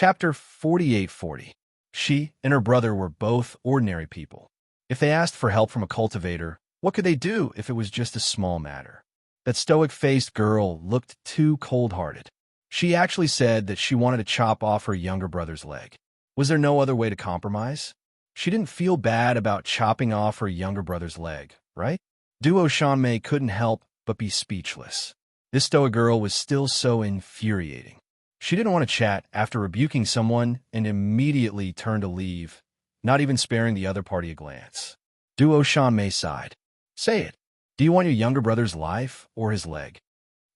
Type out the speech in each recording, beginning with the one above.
Chapter 4840. She and her brother were both ordinary people. If they asked for help from a cultivator, what could they do if it was just a small matter? That stoic-faced girl looked too cold-hearted. She actually said that she wanted to chop off her younger brother's leg. Was there no other way to compromise? She didn't feel bad about chopping off her younger brother's leg, right? Duo Shanmei couldn't help but be speechless. This stoic girl was still so infuriating. She didn't want to chat after rebuking someone and immediately turned to leave, not even sparing the other party a glance. Duo Shanmei sighed. Say it. Do you want your younger brother's life or his leg?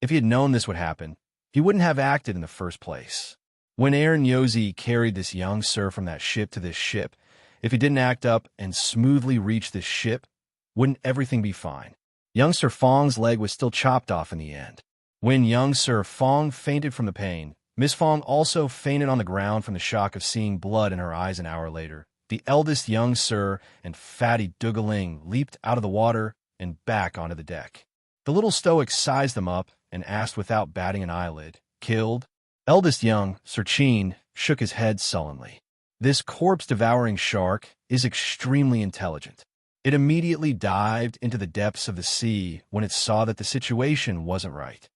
If he had known this would happen, he wouldn't have acted in the first place. When Aaron Yosi carried this young sir from that ship to this ship, if he didn't act up and smoothly reach this ship, wouldn't everything be fine? Young Sir Fong's leg was still chopped off in the end. When young Sir Fong fainted from the pain, Miss Fong also fainted on the ground from the shock of seeing blood in her eyes an hour later. The eldest young Sir and Fatty Dugaling leaped out of the water and back onto the deck. The little stoic sized them up and asked without batting an eyelid, "Killed?" Eldest young Sir Chin shook his head sullenly. This corpse-devouring shark is extremely intelligent. It immediately dived into the depths of the sea when it saw that the situation wasn't right.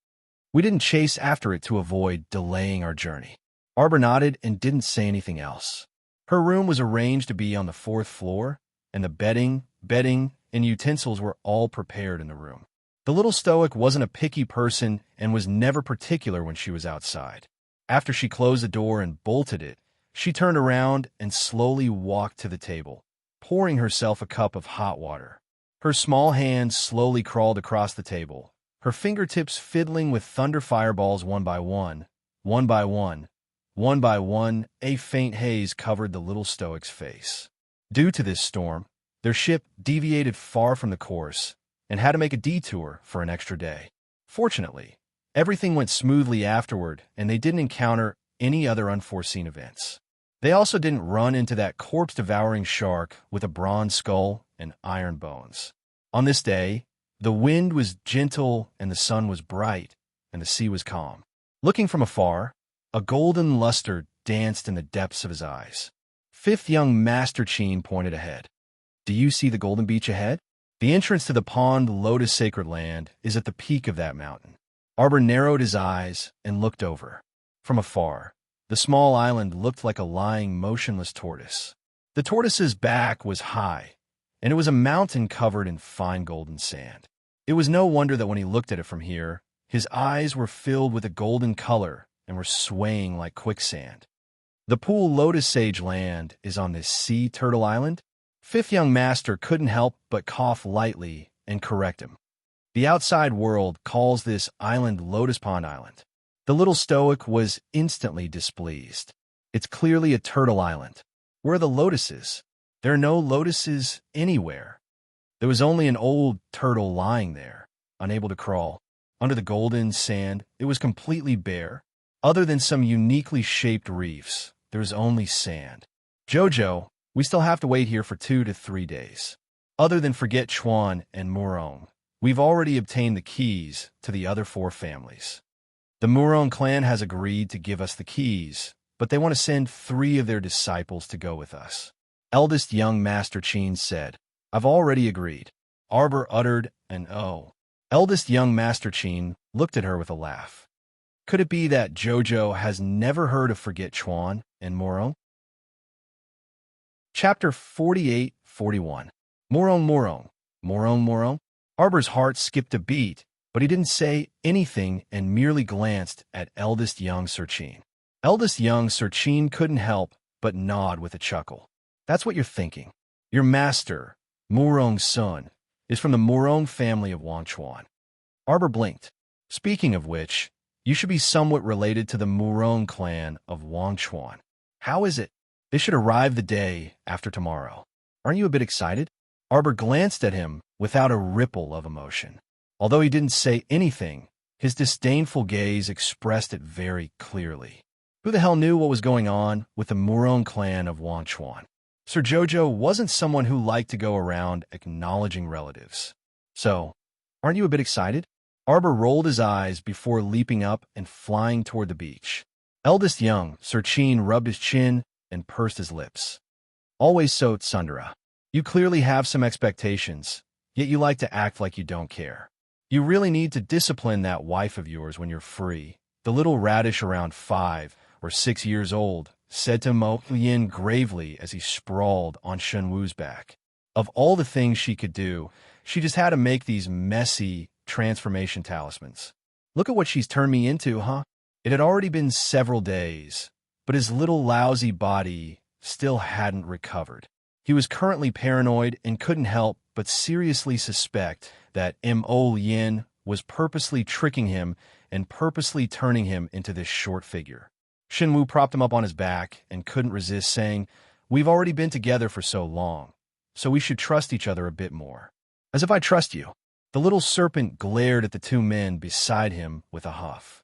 We didn't chase after it to avoid delaying our journey. Arbor nodded and didn't say anything else. Her room was arranged to be on the 4th floor, and the bedding, and utensils were all prepared in the room. The little stoic wasn't a picky person and was never particular when she was outside. After she closed the door and bolted it, she turned around and slowly walked to the table, pouring herself a cup of hot water. Her small hands slowly crawled across the table, her fingertips fiddling with thunder fireballs one by one. A faint haze covered the little stoic's face. Due to this storm, their ship deviated far from the course and had to make a detour for an extra day. Fortunately, everything went smoothly afterward, and they didn't encounter any other unforeseen events. They also didn't run into that corpse-devouring shark with a bronze skull and iron bones. On this day, the wind was gentle and the sun was bright and the sea was calm. Looking from afar, a golden luster danced in the depths of his eyes. 5th young Master Chin pointed ahead. Do you see the golden beach ahead? The entrance to the pond Lotus Sacred Land is at the peak of that mountain. Arbor narrowed his eyes and looked over. From afar, the small island looked like a lying, motionless tortoise. The tortoise's back was high, and it was a mountain covered in fine golden sand. It was no wonder that when he looked at it from here, his eyes were filled with a golden color and were swaying like quicksand. The pool Lotus Sage Land is on this sea turtle island? 5th young master couldn't help but cough lightly and correct him. The outside world calls this island Lotus Pond Island. The little stoic was instantly displeased. It's clearly a turtle island. Where are the lotuses? There are no lotuses anywhere. There was only an old turtle lying there, unable to crawl. Under the golden sand, it was completely bare. Other than some uniquely shaped reefs, there was only sand. Jojo, we still have to wait here for 2 to 3 days. Other than Forget Chuan and Murong, we've already obtained the keys to the other 4 families. The Murong clan has agreed to give us the keys, but they want to send 3 of their disciples to go with us. Eldest young Master Chin said, I've already agreed. Arbor uttered an oh. Eldest young Master Chin looked at her with a laugh. Could it be that Jojo has never heard of Forget Chuan and Murong? Chapter 4841. Murong. Arbor's heart skipped a beat, but he didn't say anything and merely glanced at eldest young Sir Chin. Eldest young Sir Chin couldn't help but nod with a chuckle. That's what you're thinking. Your master, Murong's son, is from the Murong family of Wangchuan. Arbor blinked. Speaking of which, you should be somewhat related to the Murong clan of Wangchuan. How is it? They should arrive the day after tomorrow. Aren't you a bit excited? Arbor glanced at him without a ripple of emotion. Although he didn't say anything, his disdainful gaze expressed it very clearly. Who the hell knew what was going on with the Murong clan of Wangchuan? Sir Jojo wasn't someone who liked to go around acknowledging relatives. So, aren't you a bit excited? Arbor rolled his eyes before leaping up and flying toward the beach. Eldest young, Sir Chin rubbed his chin and pursed his lips. Always so, Tsundere. You clearly have some expectations, yet you like to act like you don't care. You really need to discipline that wife of yours when you're free. The little radish around 5 or 6 years old said to Mo Yin gravely as he sprawled on Shenwu's back. Of all the things she could do, she just had to make these messy transformation talismans. Look at what she's turned me into, huh? It had already been several days, but his little lousy body still hadn't recovered. He was currently paranoid and couldn't help but seriously suspect that Mo Yin was purposely tricking him and purposely turning him into this short figure. Shenwu propped him up on his back and couldn't resist saying, "We've already been together for so long, so we should trust each other a bit more." "As if I trust you." The little serpent glared at the two men beside him with a huff.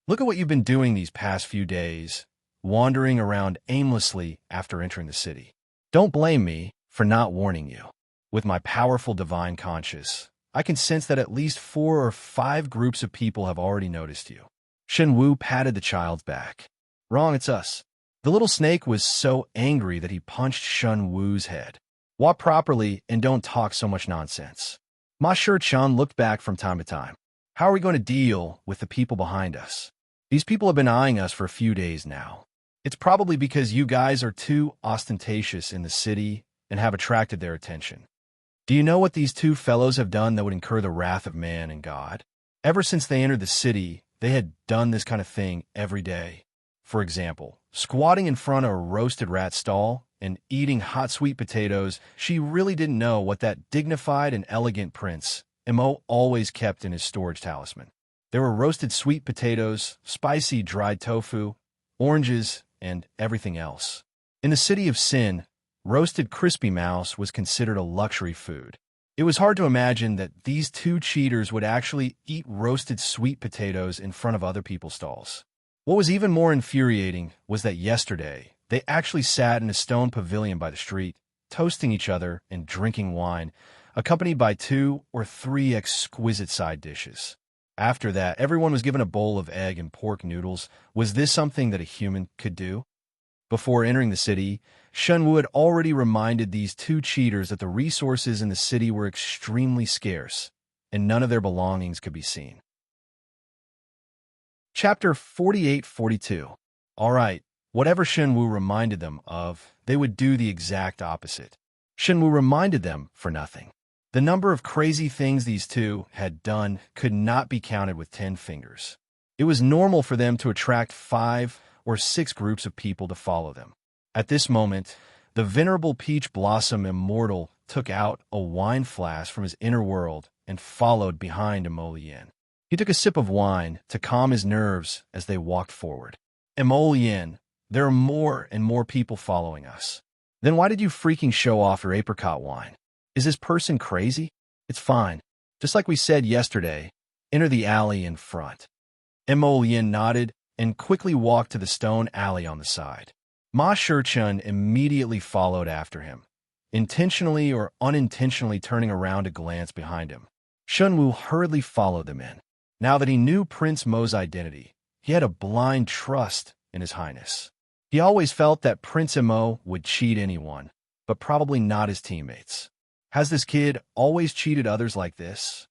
"Look at what you've been doing these past few days, wandering around aimlessly after entering the city. Don't blame me for not warning you. With my powerful divine conscience, I can sense that at least 4 or 5 groups of people have already noticed you." Shenwu patted the child's back. "Wrong, it's us." The little snake was so angry that he punched Shenwu's head. "Walk properly and don't talk so much nonsense." Ma Shi-chan looked back from time to time. "How are we going to deal with the people behind us? These people have been eyeing us for a few days now. It's probably because you guys are too ostentatious in the city and have attracted their attention. Do you know what these 2 fellows have done that would incur the wrath of man and God? Ever since they entered the city, they had done this kind of thing every day. For example, squatting in front of a roasted rat stall and eating hot sweet potatoes. She really didn't know what that dignified and elegant prince Mo always kept in his storage talisman. There were roasted sweet potatoes, spicy dried tofu, oranges, and everything else. In the city of Sin, roasted crispy mouse was considered a luxury food. It was hard to imagine that these 2 cheaters would actually eat roasted sweet potatoes in front of other people's stalls. What was even more infuriating was that yesterday, they actually sat in a stone pavilion by the street, toasting each other and drinking wine, accompanied by 2 or 3 exquisite side dishes. After that, everyone was given a bowl of egg and pork noodles. Was this something that a human could do? Before entering the city, Shenwu had already reminded these 2 cheaters that the resources in the city were extremely scarce, and none of their belongings could be seen. Chapter 48-42. All right, whatever Shenwu reminded them of, they would do the exact opposite. Shenwu reminded them for nothing. The number of crazy things these 2 had done could not be counted with 10 fingers. It was normal for them to attract 5 or 6 groups of people to follow them. At this moment, the venerable Peach Blossom Immortal took out a wine flask from his inner world and followed behind Emolien. He took a sip of wine to calm his nerves as they walked forward. "Emolien, there are more and more people following us." "Then why did you freaking show off your apricot wine? Is this person crazy?" "It's fine. Just like we said yesterday, enter the alley in front." Emolien nodded and quickly walked to the stone alley on the side. Ma Shi-chan immediately followed after him, intentionally or unintentionally turning around to glance behind him. Shenwu hurriedly followed them in. Now that he knew Prince Mo's identity, he had a blind trust in His Highness. He always felt that Prince Mo would cheat anyone, but probably not his teammates. Has this kid always cheated others like this?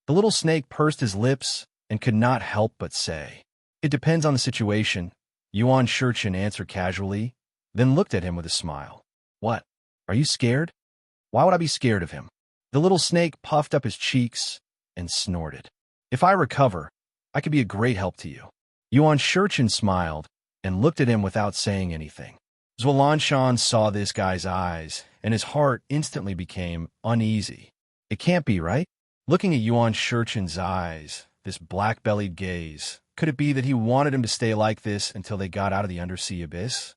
The little snake pursed his lips and could not help but say, "It depends on the situation," Yuan Shi-chan answered casually, then looked at him with a smile. "What? Are you scared?" "Why would I be scared of him?" The little snake puffed up his cheeks and snorted. "If I recover, I could be a great help to you." Yuan Shi-chan smiled and looked at him without saying anything. Zhualanshan saw this guy's eyes, and his heart instantly became uneasy. It can't be, right? Looking at Yuan Shi-chan's eyes, this black-bellied gaze, could it be that he wanted him to stay like this until they got out of the undersea abyss?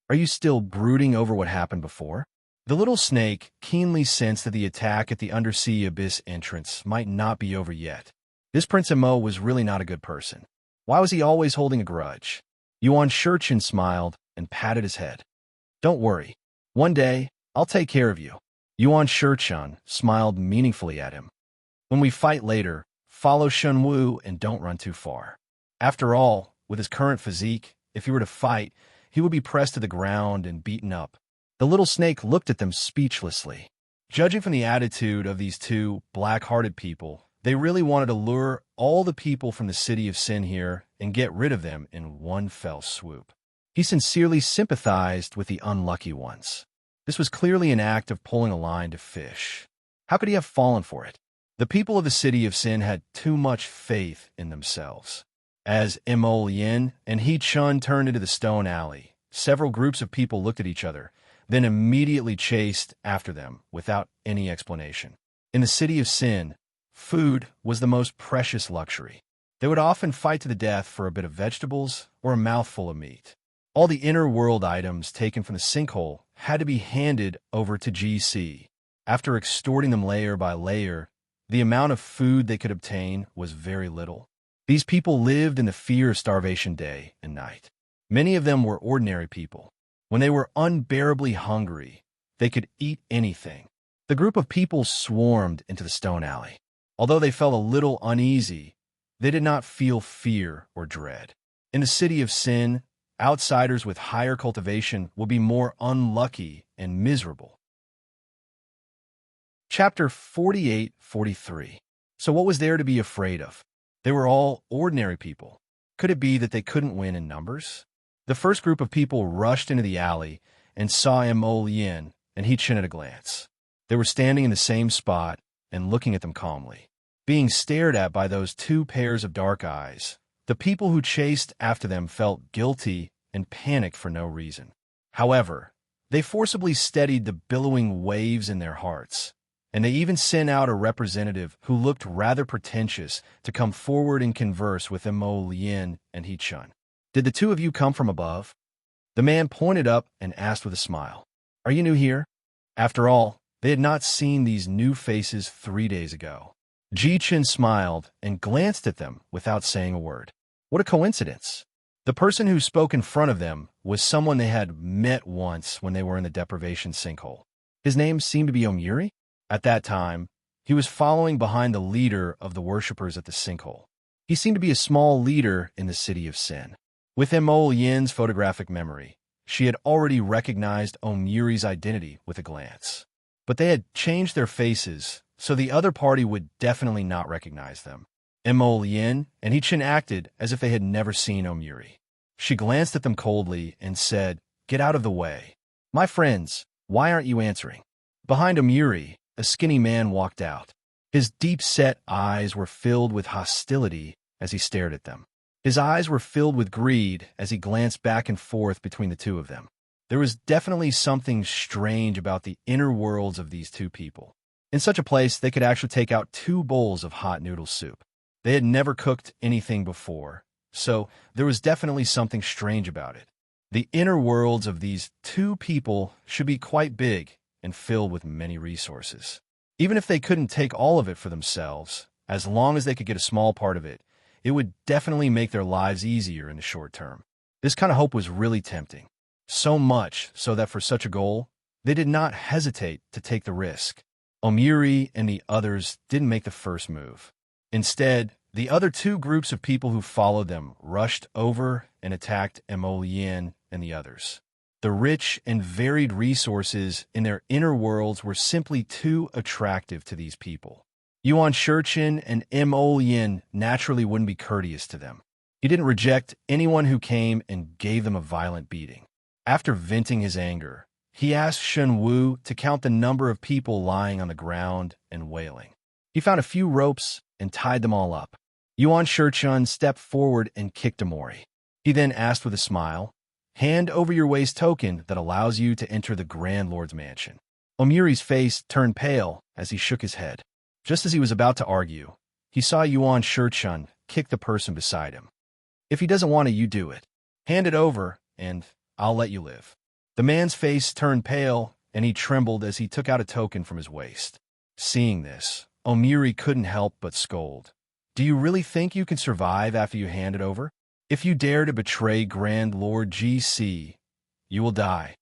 "Are you still brooding over what happened before?" The little snake keenly sensed that the attack at the undersea abyss entrance might not be over yet. This Prince Mo was really not a good person. Why was he always holding a grudge? Yuan Shi-chan smiled and patted his head. "Don't worry. One day, I'll take care of you." Yuan Shi-chan smiled meaningfully at him. "When we fight later, follow Shenwu and don't run too far. After all, with his current physique, If he were to fight, he would be pressed to the ground and beaten up. The little snake looked at them speechlessly. Judging from the attitude of these two black-hearted people, they really wanted to lure all the people from the city of sin here and get rid of them in one fell swoop. He sincerely sympathized with the unlucky ones. This was clearly an act of pulling a line to fish. How could he have fallen for it? The people of the city of sin had too much faith in themselves. As Mo Yin and He Chun turned into the stone alley, several groups of people looked at each other, then immediately chased after them without any explanation. In the city of sin, food was the most precious luxury. They would often fight to the death for a bit of vegetables or a mouthful of meat. All the inner world items taken from the sinkhole had to be handed over to GC. After extorting them layer by layer, the amount of food they could obtain was very little. These people lived in the fear of starvation day and night. Many of them were ordinary people. When they were unbearably hungry, they could eat anything. The group of people swarmed into the stone alley. Although they felt a little uneasy, they did not feel fear or dread. In the city of sin, outsiders with higher cultivation will be more unlucky and miserable. Chapter 48-43. So what was there to be afraid of? They were all ordinary people. Could it be that they couldn't win in numbers? The first group of people rushed into the alley and saw Mo Yin and He Chun at a glance. They were standing in the same spot and looking at them calmly. Being stared at by those two pairs of dark eyes, the people who chased after them felt guilty and panicked for no reason. However, they forcibly steadied the billowing waves in their hearts, and they even sent out a representative who looked rather pretentious to come forward and converse with Mo Yin and He Chun. "Did the two of you come from above?" The man pointed up and asked with a smile. "Are you new here?" After all, they had not seen these new faces 3 days ago. Ji Chen smiled and glanced at them without saying a word. What a coincidence. The person who spoke in front of them was someone they had met once when they were in the deprivation sinkhole. His name seemed to be Omuri. At that time, he was following behind the leader of the worshippers at the sinkhole. He seemed to be a small leader in the city of sin. With Mo Yin's photographic memory, she had already recognized Omuri's identity with a glance. But they had changed their faces, so the other party would definitely not recognize them. Mo Yin and He Chun acted as if they had never seen Omuri. She glanced at them coldly and said, "Get out of the way. My friends, why aren't you answering?" Behind Omuri, a skinny man walked out. His deep-set eyes were filled with hostility as he stared at them. His eyes were filled with greed as he glanced back and forth between the two of them. There was definitely something strange about the inner worlds of these two people. In such a place, they could actually take out 2 bowls of hot noodle soup. They had never cooked anything before, so there was definitely something strange about it. The inner worlds of these two people should be quite big and filled with many resources. Even if they couldn't take all of it for themselves, as long as they could get a small part of it, it would definitely make their lives easier in the short term. This kind of hope was really tempting. So much so that for such a goal, they did not hesitate to take the risk. Omuri and the others didn't make the first move. Instead, the other 2 groups of people who followed them rushed over and attacked Mo Yin and the others. The rich and varied resources in their inner worlds were simply too attractive to these people. Yuan Shurchin and Mo Yin naturally wouldn't be courteous to them. He didn't reject anyone who came and gave them a violent beating. After venting his anger, he asked Shun Wu to count the number of people lying on the ground and wailing. He found a few ropes and tied them all up. Yuan Shurchun stepped forward and kicked Omori. He then asked with a smile, "Hand over your waist token that allows you to enter the Grand Lord's mansion." Omuri's face turned pale as he shook his head. Just as he was about to argue, he saw Yuan Shurchun kick the person beside him. "If he doesn't want it, you do it. Hand it over, and I'll let you live." The man's face turned pale, and he trembled as he took out a token from his waist. Seeing this, Omuri couldn't help but scold. "Do you really think you can survive after you hand it over? If you dare to betray Grand Lord GC, you will die."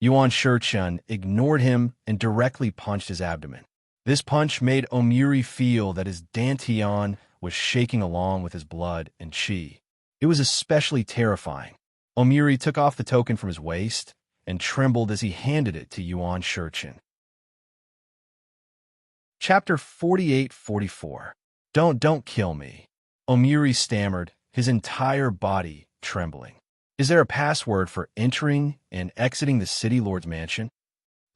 Yuan Shurchun ignored him and directly punched his abdomen. This punch made Omuri feel that his dantian was shaking along with his blood and chi. It was especially terrifying. Omiri took off the token from his waist and trembled as he handed it to Yuan Shurchin. Chapter 48-44. Don't kill me. Omiri stammered, his entire body trembling. Is there a password for entering and exiting the City Lord's mansion?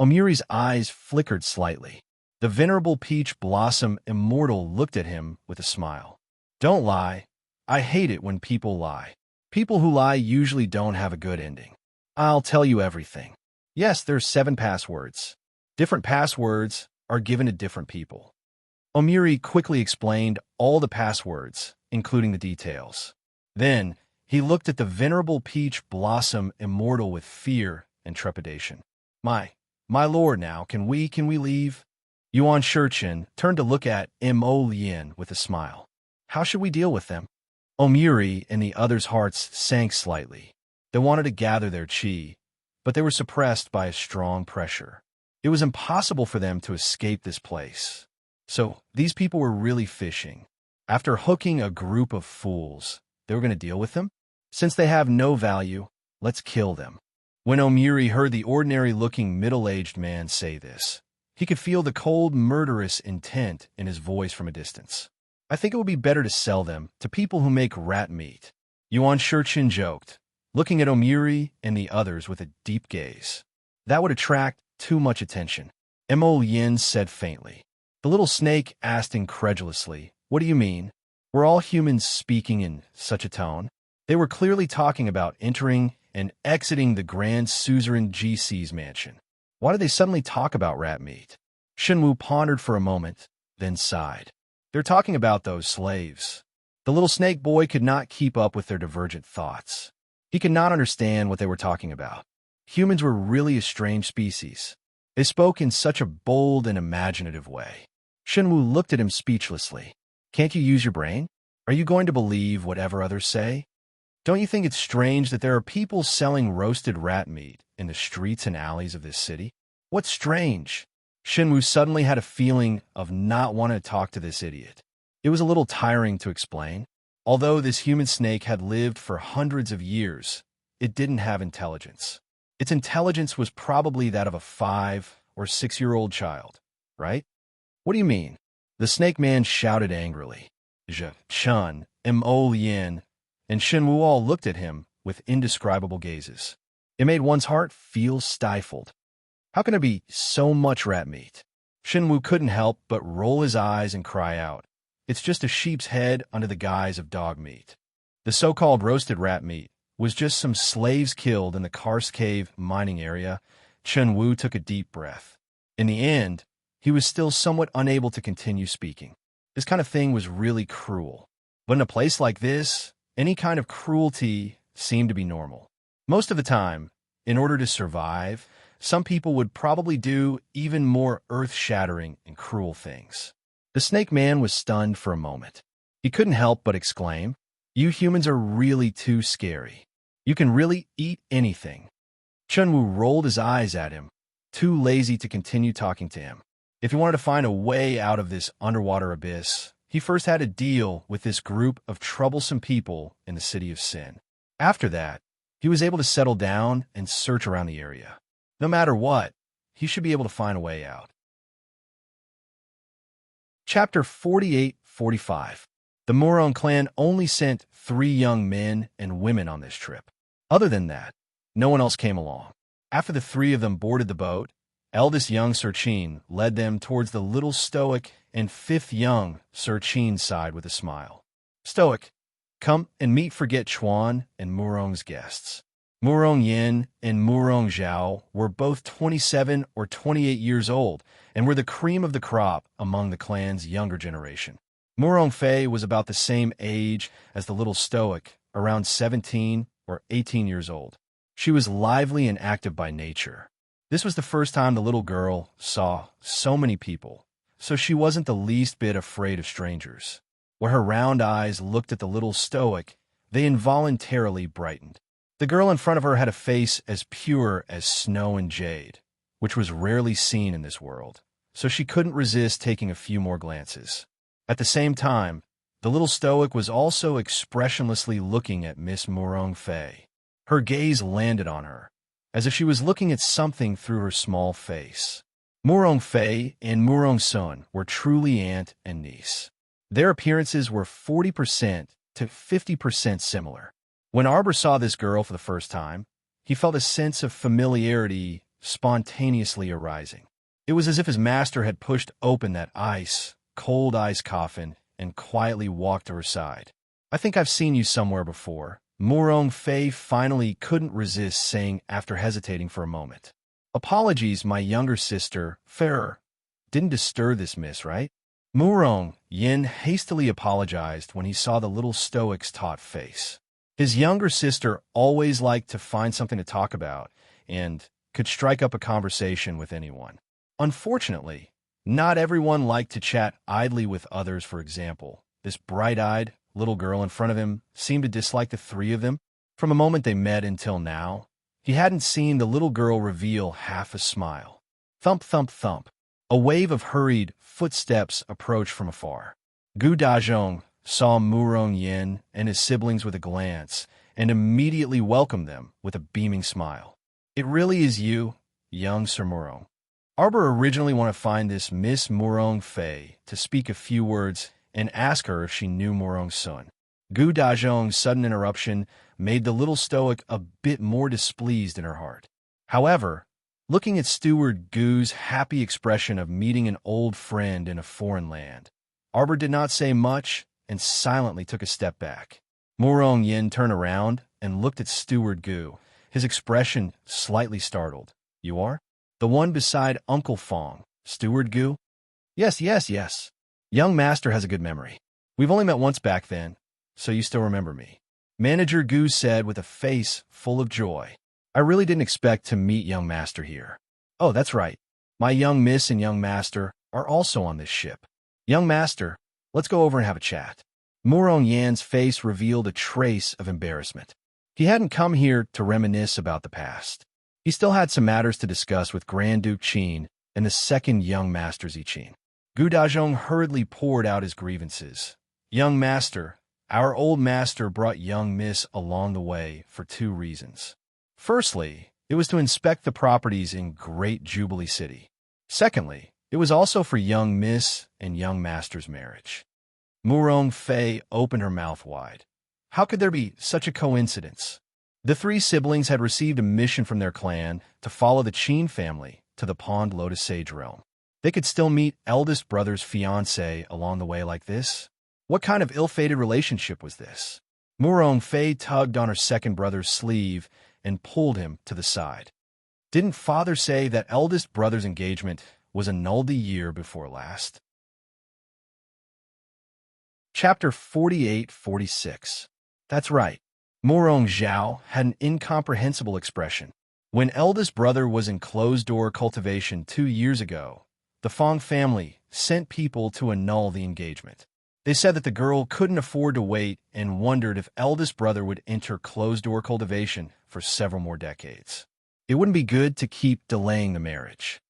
Omiri's eyes flickered slightly. The venerable peach blossom immortal looked at him with a smile. Don't lie. I hate it when people lie. People who lie usually don't have a good ending. I'll tell you everything. Yes, there's 7 passwords. Different passwords are given to different people. Omiri quickly explained all the passwords, including the details. Then, he looked at the venerable peach blossom immortal with fear and trepidation. My lord now, can we leave? Yuan Shurchin turned to look at Mo Lien with a smile. How should we deal with them? Omiri and the others' hearts sank slightly. They wanted to gather their chi, but they were suppressed by a strong pressure. It was impossible for them to escape this place. So, these people were really fishing. After hooking a group of fools, they were going to deal with them? Since they have no value, let's kill them. When Omiri heard the ordinary-looking middle-aged man say this, he could feel the cold, murderous intent in his voice from a distance. I think it would be better to sell them to people who make rat meat. Yuan Shurchin joked, looking at Omiri and the others with a deep gaze. That would attract too much attention. Mo Yin said faintly. The little snake asked incredulously, What do you mean? Were all humans speaking in such a tone? They were clearly talking about entering and exiting the Grand Suzerain GC's mansion. Why did they suddenly talk about rat meat? Shenwu pondered for a moment, then sighed. They're talking about those slaves. The little snake boy could not keep up with their divergent thoughts. He could not understand what they were talking about. Humans were really a strange species. They spoke in such a bold and imaginative way. Shenwu looked at him speechlessly. Can't you use your brain? Are you going to believe whatever others say? Don't you think it's strange that there are people selling roasted rat meat in the streets and alleys of this city? What's strange? Shenwu suddenly had a feeling of not wanting to talk to this idiot. It was a little tiring to explain. Although this human snake had lived for hundreds of years, it didn't have intelligence. Its intelligence was probably that of a 5 or 6-year-old child, right? What do you mean? The snake man shouted angrily. Zhe, Chun, Mo Lien, and Shenwu all looked at him with indescribable gazes. It made one's heart feel stifled. How can there be so much rat meat? Shenwu couldn't help but roll his eyes and cry out. It's just a sheep's head under the guise of dog meat. The so-called roasted rat meat was just some slaves killed in the Karst Cave mining area. Shenwu took a deep breath. In the end, he was still somewhat unable to continue speaking. This kind of thing was really cruel. But in a place like this, any kind of cruelty seemed to be normal. Most of the time, in order to survive, some people would probably do even more earth-shattering and cruel things. The snake man was stunned for a moment. He couldn't help but exclaim, You humans are really too scary. You can really eat anything. Chunwu rolled his eyes at him, too lazy to continue talking to him. If he wanted to find a way out of this underwater abyss, he first had to deal with this group of troublesome people in the City of Sin. After that, he was able to settle down and search around the area. No matter what, he should be able to find a way out. Chapter 48-45. The Murong clan only sent 3 young men and women on this trip. Other than that, no one else came along. After the 3 of them boarded the boat, eldest young Shurchin led them towards the little Stoic and 5th young Shurchin sighed with a smile. Stoic, come and meet Forget Chuan and Murong's guests. Murong Yin and Murong Zhao were both 27 or 28 years old and were the cream of the crop among the clan's younger generation. Murong Fei was about the same age as the little Stoic, around 17 or 18 years old. She was lively and active by nature. This was the first time the little girl saw so many people, so she wasn't the least bit afraid of strangers. Where her round eyes looked at the little Stoic, they involuntarily brightened. The girl in front of her had a face as pure as snow and jade, which was rarely seen in this world, so she couldn't resist taking a few more glances. At the same time, the little Stoic was also expressionlessly looking at Miss Murong Fei. Her gaze landed on her, as if she was looking at something through her small face. Murong Fei and Murong Sun were truly aunt and niece. Their appearances were 40% to 50% similar. When Arbor saw this girl for the first time, he felt a sense of familiarity spontaneously arising. It was as if his master had pushed open that cold ice coffin and quietly walked to her side. "I think I've seen you somewhere before," Murong Fei finally couldn't resist saying after hesitating for a moment. "Apologies, my younger sister, Fairer. Didn't disturb this miss, right?" Murong Yin hastily apologized when he saw the little stoic's taut face. His younger sister always liked to find something to talk about and could strike up a conversation with anyone. Unfortunately, not everyone liked to chat idly with others. For example, this bright-eyed little girl in front of him seemed to dislike the three of them. From the moment they met until now, he hadn't seen the little girl reveal half a smile. Thump, thump, thump. A wave of hurried footsteps approached from afar. Gu Dazhong saw Murong Yin and his siblings with a glance and immediately welcomed them with a beaming smile. "It really is you, young Sir Murong." Arbor originally wanted to find this Miss Murong Fei to speak a few words and ask her if she knew Murong Sun. Gu Dazhong's sudden interruption made the little stoic a bit more displeased in her heart. However, looking at Steward Gu's happy expression of meeting an old friend in a foreign land, Arbor did not say much and silently took a step back. Murong Yin turned around and looked at Steward Gu, his expression slightly startled. "You are? The one beside Uncle Fong, Steward Gu?" Yes. Young master has a good memory. We've only met once back then, so you still remember me." Manager Gu said with a face full of joy. "I really didn't expect to meet young master here." "Oh, that's right. My young miss and young master are also on this ship. Young master, let's go over and have a chat." Murong Yan's face revealed a trace of embarrassment. He hadn't come here to reminisce about the past. He still had some matters to discuss with Grand Duke Qin and the second young master Ziqin. Gu Dazhong hurriedly poured out his grievances. "Young master, our old master brought young miss along the way for two reasons. Firstly, it was to inspect the properties in Great Jubilee City. Secondly, it was also for young miss and young master's marriage." Murong Fei opened her mouth wide. How could there be such a coincidence? The three siblings had received a mission from their clan to follow the Qin family to the Pond Lotus Sage realm. They could still meet eldest brother's fiancée along the way like this? What kind of ill-fated relationship was this? Murong Fei tugged on her second brother's sleeve and pulled him to the side. "Didn't father say that eldest brother's engagement was annulled the year before last?" Chapter 48-46. That's right. Murong Zhao had an incomprehensible expression. When eldest brother was in closed-door cultivation 2 years ago, the Fong family sent people to annul the engagement. They said that the girl couldn't afford to wait and wondered if eldest brother would enter closed-door cultivation for several more decades. It wouldn't be good to keep delaying the marriage.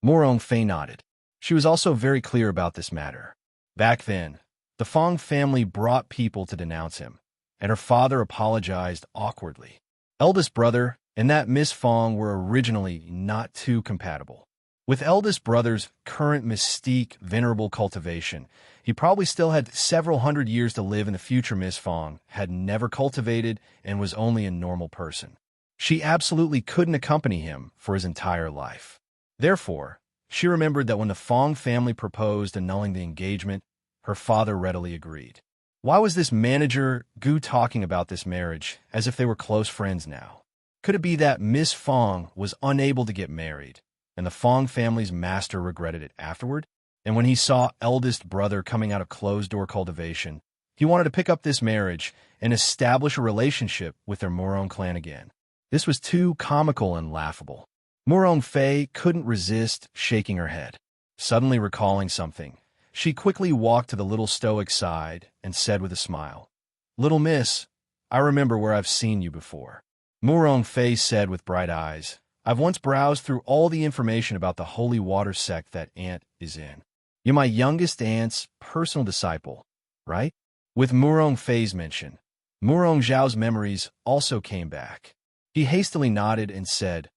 Murong Fei nodded. She was also very clear about this matter. Back then, the Fong family brought people to denounce him, and her father apologized awkwardly. Eldest brother and that Miss Fong were originally not too compatible. With eldest brother's current mystique venerable cultivation, he probably still had several hundred years to live in the future. Miss Fong had never cultivated and was only a normal person. She absolutely couldn't accompany him for his entire life. Therefore, she remembered that when the Fong family proposed annulling the engagement, her father readily agreed. Why was this manager Gu talking about this marriage as if they were close friends now? Could it be that Miss Fong was unable to get married, and the Fong family's master regretted it afterward? And when he saw eldest brother coming out of closed-door cultivation, he wanted to pick up this marriage and establish a relationship with their Murong clan again. This was too comical and laughable. Murong Fei couldn't resist shaking her head. Suddenly recalling something, she quickly walked to the little stoic's side and said with a smile, "Little miss, I remember where I've seen you before." Murong Fei said with bright eyes, "I've once browsed through all the information about the holy water sect that aunt is in. You're my youngest aunt's personal disciple, right?" With Murong Fei's mention, Murong Zhao's memories also came back. He hastily nodded and said,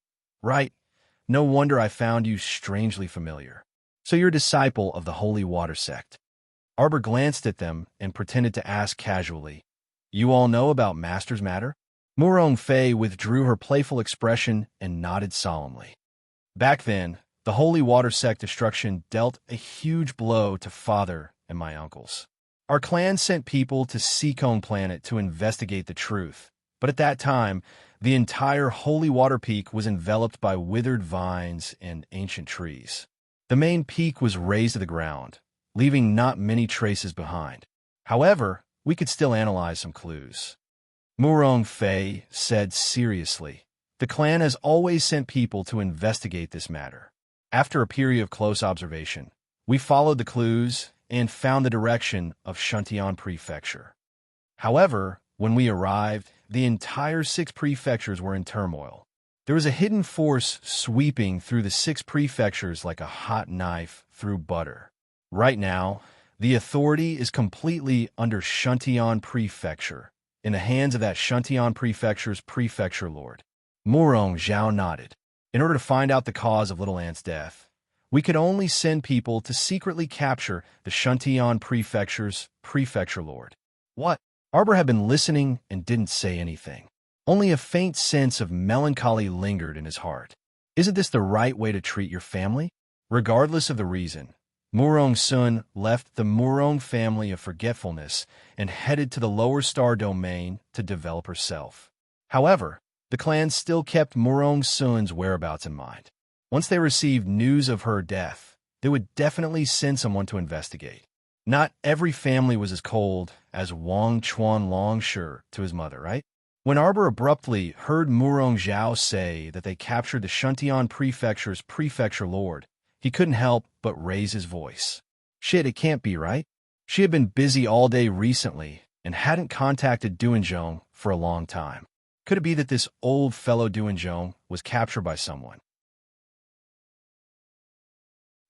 "Right, no wonder I found you strangely familiar. So you're a disciple of the Holy Water Sect." Arbor glanced at them and pretended to ask casually, "You all know about Master's Matter?" Murong Fei withdrew her playful expression and nodded solemnly. Back then, the Holy Water Sect destruction dealt a huge blow to Father and my uncles. Our clan sent people to Seacone Planet to investigate the truth, but at that time, the entire Holy Water Peak was enveloped by withered vines and ancient trees. The main peak was razed to the ground, leaving not many traces behind. However, we could still analyze some clues. Murong Fei said seriously, "The clan has always sent people to investigate this matter. After a period of close observation, we followed the clues and found the direction of Shuntian Prefecture. However, when we arrived, the entire 6 prefectures were in turmoil. There was a hidden force sweeping through the 6 prefectures like a hot knife through butter. Right now, the authority is completely under Shuntian Prefecture, in the hands of that Shuntian Prefecture's Prefecture Lord." Murong Zhao nodded. "In order to find out the cause of Little Ant's death, we could only send people to secretly capture the Shuntian Prefecture's Prefecture Lord." What? Arbor had been listening and didn't say anything. Only a faint sense of melancholy lingered in his heart. Isn't this the right way to treat your family? Regardless of the reason, Murong Sun left the Murong family of forgetfulness and headed to the lower star domain to develop herself. However, the clan still kept Murong Sun's whereabouts in mind. Once they received news of her death, they would definitely send someone to investigate. Not every family was as cold as Wang Chuan Longshu to his mother, right? When Arbor abruptly heard Murong Zhao say that they captured the Shuntian Prefecture's Prefecture Lord, he couldn't help but raise his voice. Shit, it can't be, right? She had been busy all day recently and hadn't contacted Duanzhong for a long time. Could it be that this old fellow Duanzhong was captured by someone?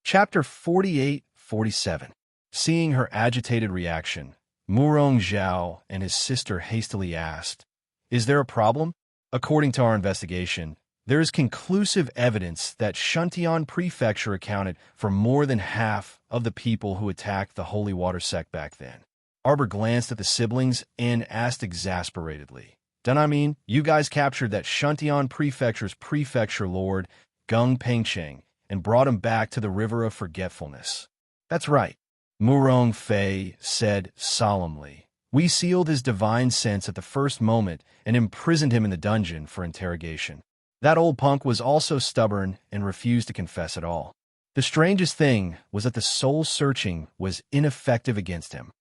Chapter 48-47. Seeing her agitated reaction, Murong Zhao and his sister hastily asked, "Is there a problem?" According to our investigation, there is conclusive evidence that Shuntian Prefecture accounted for more than half of the people who attacked the Holy Water Sect back then. Arbor glanced at the siblings and asked exasperatedly, "Don't I mean you guys captured that Shuntian Prefecture's Prefecture Lord, Gung Pengcheng, and brought him back to the River of Forgetfulness?" "That's right," Murong Fei said solemnly. "We sealed his divine sense at the first moment and imprisoned him in the dungeon for interrogation. That old punk was also stubborn and refused to confess at all. The strangest thing was that the soul searching was ineffective against him."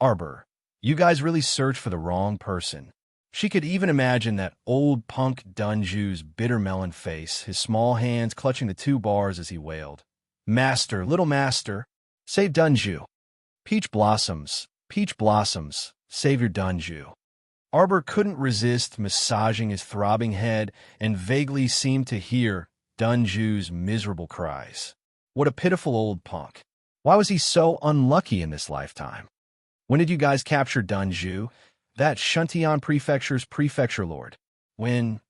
"Arbor, you guys really searched for the wrong person." She could even imagine that old punk Dunju's bitter melon face, his small hands clutching the 2 bars as he wailed, "Master, little master, save Dunju. Peach blossoms, save your Dunju." Arbor couldn't resist massaging his throbbing head and vaguely seemed to hear Dunju's miserable cries. What a pitiful old punk. Why was he so unlucky in this lifetime? "When did you guys capture Dunju, that Shuntian Prefecture's Prefecture Lord?" "When?"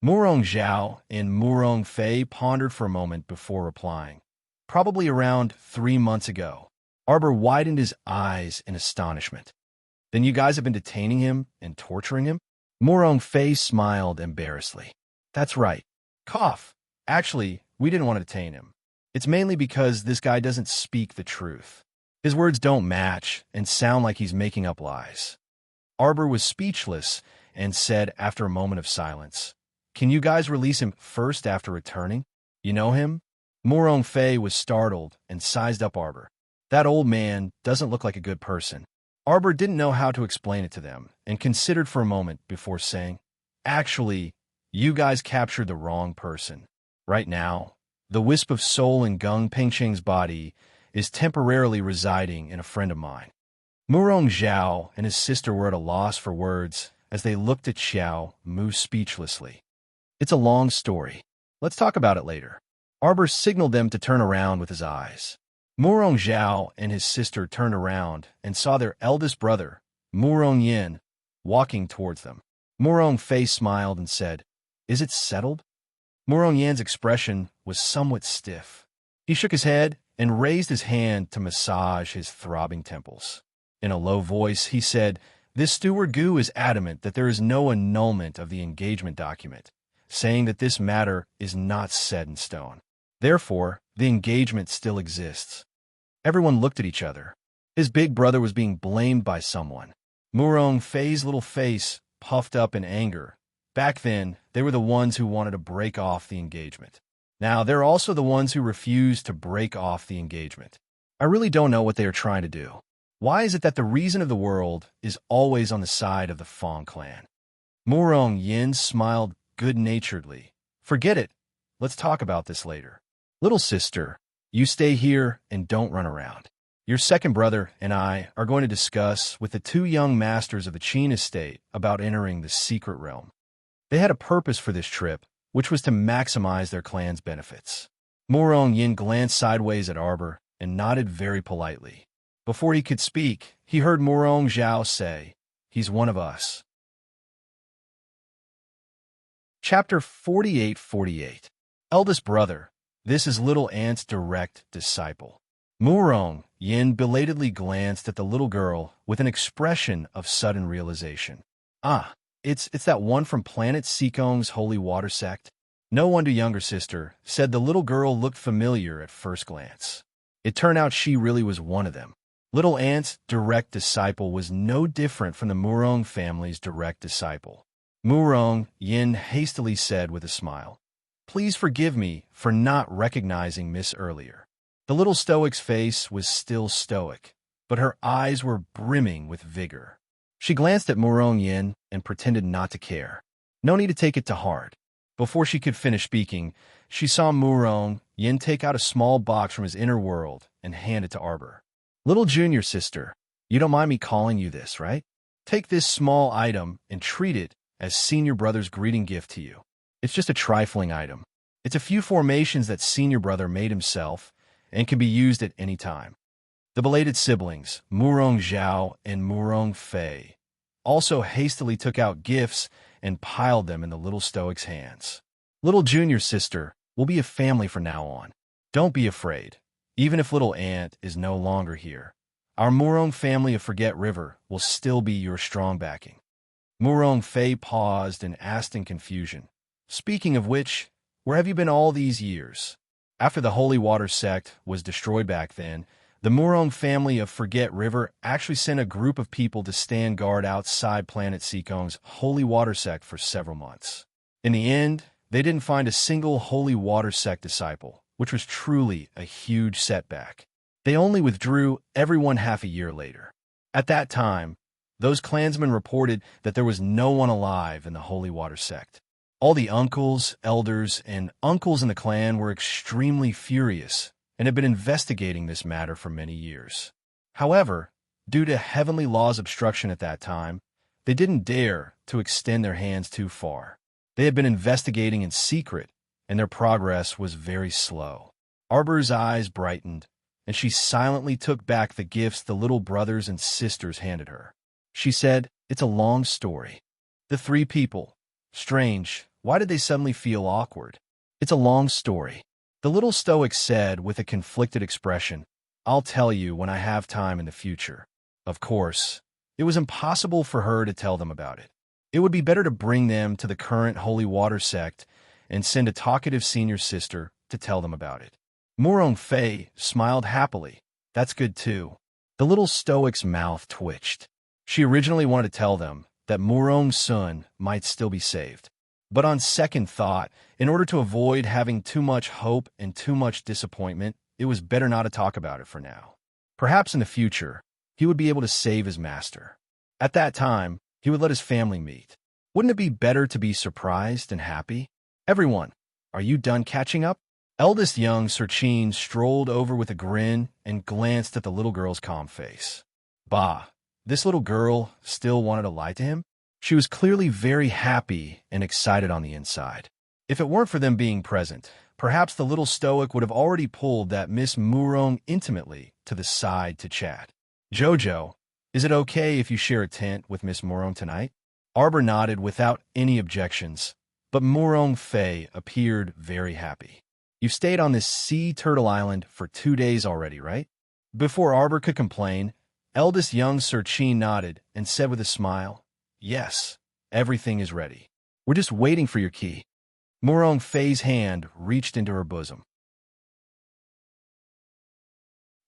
Murong Zhao and Murong Fei pondered for a moment before replying. "Probably around 3 months ago." Arbor widened his eyes in astonishment. "Then you guys have been detaining him and torturing him?" Murong Fei smiled embarrassedly. "That's right. Cough. Actually, we didn't want to detain him. It's mainly because this guy doesn't speak the truth. His words don't match and sound like he's making up lies." Arbor was speechless and said after a moment of silence, "Can you guys release him first after returning? You know him?" Murong Fei was startled and sized up Arbor. "That old man doesn't look like a good person." Arbor didn't know how to explain it to them and considered for a moment before saying, "Actually, you guys captured the wrong person. Right now, the wisp of soul in Gung Pengcheng's body is temporarily residing in a friend of mine." Murong Zhao and his sister were at a loss for words as they looked at Xiao Mu speechlessly. "It's a long story. Let's talk about it later." Arbor signaled them to turn around with his eyes. Murong Zhao and his sister turned around and saw their eldest brother, Murong Yin, walking towards them. Murong Fei smiled and said, Is it settled? Murong Yan's expression was somewhat stiff. He shook his head and raised his hand to massage his throbbing temples. In a low voice, he said, "This steward Gu is adamant that there is no annulment of the engagement document, saying that this matter is not set in stone. Therefore, the engagement still exists." Everyone looked at each other. His big brother was being blamed by someone. Murong Fei's little face puffed up in anger. Back then, they were the ones who wanted to break off the engagement. Now, they're also the ones who refused to break off the engagement. I really don't know what they are trying to do. Why is it that the reason of the world is always on the side of the Fong clan? Murong Yin smiled good-naturedly. "Forget it. Let's talk about this later. Little sister, you stay here and don't run around. Your second brother and I are going to discuss with the two young masters of the Qin estate about entering the secret realm." They had a purpose for this trip, which was to maximize their clan's benefits. Murong Yin glanced sideways at Arbor and nodded very politely. Before he could speak, he heard Murong Zhao say, "He's one of us." Chapter 48:48. Eldest Brother. This is Little Ant's direct disciple. Murong Yin belatedly glanced at the little girl with an expression of sudden realization. "Ah, it's that one from Planet Seekong's Holy Water Sect." No wonder younger sister said the little girl looked familiar at first glance. It turned out she really was one of them. Little Ant's direct disciple was no different from the Murong family's direct disciple. Murong Yin hastily said with a smile, "Please forgive me for not recognizing Miss earlier." The little stoic's face was still stoic, but her eyes were brimming with vigor. She glanced at Murong Yin and pretended not to care. No need to take it to heart. Before she could finish speaking, she saw Murong Yin take out a small box from his inner world and hand it to Arbor. "Little junior sister, you don't mind me calling you this, right? Take this small item and treat it as senior brother's greeting gift to you. It's just a trifling item. It's a few formations that senior brother made himself and can be used at any time." The belated siblings, Murong Zhao and Murong Fei, also hastily took out gifts and piled them in the little stoic's hands. "Little junior sister, we'll be a family from now on. Don't be afraid. Even if little Ant is no longer here, our Murong family of Forget River will still be your strong backing." Murong Fei paused and asked in confusion, "Speaking of which, where have you been all these years?" After the Holy Water Sect was destroyed back then, the Murong family of Forget River actually sent a group of people to stand guard outside Planet Seekong's Holy Water Sect for several months. In the end, they didn't find a single Holy Water Sect disciple, which was truly a huge setback. They only withdrew everyone half a year later. At that time, those clansmen reported that there was no one alive in the Holy Water Sect. All the uncles, elders, and uncles in the clan were extremely furious and had been investigating this matter for many years. However, due to heavenly law's obstruction at that time, they didn't dare to extend their hands too far. They had been investigating in secret, and their progress was very slow. Arbor's eyes brightened, and she silently took back the gifts the little brothers and sisters handed her. She said, "It's a long story." The three people. Strange, why did they suddenly feel awkward? "It's a long story," the little stoic said with a conflicted expression. "I'll tell you when I have time in the future." Of course, it was impossible for her to tell them about it. It would be better to bring them to the current Holy Water Sect and send a talkative senior sister to tell them about it. Murong Fei smiled happily. "That's good too." The little stoic's mouth twitched. She originally wanted to tell them that Murong Sun might still be saved. But on second thought, in order to avoid having too much hope and too much disappointment, it was better not to talk about it for now. Perhaps in the future, he would be able to save his master. At that time, he would let his family meet. Wouldn't it be better to be surprised and happy? "Everyone, are you done catching up?" Eldest young Sir Chin strolled over with a grin and glanced at the little girl's calm face. Bah, this little girl still wanted to lie to him? She was clearly very happy and excited on the inside. If it weren't for them being present, perhaps the little stoic would have already pulled that Miss Murong intimately to the side to chat. "Jojo, is it okay if you share a tent with Miss Murong tonight?" Arbor nodded without any objections, But Morong Fei appeared very happy. You've stayed on this sea turtle island for 2 days already, right? Before Arbor could complain, eldest young Sir Chin nodded and said with a smile, "Yes, everything is ready. We're just waiting for your key." Morong Fei's hand reached into her bosom.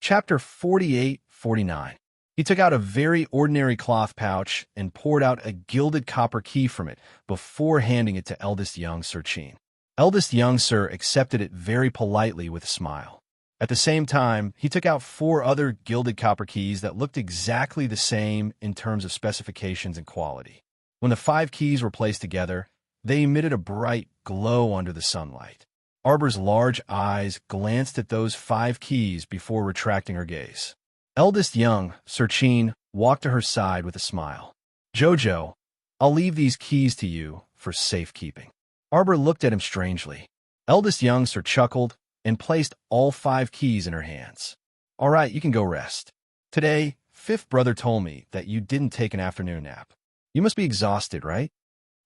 Chapter 48-49. He took out a very ordinary cloth pouch and poured out a gilded copper key from it before handing it to eldest young Sir Chin. Eldest young Sir accepted it very politely with a smile. At the same time, he took out 4 other gilded copper keys that looked exactly the same in terms of specifications and quality. When the 5 keys were placed together, they emitted a bright glow under the sunlight. Arbor's large eyes glanced at those 5 keys before retracting her gaze. Eldest young Sir Chin walked to her side with a smile. "Jojo, I'll leave these keys to you for safekeeping." Arbor looked at him strangely. Eldest young Sir chuckled and placed all 5 keys in her hands. "All right, you can go rest. Today, 5th brother told me that you didn't take an afternoon nap. You must be exhausted, right?"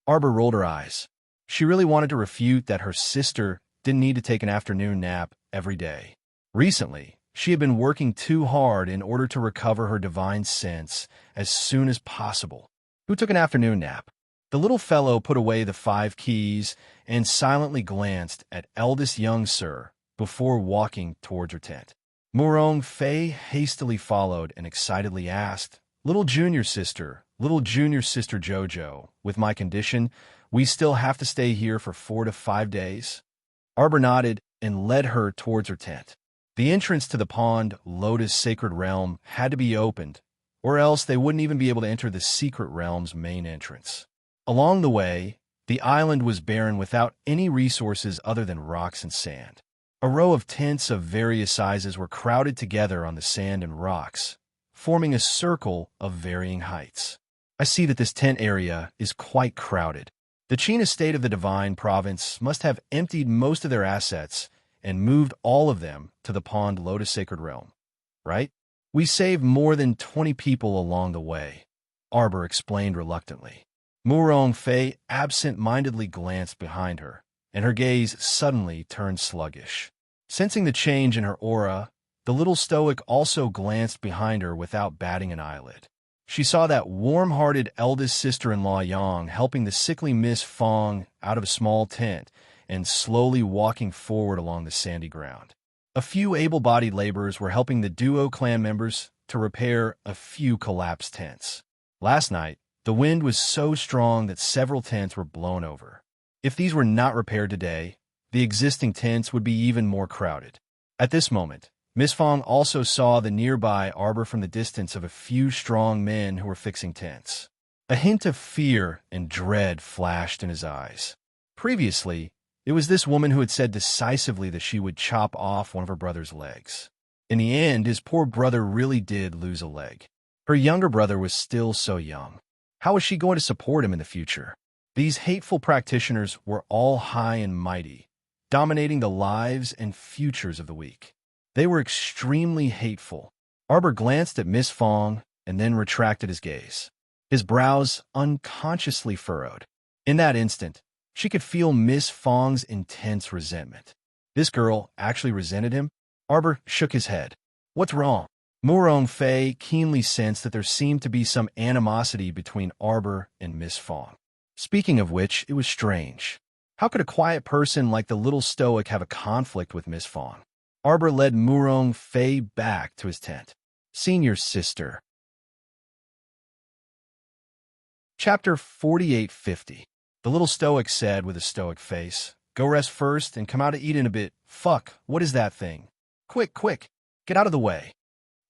Arbor rolled her eyes. She really wanted to refute that her sister didn't need to take an afternoon nap every day. Recently, she had been working too hard in order to recover her divine sense as soon as possible. Who took an afternoon nap? The little fellow put away the 5 keys and silently glanced at eldest young Sir before walking towards her tent. Morong Fei hastily followed and excitedly asked, little junior sister Jojo, with my condition, we still have to stay here for 4 to 5 days?" Arbor nodded and led her towards her tent. The entrance to the pond Lotus Sacred Realm had to be opened, or else they wouldn't even be able to enter the secret realm's main entrance. Along the way, the island was barren without any resources other than rocks and sand. A row of tents of various sizes were crowded together on the sand and rocks, forming a circle of varying heights. I see that this tent area is quite crowded. The Qin estate of the Divine Province must have emptied most of their assets and moved all of them to the pond Lotus Sacred Realm, right? We saved more than 20 people along the way, Arbor explained reluctantly. Morong Fei absent-mindedly glanced behind her, and her gaze suddenly turned sluggish. Sensing the change in her aura, the little stoic also glanced behind her without batting an eyelid. She saw that warm-hearted eldest sister-in-law Yang helping the sickly Miss Fong out of a small tent and slowly walking forward along the sandy ground. A few able-bodied laborers were helping the duo clan members to repair a few collapsed tents. Last night, the wind was so strong that several tents were blown over. If these were not repaired today, the existing tents would be even more crowded. At this moment, Miss Fong also saw the nearby arbor from the distance of a few strong men who were fixing tents. A hint of fear and dread flashed in his eyes. Previously, it was this woman who had said decisively that she would chop off one of her brother's legs. In the end, his poor brother really did lose a leg. Her younger brother was still so young. How was she going to support him in the future? These hateful practitioners were all high and mighty, dominating the lives and futures of the weak. They were extremely hateful. Arbor glanced at Miss Fong and then retracted his gaze. His brows unconsciously furrowed. In that instant, she could feel Miss Fong's intense resentment. This girl actually resented him? Arbor shook his head. What's wrong? Morong Fei keenly sensed that there seemed to be some animosity between Arbor and Miss Fong. Speaking of which, it was strange. How could a quiet person like the little stoic have a conflict with Miss Fong? Arbor led Morong Fei back to his tent. Senior sister. Chapter 48-50. The little stoic said with a stoic face, "Go rest first and come out to eat in a bit. Fuck, what is that thing? Quick, quick, get out of the way.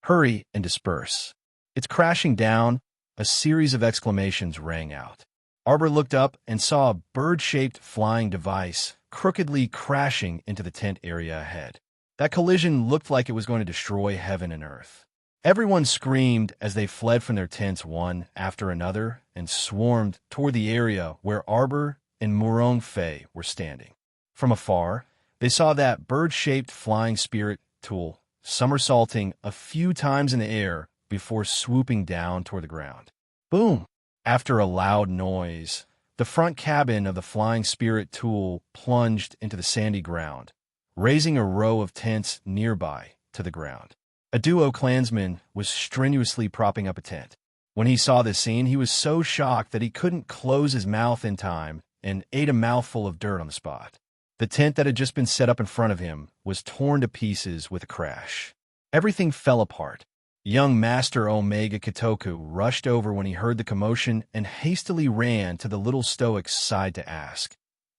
Hurry and disperse. It's crashing down." A series of exclamations rang out. Arbor looked up and saw a bird-shaped flying device crookedly crashing into the tent area ahead. That collision looked like it was going to destroy heaven and earth. Everyone screamed as they fled from their tents one after another and swarmed toward the area where Arbor and Morong Fei were standing. From afar, they saw that bird-shaped flying spirit tool somersaulting a few times in the air before swooping down toward the ground. Boom! After a loud noise, The front cabin of the flying spirit tool plunged into the sandy ground, raising a row of tents nearby to the ground. A duo clansman was strenuously propping up a tent. When he saw this scene, he was so shocked that he couldn't close his mouth in time and ate a mouthful of dirt on the spot. The tent that had just been set up in front of him was torn to pieces with a crash. Everything fell apart. Young Master Omega Kitoku rushed over when he heard the commotion and hastily ran to the little stoic's side to ask,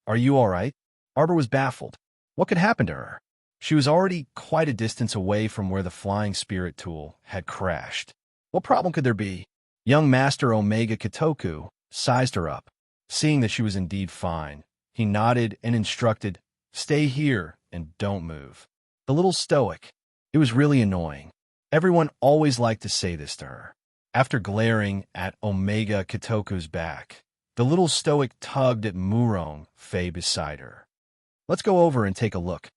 "Are you all right?" Arbor was baffled. What could happen to her? She was already quite a distance away from where the flying spirit tool had crashed. What problem could there be? Young Master Omega Kitoku sized her up. Seeing that she was indeed fine, he nodded and instructed, "Stay here and don't move." The little stoic. It was really annoying. Everyone always liked to say this to her. After glaring at Omega Kitoku's back, the little stoic tugged at Murong Fei beside her. "Let's go over and take a look."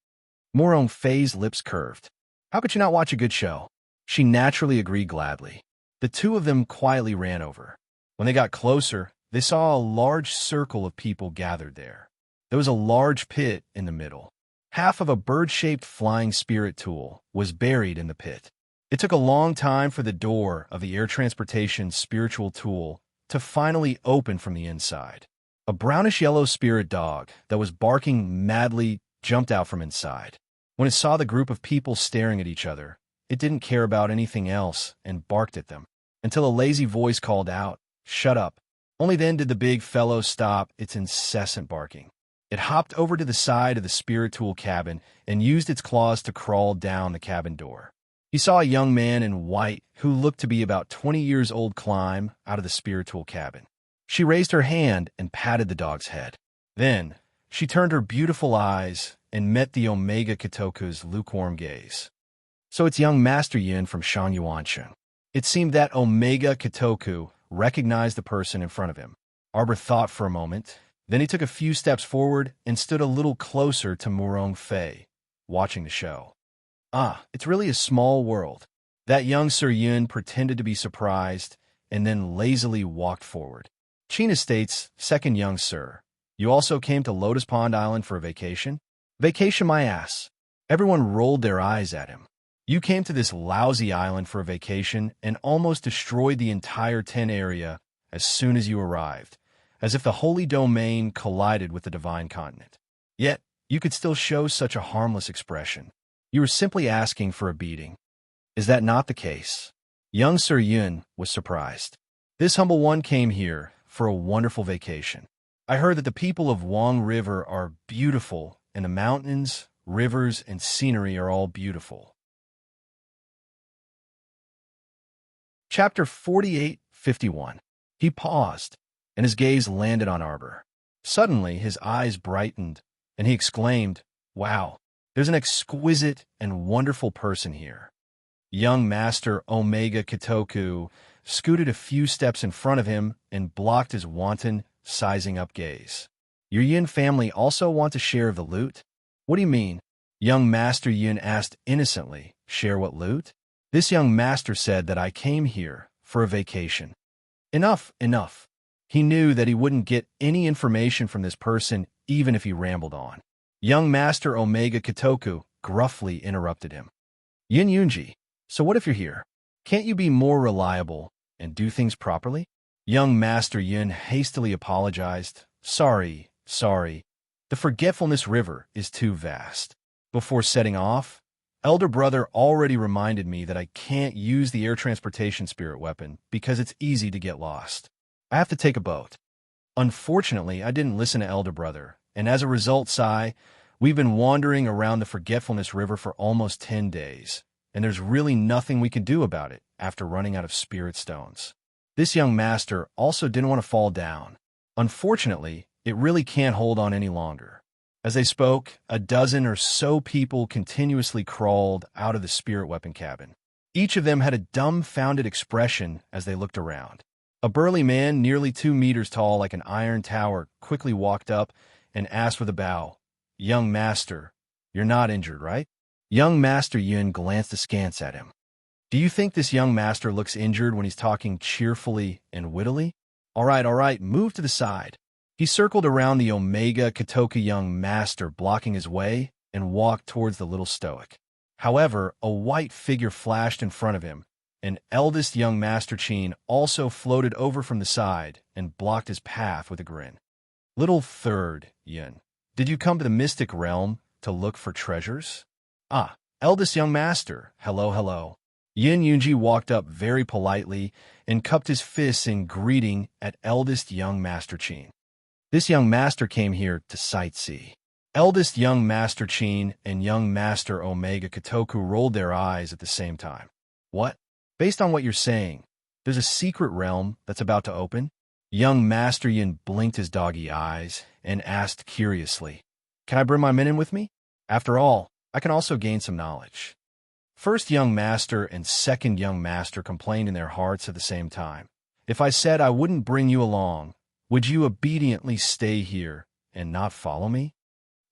Murong Fei's lips curved. How could you not watch a good show? She naturally agreed gladly. The two of them quietly ran over. When they got closer, they saw a large circle of people gathered there. There was a large pit in the middle. Half of a bird-shaped flying spirit tool was buried in the pit. It took a long time for the door of the air transportation spiritual tool to finally open from the inside. A brownish-yellow spirit dog that was barking madly jumped out from inside. When it saw the group of people staring at each other, it didn't care about anything else and barked at them, until a lazy voice called out, "Shut up." Only then did the big fellow stop its incessant barking. It hopped over to the side of the spirit tool cabin and used its claws to crawl down the cabin door. He saw a young man in white who looked to be about 20 years old climb out of the spirit tool cabin. She raised her hand and patted the dog's head. Then, she turned her beautiful eyes and met the Omega Kitoku's lukewarm gaze. "So it's young Master Yin from Shangyuansheng." It seemed that Omega Kitoku recognized the person in front of him. Arbor thought for a moment. Then he took a few steps forward and stood a little closer to Murong Fei, watching the show. It's really a small world. That young Sir Yun pretended to be surprised and then lazily walked forward. China states, "Second young sir, you also came to Lotus Pond Island for a vacation?" "Vacation my ass." Everyone rolled their eyes at him. "You came to this lousy island for a vacation and almost destroyed the entire tent area as soon as you arrived, as if the holy domain collided with the divine continent. Yet, you could still show such a harmless expression. You were simply asking for a beating. Is that not the case?" Young Sir Yun was surprised. "This humble one came here for a wonderful vacation. I heard that the people of Wang River are beautiful, and the mountains, rivers, and scenery are all beautiful." Chapter 48-51. He paused, and his gaze landed on Arbor. Suddenly, his eyes brightened, and he exclaimed, "Wow, there's an exquisite and wonderful person here." Young Master Omega Kitoku scooted a few steps in front of him and blocked his wanton, sizing-up gaze. "Your Yin family also want a share of the loot?" "What do you mean?" Young Master Yin asked innocently. "Share what loot?" "This young master said that I came here for a vacation." Enough. He knew that he wouldn't get any information from this person even if he rambled on. Young Master Omega Kitoku gruffly interrupted him. "Yin Yunji, so what if you're here? Can't you be more reliable and do things properly?" Young Master Yin hastily apologized. Sorry. The Forgetfulness River is too vast." Before setting off, Elder Brother already reminded me that I can't use the air transportation spirit weapon because it's easy to get lost. I have to take a boat. Unfortunately, I didn't listen to Elder Brother, and as a result, Sai, we've been wandering around the Forgetfulness River for almost 10 days, and there's really nothing we can do about it after running out of spirit stones. This young master also didn't want to fall down. Unfortunately, it really can't hold on any longer. As they spoke, a dozen or so people continuously crawled out of the spirit weapon cabin. Each of them had a dumbfounded expression as they looked around. A burly man, nearly 2 meters tall like an iron tower, quickly walked up and asked with a bow, "Young master, you're not injured, right?" Young Master Yun glanced askance at him. "Do you think this young master looks injured when he's talking cheerfully and wittily? All right, move to the side." He circled around the Omega Katoka young master, blocking his way, and walked towards the little stoic. However, a white figure flashed in front of him. An eldest young master Chin also floated over from the side and blocked his path with a grin. Little third, Yin, did you come to the mystic realm to look for treasures? Ah, eldest young master, hello, hello. Yin Yunji walked up very politely and cupped his fists in greeting at eldest young master Chin. This young master came here to sightsee. Eldest young master Chin and young master Omega Katoku rolled their eyes at the same time. What? Based on what you're saying, there's a secret realm that's about to open? Young Master Yin blinked his doggy eyes and asked curiously, Can I bring my men in with me? After all, I can also gain some knowledge. First young master and second young master complained in their hearts at the same time. If I said I wouldn't bring you along, would you obediently stay here and not follow me?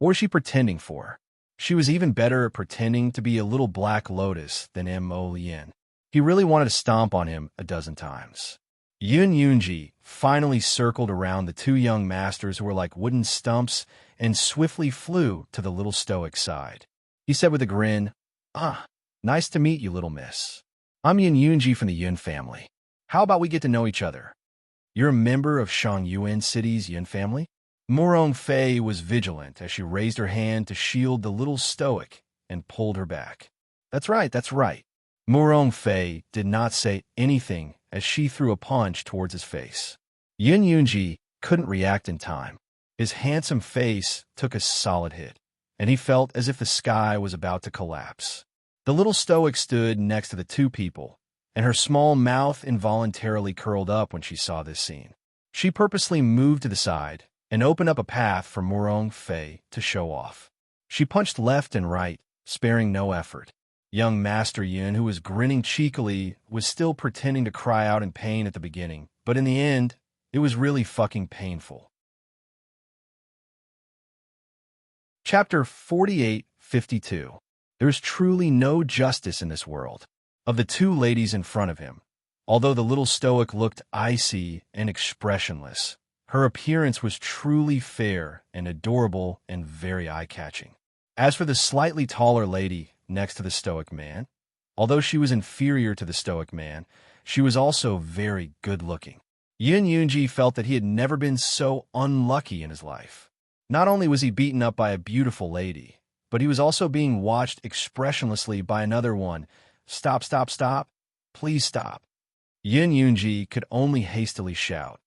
What was she pretending for? She was even better at pretending to be a little black lotus than Mo Yin. He really wanted to stomp on him a dozen times. Yun Yunji finally circled around the two young masters who were like wooden stumps and swiftly flew to the little stoic side. He said with a grin, Ah, nice to meet you, little miss. I'm Yun Yunji from the Yun family. How about we get to know each other? You're a member of Shangyuan City's Yun family? Murong Fei was vigilant as she raised her hand to shield the little stoic and pulled her back. That's right, that's right. Murong Fei did not say anything as she threw a punch towards his face. Yun Yunji couldn't react in time. His handsome face took a solid hit, and he felt as if the sky was about to collapse. The little stoic stood next to the two people, and her small mouth involuntarily curled up when she saw this scene. She purposely moved to the side and opened up a path for Murong Fei to show off. She punched left and right, sparing no effort. Young Master Yin, who was grinning cheekily, was still pretending to cry out in pain at the beginning, but in the end, it was really fucking painful. Chapter 48-52. There's truly no justice in this world. Of the two ladies in front of him, although the little stoic looked icy and expressionless, her appearance was truly fair and adorable and very eye-catching. As for the slightly taller lady next to the stoic man, although she was inferior to the stoic man, she was also very good-looking. Yin Yunji felt that he had never been so unlucky in his life. Not only was he beaten up by a beautiful lady, but he was also being watched expressionlessly by another one. Stop, stop, stop. Please stop. Yin Yunji could only hastily shout,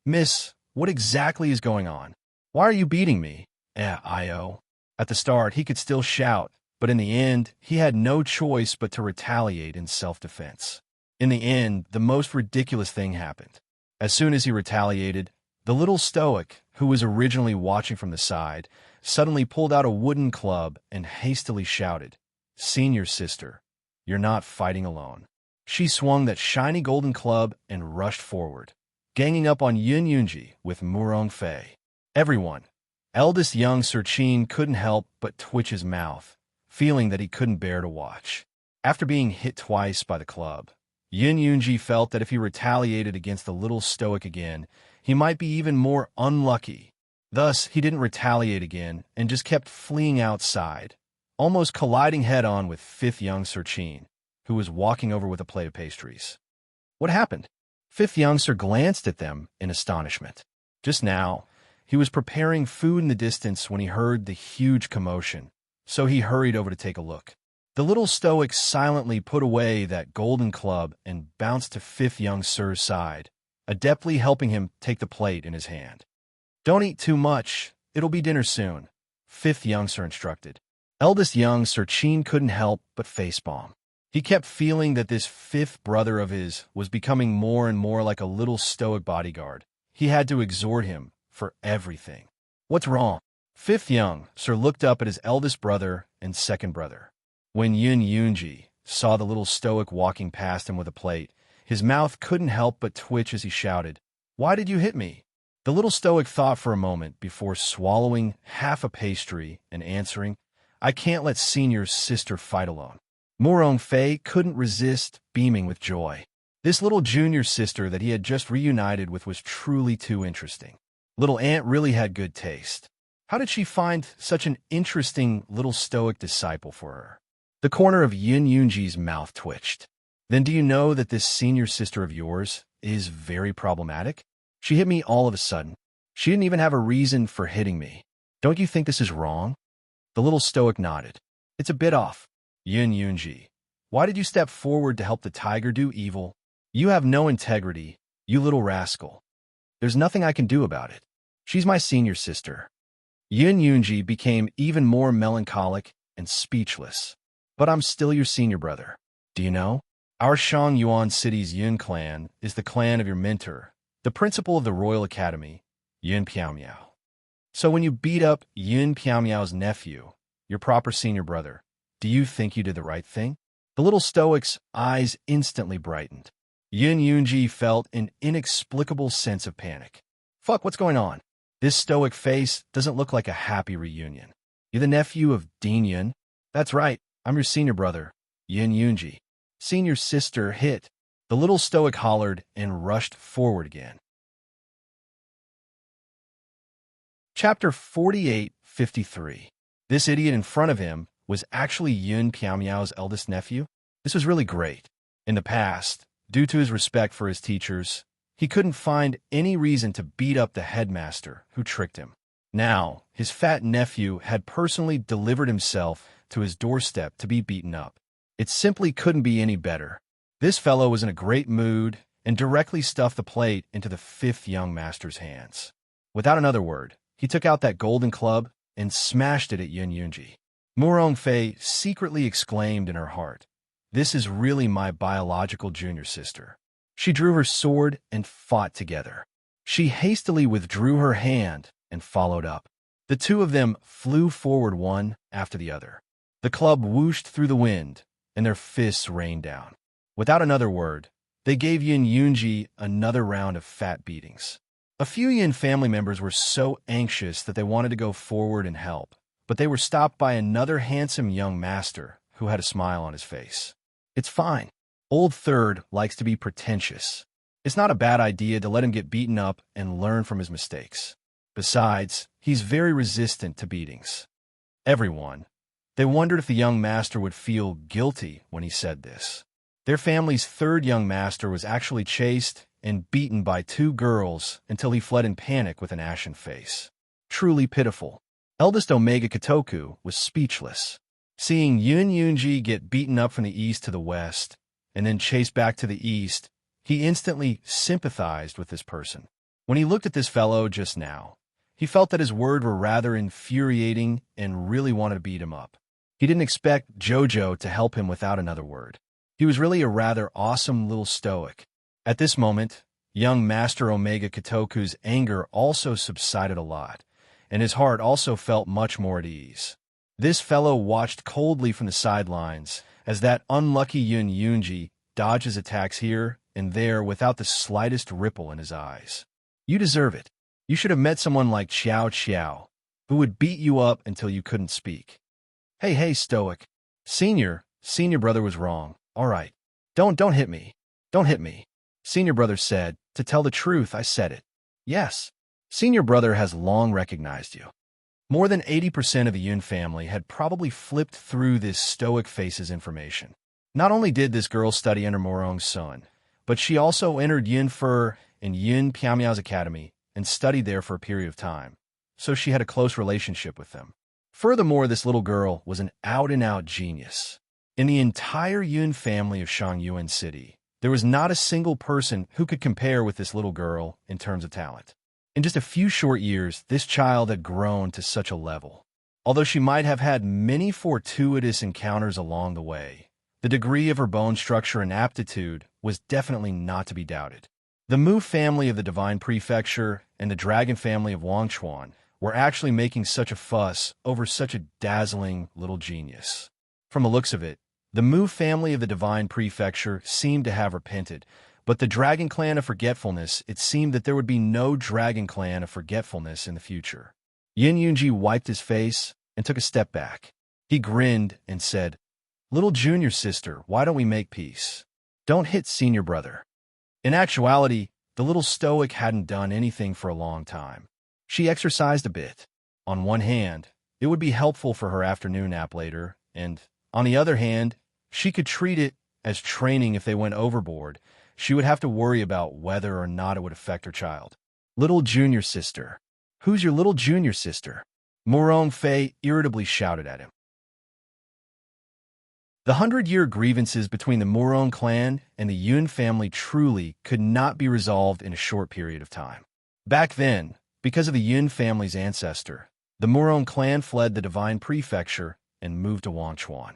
Miss, what exactly is going on? Why are you beating me? Io. At the start, he could still shout, but in the end, he had no choice but to retaliate in self-defense. In the end, the most ridiculous thing happened. As soon as he retaliated, the little stoic, who was originally watching from the side, suddenly pulled out a wooden club and hastily shouted, Senior sister, you're not fighting alone. She swung that shiny golden club and rushed forward, ganging up on Yun Yunji with Murong Fei. Everyone, eldest young Sir Chin couldn't help but twitch his mouth, feeling that he couldn't bear to watch. After being hit twice by the club, Yun Yunji felt that if he retaliated against the little stoic again, he might be even more unlucky. Thus, he didn't retaliate again and just kept fleeing outside, almost colliding head-on with fifth young Sir Chin, who was walking over with a plate of pastries. What happened? Fifth young Sir glanced at them in astonishment. Just now, he was preparing food in the distance when he heard the huge commotion, so he hurried over to take a look. The little stoic silently put away that golden club and bounced to fifth young Sir's side, adeptly helping him take the plate in his hand. Don't eat too much, it'll be dinner soon, fifth young Sir instructed. Eldest young Sir Chin couldn't help but facepalm. He kept feeling that this fifth brother of his was becoming more and more like a little stoic bodyguard. He had to exhort him for everything. What's wrong? Fifth young Sir looked up at his eldest brother and second brother. When Yun Yunji saw the little stoic walking past him with a plate, his mouth couldn't help but twitch as he shouted, Why did you hit me? The little stoic thought for a moment before swallowing half a pastry and answering, I can't let senior's sister fight alone. Murong Fei couldn't resist beaming with joy. This little junior sister that he had just reunited with was truly too interesting. Little Aunt really had good taste. How did she find such an interesting little stoic disciple for her? The corner of Yin Yunji's mouth twitched. Then do you know that this senior sister of yours is very problematic? She hit me all of a sudden. She didn't even have a reason for hitting me. Don't you think this is wrong? The little stoic nodded. It's a bit off. Yin Yunji, why did you step forward to help the tiger do evil? You have no integrity, you little rascal. There's nothing I can do about it. She's my senior sister. Yin Yunji became even more melancholic and speechless. But I'm still your senior brother. Do you know? Our Shangyuan City's Yin clan is the clan of your mentor, the principal of the Royal Academy, Yin Piaomiao. So when you beat up Yin Piaomiao's nephew, your proper senior brother, do you think you did the right thing? The little stoic's eyes instantly brightened. Yin Yunji felt an inexplicable sense of panic. Fuck, what's going on? This stoic face doesn't look like a happy reunion. You're the nephew of Dean Yin? That's right, I'm your senior brother, Yin Yunji. Senior sister hit. The little stoic hollered and rushed forward again. Chapter 48:53. This idiot in front of him was actually Yin Piaomiao's eldest nephew. This was really great. In the past, due to his respect for his teachers, he couldn't find any reason to beat up the headmaster who tricked him. Now, his fat nephew had personally delivered himself to his doorstep to be beaten up. It simply couldn't be any better. This fellow was in a great mood and directly stuffed the plate into the fifth young master's hands. Without another word, he took out that golden club and smashed it at Yin Yunji. Murong Fei secretly exclaimed in her heart, "This is really my biological junior sister." She drew her sword and fought together. She hastily withdrew her hand and followed up. The two of them flew forward one after the other. The club whooshed through the wind, and their fists rained down. Without another word, they gave Yin Yunji another round of fat beatings. A few Yin family members were so anxious that they wanted to go forward and help, but they were stopped by another handsome young master who had a smile on his face. It's fine. Old Third likes to be pretentious. It's not a bad idea to let him get beaten up and learn from his mistakes. Besides, he's very resistant to beatings. Everyone. They wondered if the young master would feel guilty when he said this. Their family's third young master was actually chased and beaten by two girls until he fled in panic with an ashen face. Truly pitiful. Eldest Omega Kotoku was speechless. Seeing Yin Yunji get beaten up from the east to the west, and then chased back to the east, he instantly sympathized with this person. When he looked at this fellow just now, he felt that his words were rather infuriating and really wanted to beat him up. He didn't expect Jojo to help him without another word. He was really a rather awesome little stoic. At this moment, young Master Omega Kotoku's anger also subsided a lot, and his heart also felt much more at ease. This fellow watched coldly from the sidelines as that unlucky Yin Yunji dodged his attacks here and there without the slightest ripple in his eyes. You deserve it. You should have met someone like Xiao Xiao, who would beat you up until you couldn't speak. Hey, stoic. Senior brother was wrong. All right. Don't hit me. Don't hit me. Senior brother said, to tell the truth, I said it. Yes. Senior brother has long recognized you. More than 80% of the Yun family had probably flipped through this stoic face's information. Not only did this girl study under Morong's son, but she also entered Yin Fur in Yin Piaomiao's academy and studied there for a period of time, so she had a close relationship with them. Furthermore, this little girl was an out-and-out genius. In the entire Yun family of Shangyuan City, there was not a single person who could compare with this little girl in terms of talent. In just a few short years, this child had grown to such a level. Although she might have had many fortuitous encounters along the way, the degree of her bone structure and aptitude was definitely not to be doubted. The Mu family of the Divine Prefecture and the Dragon family of Wangchuan were actually making such a fuss over such a dazzling little genius. From the looks of it, the Mu family of the Divine Prefecture seemed to have repented, but the Dragon Clan of Forgetfulness, it seemed that there would be no Dragon Clan of Forgetfulness in the future. Yin Yunji wiped his face and took a step back. He grinned and said, "Little junior sister, why don't we make peace? Don't hit senior brother." In actuality, the little stoic hadn't done anything for a long time. She exercised a bit. On one hand, it would be helpful for her afternoon nap later, and, on the other hand, she could treat it as training if they went overboard. She would have to worry about whether or not it would affect her child. Little junior sister. Who's your little junior sister? Morong Fei irritably shouted at him. The 100-year grievances between the Morong clan and the Yun family truly could not be resolved in a short period of time. Back then, because of the Yun family's ancestor, the Morong clan fled the Divine Prefecture and moved to Wanchuan.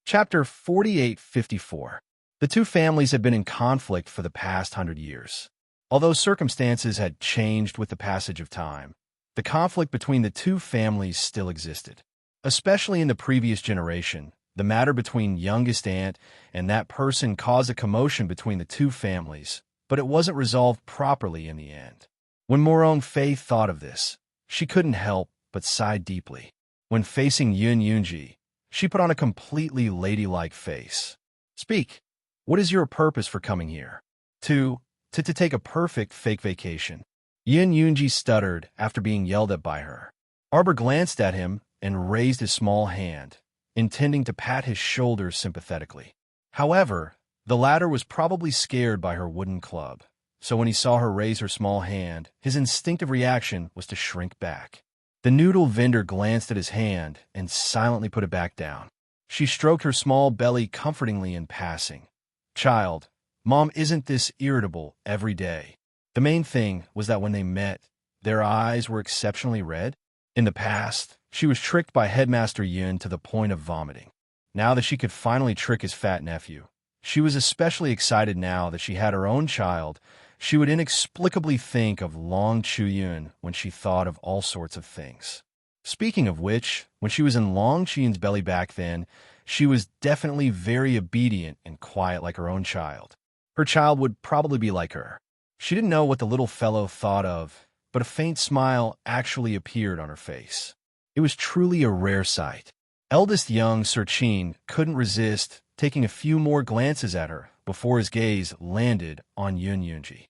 Chapter 4854. The two families had been in conflict for the past 100 years. Although circumstances had changed with the passage of time, the conflict between the two families still existed. Especially in the previous generation, the matter between youngest aunt and that person caused a commotion between the two families, but it wasn't resolved properly in the end. When Morong Fei thought of this, she couldn't help but sigh deeply. When facing Yun Yunji, she put on a completely ladylike face. Speak. What is your purpose for coming here? To take a perfect fake vacation. Yun Yunji stuttered after being yelled at by her. Arbor glanced at him and raised his small hand, intending to pat his shoulders sympathetically. However, the latter was probably scared by her wooden club, so when he saw her raise her small hand, his instinctive reaction was to shrink back. The noodle vendor glanced at his hand and silently put it back down. She stroked her small belly comfortingly in passing. Child, Mom isn't this irritable every day. The main thing was that when they met, their eyes were exceptionally red. In the past, she was tricked by Headmaster Yun to the point of vomiting. Now that she could finally trick his fat nephew, she was especially excited now that she had her own child. She would inexplicably think of Long Chuyun when she thought of all sorts of things. Speaking of which, when she was in Long Chuyun's belly back then, she was definitely very obedient and quiet like her own child. Her child would probably be like her. She didn't know what the little fellow thought of, but a faint smile actually appeared on her face. It was truly a rare sight. Eldest young Sir Chin couldn't resist taking a few more glances at her before his gaze landed on Yun Yunji.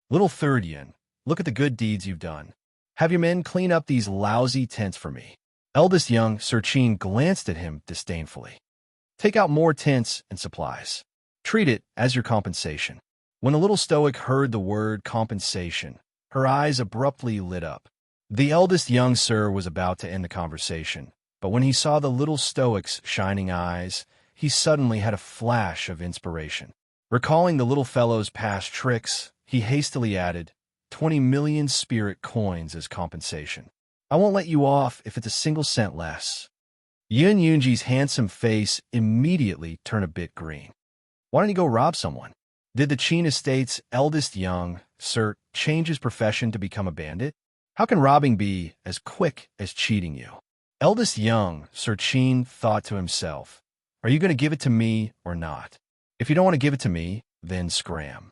Little third Yun, look at the good deeds you've done. Have your men clean up these lousy tents for me. Eldest young Sir Chin glanced at him disdainfully. Take out more tents and supplies. Treat it as your compensation. When the little stoic heard the word compensation, her eyes abruptly lit up. The eldest young sir was about to end the conversation, but when he saw the little stoic's shining eyes, he suddenly had a flash of inspiration. Recalling the little fellow's past tricks, he hastily added, 20 million spirit coins as compensation. I won't let you off if it's a single cent less. Yun Yunji's handsome face immediately turned a bit green. Why don't you go rob someone? Did the Qin Estate's eldest young Sir change his profession to become a bandit? How can robbing be as quick as cheating you? Eldest young Sir Qin thought to himself, are you going to give it to me or not? If you don't want to give it to me, then scram.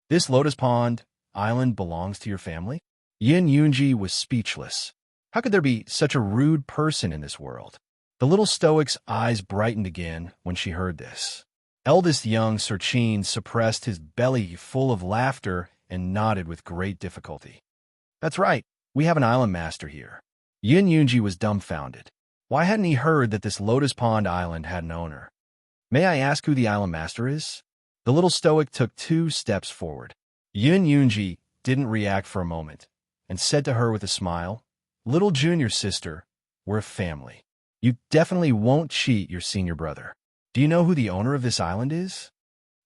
This Lotus Pond island belongs to your family? Yun Yunji was speechless. How could there be such a rude person in this world? The little stoic's eyes brightened again when she heard this. Eldest young Sir Chin suppressed his belly full of laughter and nodded with great difficulty. That's right, we have an island master here. Yun Yunji was dumbfounded. Why hadn't he heard that this Lotus Pond Island had an owner? May I ask who the island master is? The little stoic took 2 steps forward. Yun Yunji didn't react for a moment and said to her with a smile, Little junior sister, we're a family. You definitely won't cheat your senior brother. Do you know who the owner of this island is?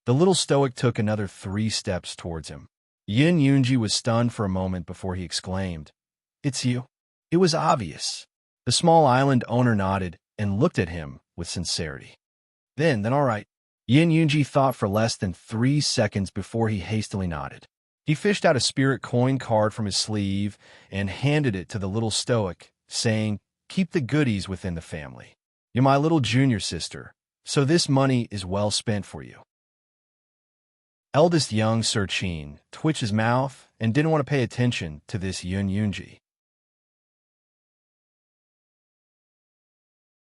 The little stoic took another 3 steps towards him. Yun Yunji was stunned for a moment before he exclaimed, It's you. It was obvious. The small island owner nodded and looked at him with sincerity. Then all right. Yun Yunji thought for less than 3 seconds before he hastily nodded. He fished out a spirit coin card from his sleeve and handed it to the little stoic, saying, Keep the goodies within the family. You're my little junior sister, so this money is well spent for you. Eldest young Sir Chin twitched his mouth and didn't want to pay attention to this Yun Yunji.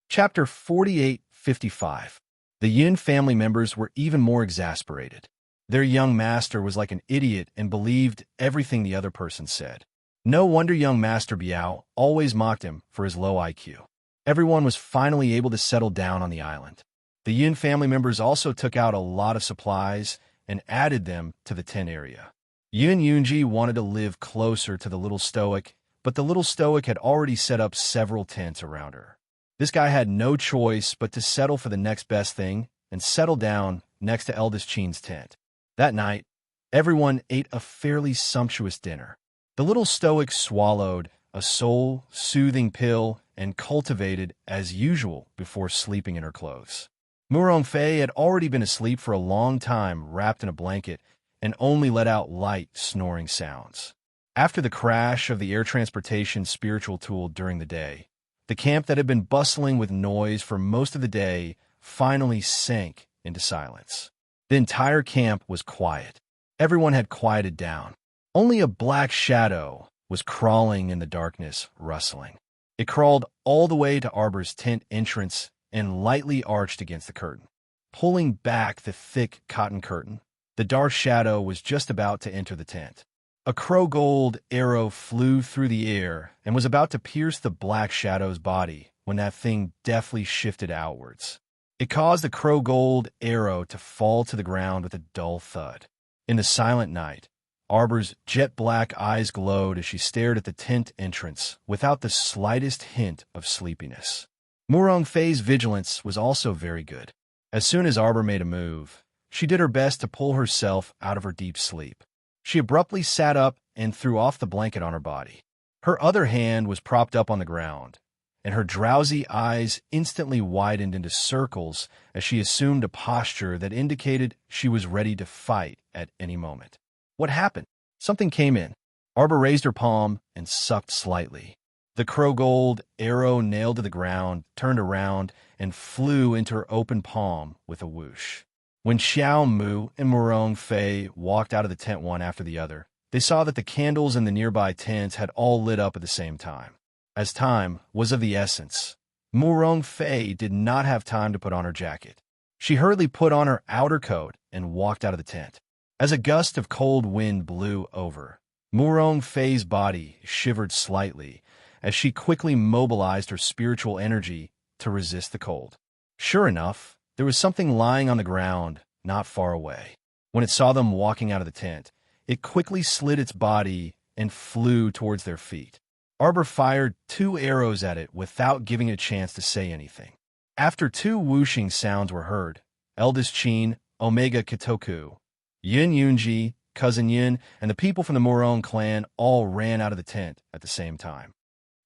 Chapter 4855. The Yun family members were even more exasperated. Their young master was like an idiot and believed everything the other person said. No wonder young Master Biao always mocked him for his low IQ. Everyone was finally able to settle down on the island. The Yin family members also took out a lot of supplies and added them to the tent area. Yun Yunji wanted to live closer to the little stoic, but the little stoic had already set up several tents around her. This guy had no choice but to settle for the next best thing and settle down next to eldest Chin's tent. That night, everyone ate a fairly sumptuous dinner. The little stoic swallowed a soul-soothing pill and cultivated as usual before sleeping in her clothes. Murong Fei had already been asleep for a long time wrapped in a blanket and only let out light snoring sounds. After the crash of the air transportation spiritual tool during the day, the camp that had been bustling with noise for most of the day finally sank into silence. The entire camp was quiet. Everyone had quieted down. Only a black shadow was crawling in the darkness, rustling. It crawled all the way to Arbor's tent entrance and lightly arched against the curtain. Pulling back the thick cotton curtain, the dark shadow was just about to enter the tent. A crow-gold arrow flew through the air and was about to pierce the black shadow's body when that thing deftly shifted outwards. It caused the crow-gold arrow to fall to the ground with a dull thud. In the silent night, Arbor's jet-black eyes glowed as she stared at the tent entrance without the slightest hint of sleepiness. Murong Fei's vigilance was also very good. As soon as Arbor made a move, she did her best to pull herself out of her deep sleep. She abruptly sat up and threw off the blanket on her body. Her other hand was propped up on the ground, and her drowsy eyes instantly widened into circles as she assumed a posture that indicated she was ready to fight at any moment. What happened? Something came in. Arbor raised her palm and sucked slightly. The crow-gold arrow nailed to the ground, turned around, and flew into her open palm with a whoosh. When Xiao Mu and Murong Fei walked out of the tent one after the other, they saw that the candles in the nearby tents had all lit up at the same time. As time was of the essence, Murong Fei did not have time to put on her jacket. She hurriedly put on her outer coat and walked out of the tent. As a gust of cold wind blew over, Murong Fei's body shivered slightly as she quickly mobilized her spiritual energy to resist the cold. Sure enough, there was something lying on the ground not far away. When it saw them walking out of the tent, it quickly slid its body and flew towards their feet. Arbor fired 2 arrows at it without giving it a chance to say anything. After 2 whooshing sounds were heard, eldest Qin, Omega Kitoku, Yun Yunji, Cousin Yin, and the people from the Murong clan all ran out of the tent at the same time.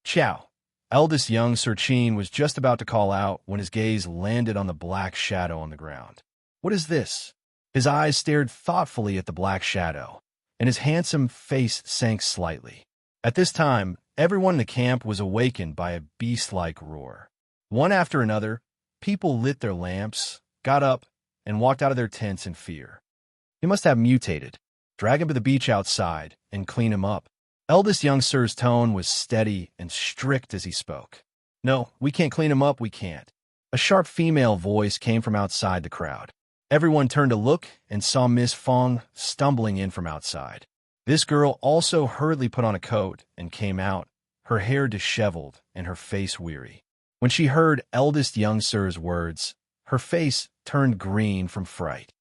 Chow, eldest young Sir Qin, was just about to call out when his gaze landed on the black shadow on the ground. What is this? His eyes stared thoughtfully at the black shadow, and his handsome face sank slightly. At this time, everyone in the camp was awakened by a beast-like roar. One after another, people lit their lamps, got up, and walked out of their tents in fear. He must have mutated. Drag him to the beach outside and clean him up. Eldest young Sir's tone was steady and strict as he spoke. No, we can't clean him up, we can't. A sharp female voice came from outside the crowd. Everyone turned to look and saw Miss Fong stumbling in from outside. This girl also hurriedly put on a coat and came out, her hair disheveled and her face weary. When she heard eldest young Sir's words, her face turned green from fright.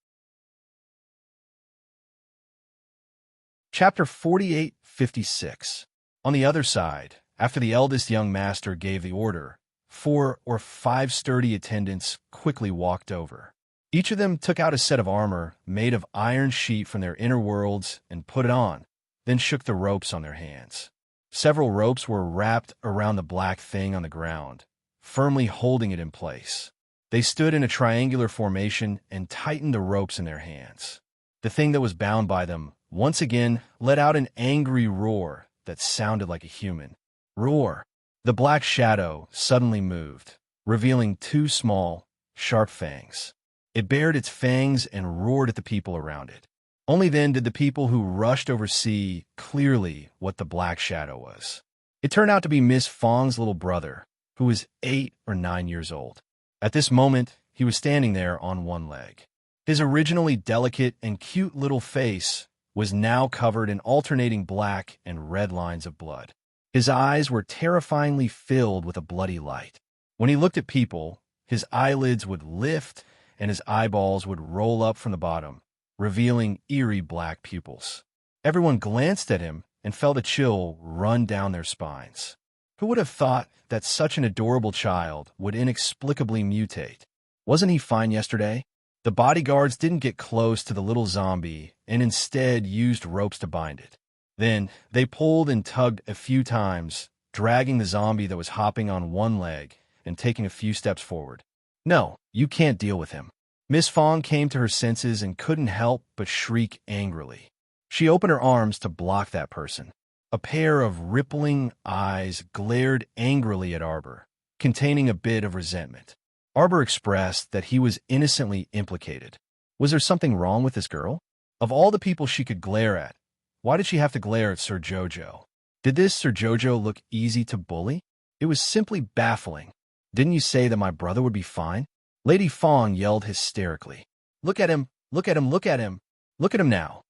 Chapter 48-56. On the other side, after the eldest young master gave the order, 4 or 5 sturdy attendants quickly walked over. Each of them took out a set of armor made of iron sheet from their inner worlds and put it on, then shook the ropes on their hands. Several ropes were wrapped around the black thing on the ground, firmly holding it in place. They stood in a triangular formation and tightened the ropes in their hands. The thing that was bound by them once again let out an angry roar that sounded like a human. Roar! The black shadow suddenly moved, revealing 2 small, sharp fangs. It bared its fangs and roared at the people around it. Only then did the people who rushed over see clearly what the black shadow was. It turned out to be Miss Fong's little brother, who was 8 or 9 years old. At this moment, he was standing there on one leg. His originally delicate and cute little face was now covered in alternating black and red lines of blood. His eyes were terrifyingly filled with a bloody light. When he looked at people, his eyelids would lift and his eyeballs would roll up from the bottom, revealing eerie black pupils. Everyone glanced at him and felt a chill run down their spines. Who would have thought that such an adorable child would inexplicably mutate? Wasn't he fine yesterday? The bodyguards didn't get close to the little zombie and instead used ropes to bind it. Then they pulled and tugged a few times, dragging the zombie that was hopping on one leg and taking a few steps forward. No, you can't deal with him. Miss Fong came to her senses and couldn't help but shriek angrily. She opened her arms to block that person. A pair of rippling eyes glared angrily at Arbor, containing a bit of resentment. Arbor expressed that he was innocently implicated. Was there something wrong with this girl? Of all the people she could glare at, why did she have to glare at Sir Jojo? Did this Sir Jojo look easy to bully? It was simply baffling. Didn't you say that my brother would be fine? Lady Fong yelled hysterically. Look at him, look at him, look at him. Look at him now.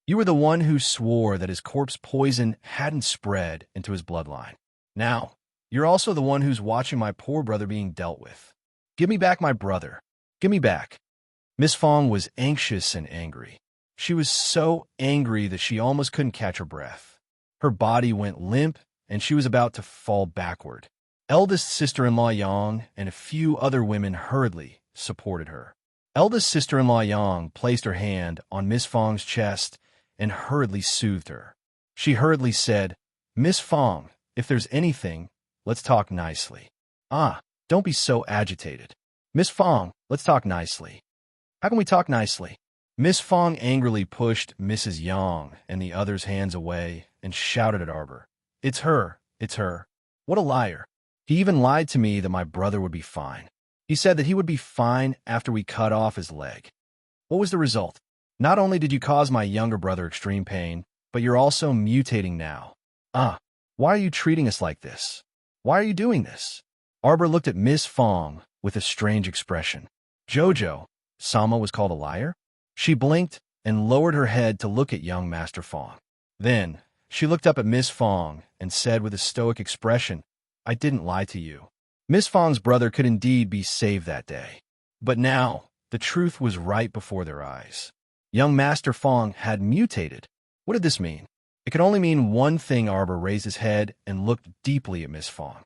You were the one who swore that his corpse poison hadn't spread into his bloodline. Now, you're also the one who's watching my poor brother being dealt with. Give me back my brother. Give me back. Miss Fong was anxious and angry. She was so angry that she almost couldn't catch her breath. Her body went limp, and she was about to fall backward. Eldest sister-in-law Yang and a few other women hurriedly supported her. Eldest sister-in-law Yang placed her hand on Miss Fong's chest and hurriedly soothed her. She hurriedly said, Miss Fong, if there's anything, let's talk nicely. Ah, don't be so agitated. Miss Fong, let's talk nicely. How can we talk nicely? Miss Fong angrily pushed Mrs. Yang and the others' hands away and shouted at Arbor. It's her, it's her. What a liar. He even lied to me that my brother would be fine. He said that he would be fine after we cut off his leg. What was the result? Not only did you cause my younger brother extreme pain, but you're also mutating now. Why are you treating us like this? Why are you doing this? Arbor looked at Miss Fong with a strange expression. Jojo, Sama was called a liar? She blinked and lowered her head to look at young Master Fong. Then, she looked up at Miss Fong and said with a stoic expression, I didn't lie to you. Miss Fong's brother could indeed be saved that day. But now, the truth was right before their eyes. Young Master Fong had mutated. What did this mean? It could only mean one thing. Arbor raised his head and looked deeply at Miss Fong.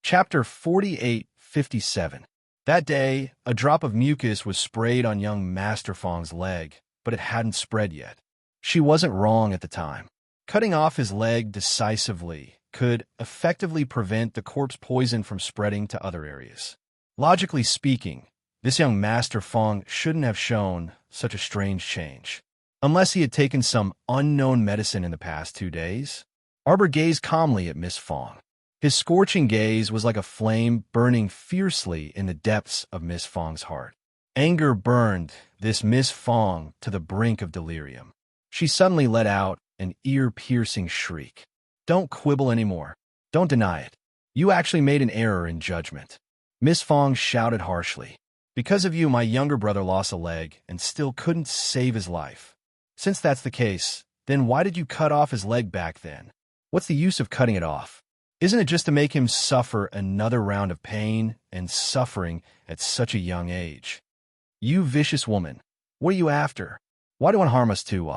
Chapter 48:57. That day, a drop of mucus was sprayed on young Master Fong's leg, but it hadn't spread yet. She wasn't wrong at the time. Cutting off his leg decisively could effectively prevent the corpse poison from spreading to other areas. Logically speaking, this young Master Fong shouldn't have shown such a strange change, unless he had taken some unknown medicine in the past 2 days. Arbor gazed calmly at Miss Fong. His scorching gaze was like a flame burning fiercely in the depths of Miss Fong's heart. Anger burned this Miss Fong to the brink of delirium. She suddenly let out an ear-piercing shriek. Don't quibble anymore. Don't deny it. You actually made an error in judgment. Miss Fong shouted harshly. Because of you, my younger brother lost a leg and still couldn't save his life. Since that's the case, then why did you cut off his leg back then? What's the use of cutting it off? Isn't it just to make him suffer another round of pain and suffering at such a young age? You vicious woman. What are you after? Why do you want to harm us too?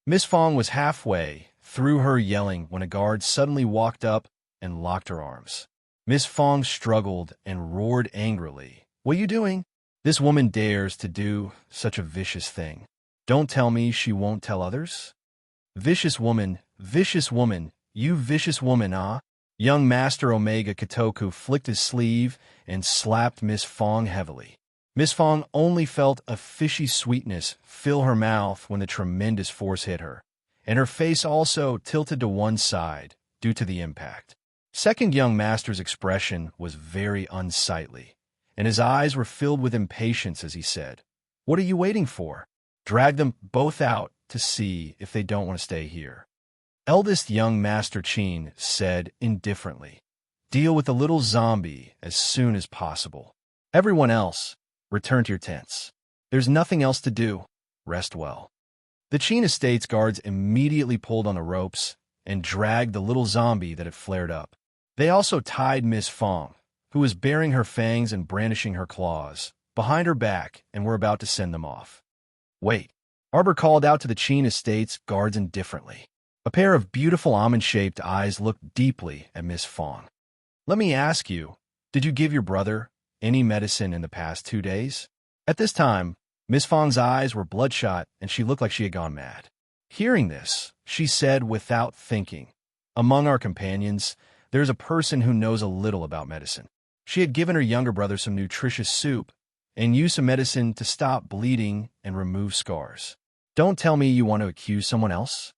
Miss Fong was halfway through her yelling when a guard suddenly walked up and locked her arms. Miss Fong struggled and roared angrily. What are you doing? This woman dares to do such a vicious thing. Don't tell me she won't tell others? Vicious woman, you vicious woman, Young Master Omega Katoku flicked his sleeve and slapped Miss Fong heavily. Miss Fong only felt a fishy sweetness fill her mouth when the tremendous force hit her, and her face also tilted to one side due to the impact. Second young master's expression was very unsightly, and his eyes were filled with impatience as he said, What are you waiting for? Drag them both out to see if they don't want to stay here. Eldest young Master Chin said indifferently, Deal with the little zombie as soon as possible. Everyone else, return to your tents. There's nothing else to do. Rest well." The Qin Estates guards immediately pulled on the ropes and dragged the little zombie that had flared up. They also tied Miss Fong, who was baring her fangs and brandishing her claws, behind her back and were about to send them off. "Wait," Arbor called out to the Qin Estates guards indifferently. A pair of beautiful almond-shaped eyes looked deeply at Miss Fong. "Let me ask you, did you give your brother any medicine in the past 2 days?" At this time, Miss Fong's eyes were bloodshot and she looked like she had gone mad. Hearing this, she said without thinking, "Among our companions, there's a person who knows a little about medicine." She had given her younger brother some nutritious soup and used some medicine to stop bleeding and remove scars. "Don't tell me you want to accuse someone else."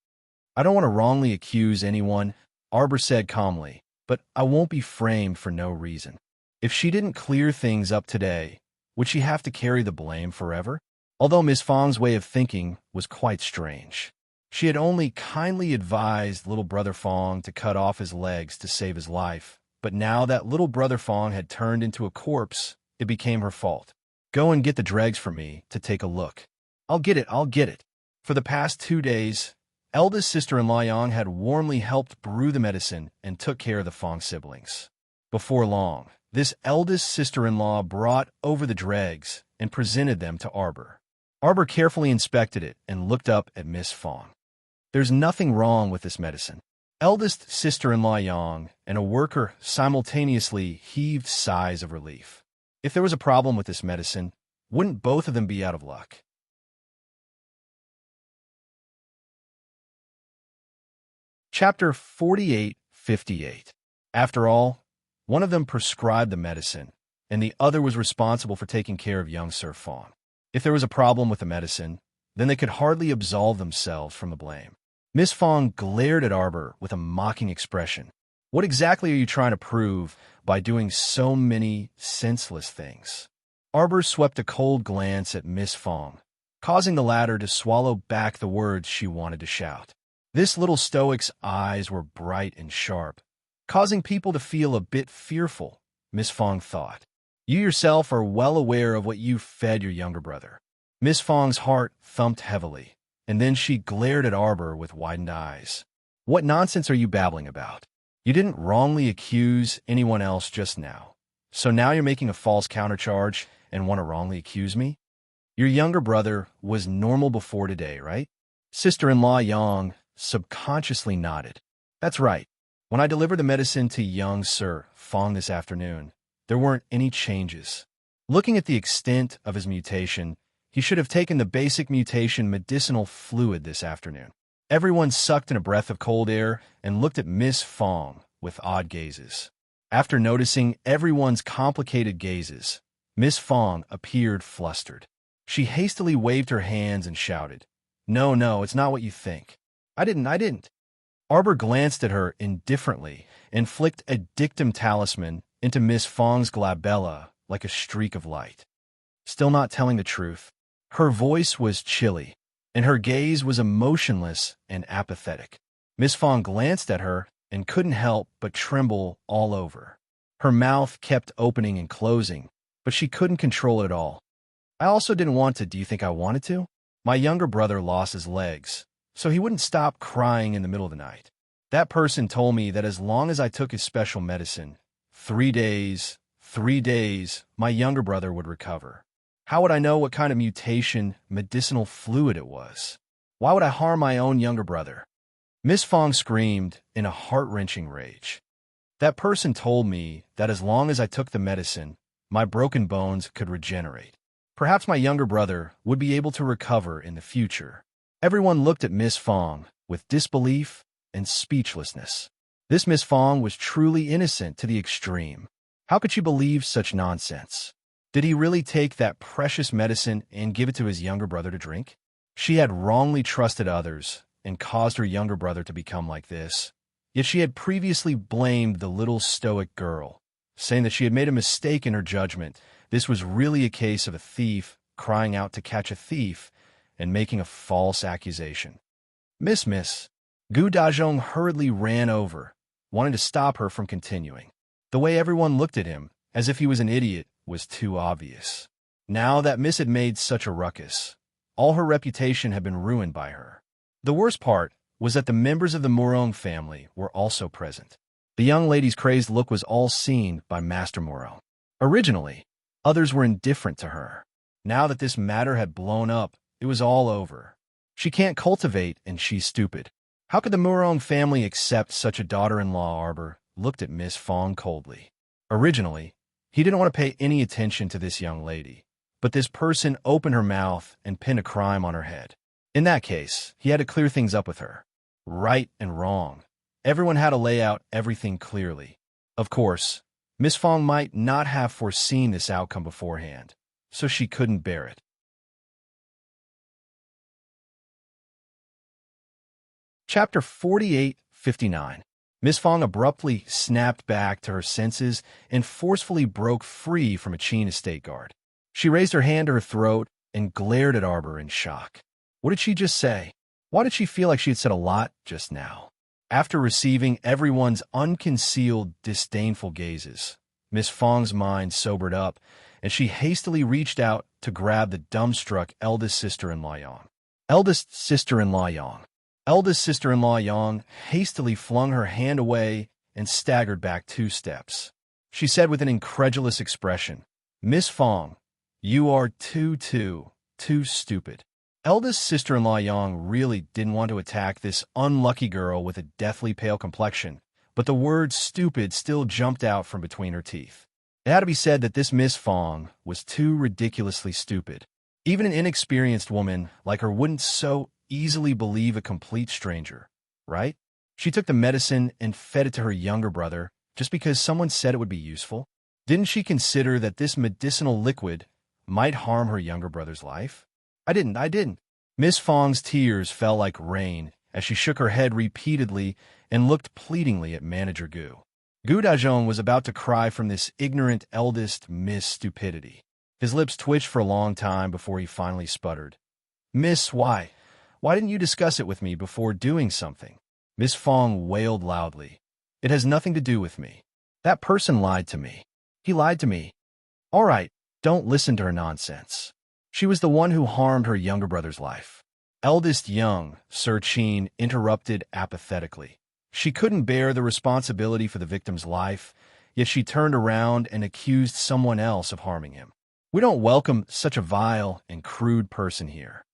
"I don't want to wrongly accuse anyone," Arbor said calmly, "but I won't be framed for no reason. If she didn't clear things up today, would she have to carry the blame forever?" Although Miss Fong's way of thinking was quite strange. She had only kindly advised little brother Fong to cut off his legs to save his life, but now that little brother Fong had turned into a corpse, it became her fault. "Go and get the dregs for me to take a look." I'll get it." For the past 2 days, eldest sister-in-law Yang had warmly helped brew the medicine and took care of the Fong siblings. Before long, this eldest sister-in-law brought over the dregs and presented them to Arbor. Arbor carefully inspected it and looked up at Miss Fong. "There's nothing wrong with this medicine." Eldest sister-in-law Yang and a worker simultaneously heaved sighs of relief. If there was a problem with this medicine, wouldn't both of them be out of luck? Chapter 48-58. After all, one of them prescribed the medicine, and the other was responsible for taking care of young Sir Fong. If there was a problem with the medicine, then they could hardly absolve themselves from the blame. Miss Fong glared at Arbor with a mocking expression. "What exactly are you trying to prove by doing so many senseless things?" Arbor swept a cold glance at Miss Fong, causing the latter to swallow back the words she wanted to shout. This little stoic's eyes were bright and sharp, causing people to feel a bit fearful, Miss Fong thought. "You yourself are well aware of what you fed your younger brother." Miss Fong's heart thumped heavily, and then she glared at Arbor with widened eyes. "What nonsense are you babbling about? You didn't wrongly accuse anyone else just now. So now you're making a false countercharge and want to wrongly accuse me? Your younger brother was normal before today, right?" Sister-in-law Yang subconsciously nodded. "That's right. When I delivered the medicine to young Sir Fong this afternoon, there weren't any changes. Looking at the extent of his mutation, he should have taken the basic mutation medicinal fluid this afternoon." Everyone sucked in a breath of cold air and looked at Miss Fong with odd gazes. After noticing everyone's complicated gazes, Miss Fong appeared flustered. She hastily waved her hands and shouted, No, it's not what you think. I didn't. Arbor glanced at her indifferently and flicked a dictum talisman into Miss Fong's glabella like a streak of light. Still not telling the truth. Her voice was chilly, and her gaze was emotionless and apathetic. Miss Fong glanced at her and couldn't help but tremble all over. Her mouth kept opening and closing, but she couldn't control it at all. "I also didn't want to. Do you think I wanted to? My younger brother lost his legs, so he wouldn't stop crying in the middle of the night. That person told me that as long as I took his special medicine, 3 days, my younger brother would recover. How would I know what kind of mutation medicinal fluid it was? Why would I harm my own younger brother?" Miss Fong screamed in a heart-wrenching rage. "That person told me that as long as I took the medicine, my broken bones could regenerate. Perhaps my younger brother would be able to recover in the future." Everyone looked at Miss Fong with disbelief and speechlessness. This Miss Fong was truly innocent to the extreme. How could she believe such nonsense? Did he really take that precious medicine and give it to his younger brother to drink? She had wrongly trusted others and caused her younger brother to become like this. Yet she had previously blamed the little stoic girl, saying that she had made a mistake in her judgment. This was really a case of a thief crying out to catch a thief and making a false accusation. Miss Gu Dazhong hurriedly ran over, wanting to stop her from continuing. The way everyone looked at him, as if he was an idiot, was too obvious. Now that Miss had made such a ruckus, all her reputation had been ruined by her. The worst part was that the members of the Morong family were also present. The young lady's crazed look was all seen by Master Morong. Originally, others were indifferent to her. Now that this matter had blown up, it was all over. She can't cultivate, and she's stupid. How could the Morong family accept such a daughter-in-law? Arbor looked at Miss Fong coldly. Originally, he didn't want to pay any attention to this young lady, but this person opened her mouth and pinned a crime on her head. In that case, he had to clear things up with her. Right and wrong. Everyone had to lay out everything clearly. Of course, Miss Fong might not have foreseen this outcome beforehand, so she couldn't bear it. Chapter 48:59. Miss Fong abruptly snapped back to her senses and forcefully broke free from a Qin estate guard. She raised her hand to her throat and glared at Arbor in shock. What did she just say? Why did she feel like she had said a lot just now? After receiving everyone's unconcealed, disdainful gazes, Miss Fong's mind sobered up, and she hastily reached out to grab the dumbstruck eldest sister-in-law Yang. Eldest sister-in-law Yang. Eldest sister-in-law Yang hastily flung her hand away and staggered back 2 steps. She said with an incredulous expression, "Miss Fong, you are too stupid." Eldest sister-in-law Yang really didn't want to attack this unlucky girl with a deathly pale complexion, but the word stupid still jumped out from between her teeth. It had to be said that this Miss Fong was too ridiculously stupid. Even an inexperienced woman like her wouldn't so easily believe a complete stranger, right? She took the medicine and fed it to her younger brother just because someone said it would be useful. Didn't she consider that this medicinal liquid might harm her younger brother's life? I didn't. Miss Fong's tears fell like rain as she shook her head repeatedly and looked pleadingly at Manager Gu. Gu Dajong was about to cry from this ignorant eldest Miss Stupidity. His lips twitched for a long time before he finally sputtered. "Miss, why didn't you discuss it with me before doing something?" Miss Fong wailed loudly. "It has nothing to do with me. That person lied to me. He lied to me." "All right, don't listen to her nonsense. She was the one who harmed her younger brother's life." Eldest young Sir Qin interrupted apathetically. She couldn't bear the responsibility for the victim's life, yet she turned around and accused someone else of harming him. "We don't welcome such a vile and crude person here.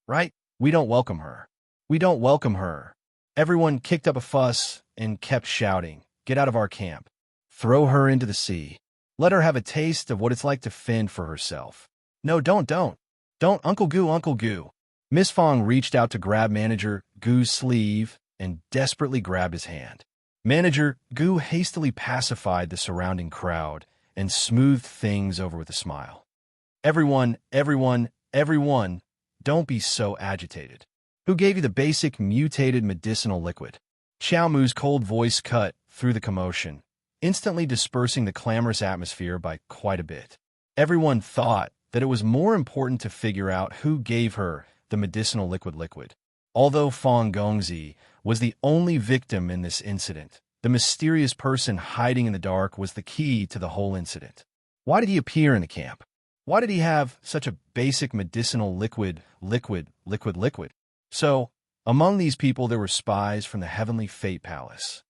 Right? We don't welcome her. We don't welcome her." Everyone kicked up a fuss and kept shouting, "Get out of our camp. Throw her into the sea. Let her have a taste of what it's like to fend for herself." "No, don't. Don't, Uncle Gu. Miss Fong reached out to grab Manager Gu's sleeve and desperately grabbed his hand. Manager Gu hastily pacified the surrounding crowd and smoothed things over with a smile. Everyone, don't be so agitated. Who gave you the basic mutated medicinal liquid?" Xiao Mu's cold voice cut through the commotion, instantly dispersing the clamorous atmosphere by quite a bit. Everyone thought that it was more important to figure out who gave her the medicinal liquid. Although Fong Gongzi was the only victim in this incident, the mysterious person hiding in the dark was the key to the whole incident. Why did he appear in the camp? Why did he have such a basic medicinal liquid? So, among these people there were spies from the Heavenly Fate Palace.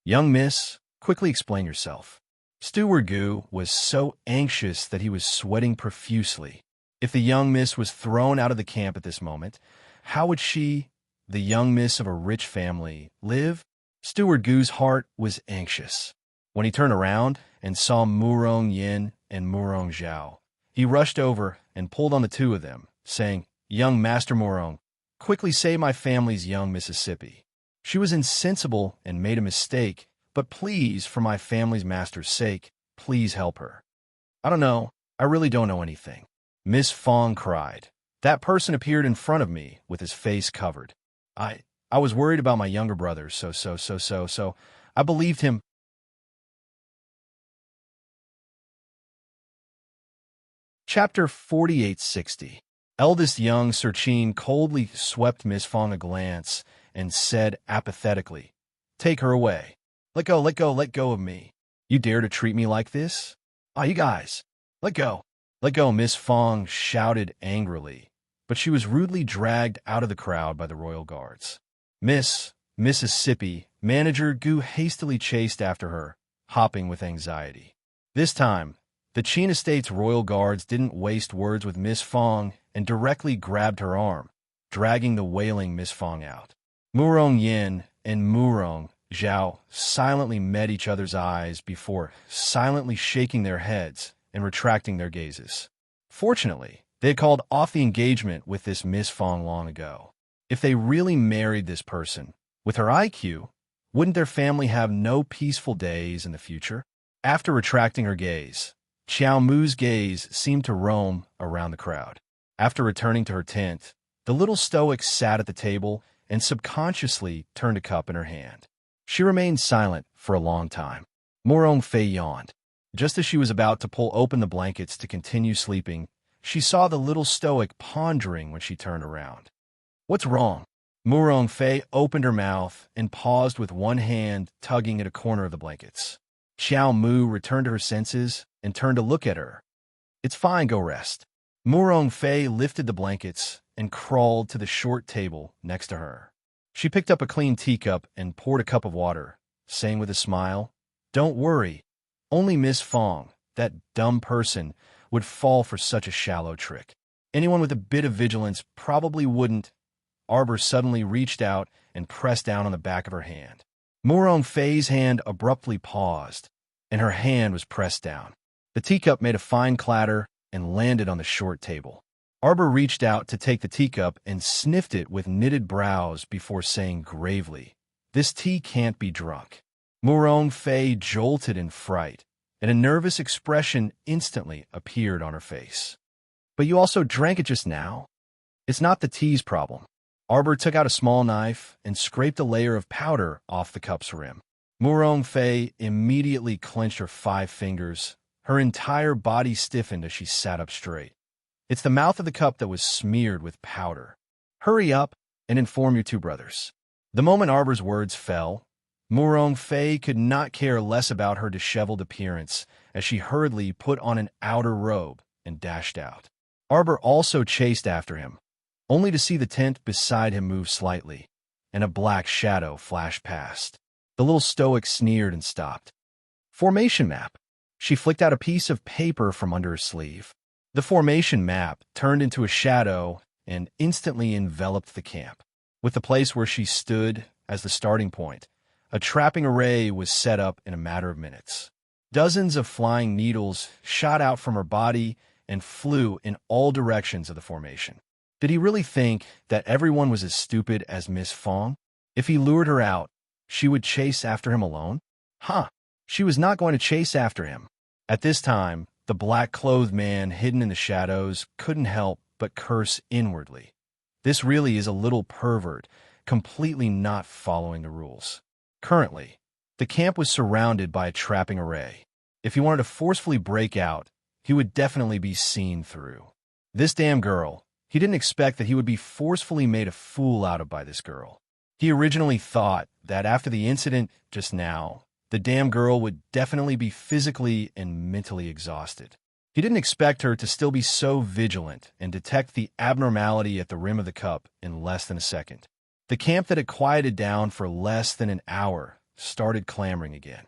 "Young miss, quickly explain yourself." Steward Gu was so anxious that he was sweating profusely. If the young miss was thrown out of the camp at this moment, how would she, the young miss of a rich family, live? Steward Gu's heart was anxious. When he turned around and saw Murong Yin and Murong Zhao, he rushed over and pulled on the 2 of them, saying, "Young Master Murong, quickly save my family's young Mississippi. She was insensible and made a mistake, but please, for my family's master's sake, please help her." "I don't know. I really don't know anything." Miss Fong cried. "That person appeared in front of me with his face covered. I was worried about my younger brother, so I believed him." Chapter 48:60. Eldest young Sir Qin coldly swept Miss Fong a glance and said apathetically, "Take her away. Let go of me. You dare to treat me like this? Ah, you guys. Let go! Let go! Miss Fong shouted angrily, but she was rudely dragged out of the crowd by the royal guards. Mississippi, Manager Gu hastily chased after her, hopping with anxiety. This time, the Qin Estate's royal guards didn't waste words with Miss Fong and directly grabbed her arm, dragging the wailing Miss Fong out. Murong Yin and Murong Zhao silently met each other's eyes before silently shaking their heads and retracting their gazes. Fortunately, they had called off the engagement with this Miss Fong long ago. If they really married this person, with her IQ, wouldn't their family have no peaceful days in the future? After retracting her gaze, Xiao Mu's gaze seemed to roam around the crowd. After returning to her tent, the little stoic sat at the table and subconsciously turned a cup in her hand. She remained silent for a long time. Morong Fei yawned. Just as she was about to pull open the blankets to continue sleeping, she saw the little stoic pondering when she turned around. What's wrong? Murong Fei opened her mouth and paused with one hand tugging at a corner of the blankets. Xiao Mu returned to her senses and turned to look at her. It's fine, go rest. Murong Fei lifted the blankets and crawled to the short table next to her. She picked up a clean teacup and poured a cup of water, saying with a smile, Don't worry, only Miss Fong, that dumb person, would fall for such a shallow trick. Anyone with a bit of vigilance probably wouldn't. Arbor suddenly reached out and pressed down on the back of her hand. Murong Fei's hand abruptly paused, and her hand was pressed down. The teacup made a fine clatter and landed on the short table. Arbor reached out to take the teacup and sniffed it with knitted brows before saying gravely, This tea can't be drunk. Murong Fei jolted in fright, and a nervous expression instantly appeared on her face. But you also drank it just now? It's not the tea's problem. Arbor took out a small knife and scraped a layer of powder off the cup's rim. Murong Fei immediately clenched her 5 fingers. Her entire body stiffened as she sat up straight. It's the mouth of the cup that was smeared with powder. Hurry up and inform your 2 brothers. The moment Arbor's words fell, Murong Fei could not care less about her disheveled appearance as she hurriedly put on an outer robe and dashed out. Arbor also chased after him, only to see the tent beside him move slightly, and a black shadow flash past. The little stoic sneered and stopped. Formation map. She flicked out a piece of paper from under her sleeve. The formation map turned into a shadow and instantly enveloped the camp. With the place where she stood as the starting point, a trapping array was set up in a matter of minutes. Dozens of flying needles shot out from her body and flew in all directions of the formation. Did he really think that everyone was as stupid as Miss Fong? If he lured her out, she would chase after him alone? She was not going to chase after him. At this time, the black-clothed man hidden in the shadows couldn't help but curse inwardly. This really is a little pervert, completely not following the rules. Currently, the camp was surrounded by a trapping array. If he wanted to forcefully break out, he would definitely be seen through. This damn girl. He didn't expect that he would be forcefully made a fool out of by this girl. He originally thought that after the incident just now, the damn girl would definitely be physically and mentally exhausted. He didn't expect her to still be so vigilant and detect the abnormality at the rim of the cup in less than a second. The camp that had quieted down for less than an hour started clamoring again.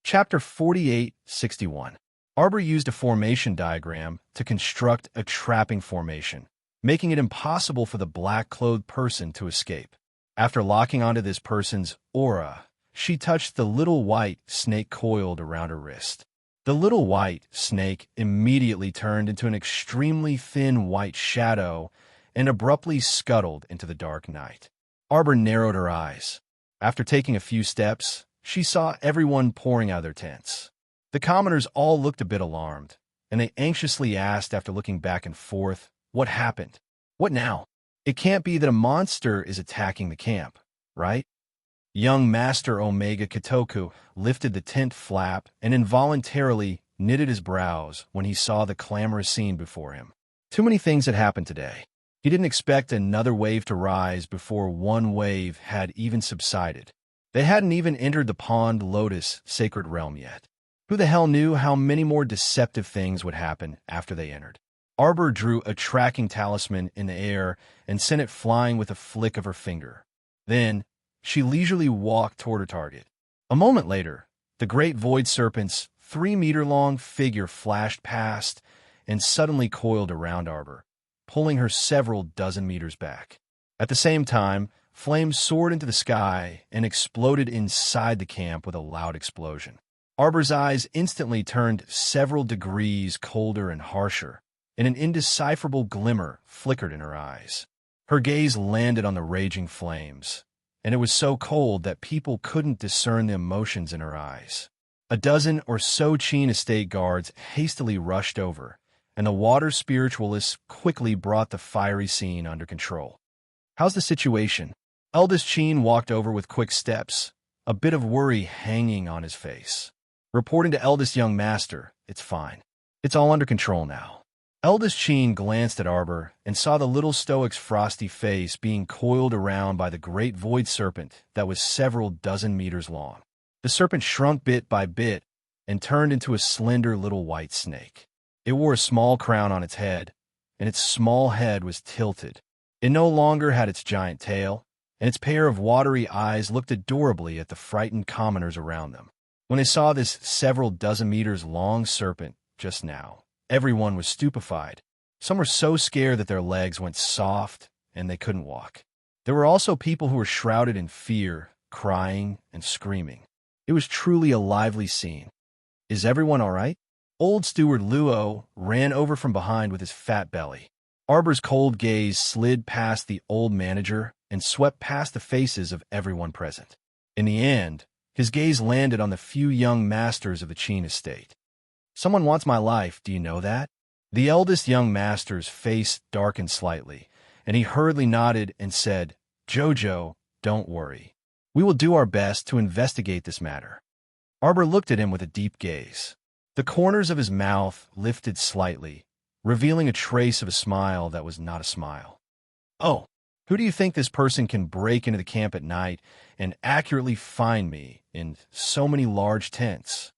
Chapter 48-61. Arbor used a formation diagram to construct a trapping formation, making it impossible for the black-clothed person to escape. After locking onto this person's aura, she touched the little white snake coiled around her wrist. The little white snake immediately turned into an extremely thin white shadow and abruptly scuttled into the dark night. Arbor narrowed her eyes. After taking a few steps, she saw everyone pouring out of their tents. The commoners all looked a bit alarmed, and they anxiously asked after looking back and forth, What happened? What now? It can't be that a monster is attacking the camp, right? Young Master Omega Kitoku lifted the tent flap and involuntarily knitted his brows when he saw the clamorous scene before him. Too many things had happened today. He didn't expect another wave to rise before one wave had even subsided. They hadn't even entered the Pond Lotus sacred realm yet. Who the hell knew how many more deceptive things would happen after they entered? Arbor drew a tracking talisman in the air and sent it flying with a flick of her finger. Then, she leisurely walked toward her target. A moment later, the great void serpent's 3-meter-long figure flashed past and suddenly coiled around Arbor, pulling her several dozen meters back. At the same time, flames soared into the sky and exploded inside the camp with a loud explosion. Arbor's eyes instantly turned several degrees colder and harsher, and an indecipherable glimmer flickered in her eyes. Her gaze landed on the raging flames, and it was so cold that people couldn't discern the emotions in her eyes. A dozen or so Qin estate guards hastily rushed over, and the water spiritualists quickly brought the fiery scene under control. "How's the situation?" Eldest Qin walked over with quick steps, a bit of worry hanging on his face. Reporting to eldest young master, "It's fine. It's all under control now." Eldest Qin glanced at Arbor and saw the little stoic's frosty face being coiled around by the great void serpent that was several dozen meters long. The serpent shrunk bit by bit and turned into a slender little white snake. It wore a small crown on its head, and its small head was tilted. It no longer had its giant tail, and its pair of watery eyes looked adorably at the frightened commoners around them. When they saw this several dozen meters long serpent just now, everyone was stupefied. Some were so scared that their legs went soft and they couldn't walk. There were also people who were shrouded in fear, crying and screaming. It was truly a lively scene. "Is everyone all right?" Old Steward Luo ran over from behind with his fat belly. Arbor's cold gaze slid past the old manager and swept past the faces of everyone present. In the end, his gaze landed on the few young masters of the Qin estate. "Someone wants my life, do you know that?" The eldest young master's face darkened slightly, and he hurriedly nodded and said, "Jojo, don't worry. We will do our best to investigate this matter." Arbor looked at him with a deep gaze. The corners of his mouth lifted slightly, revealing a trace of a smile that was not a smile. "Oh, who do you think this person can break into the camp at night and accurately find me in so many large tents?"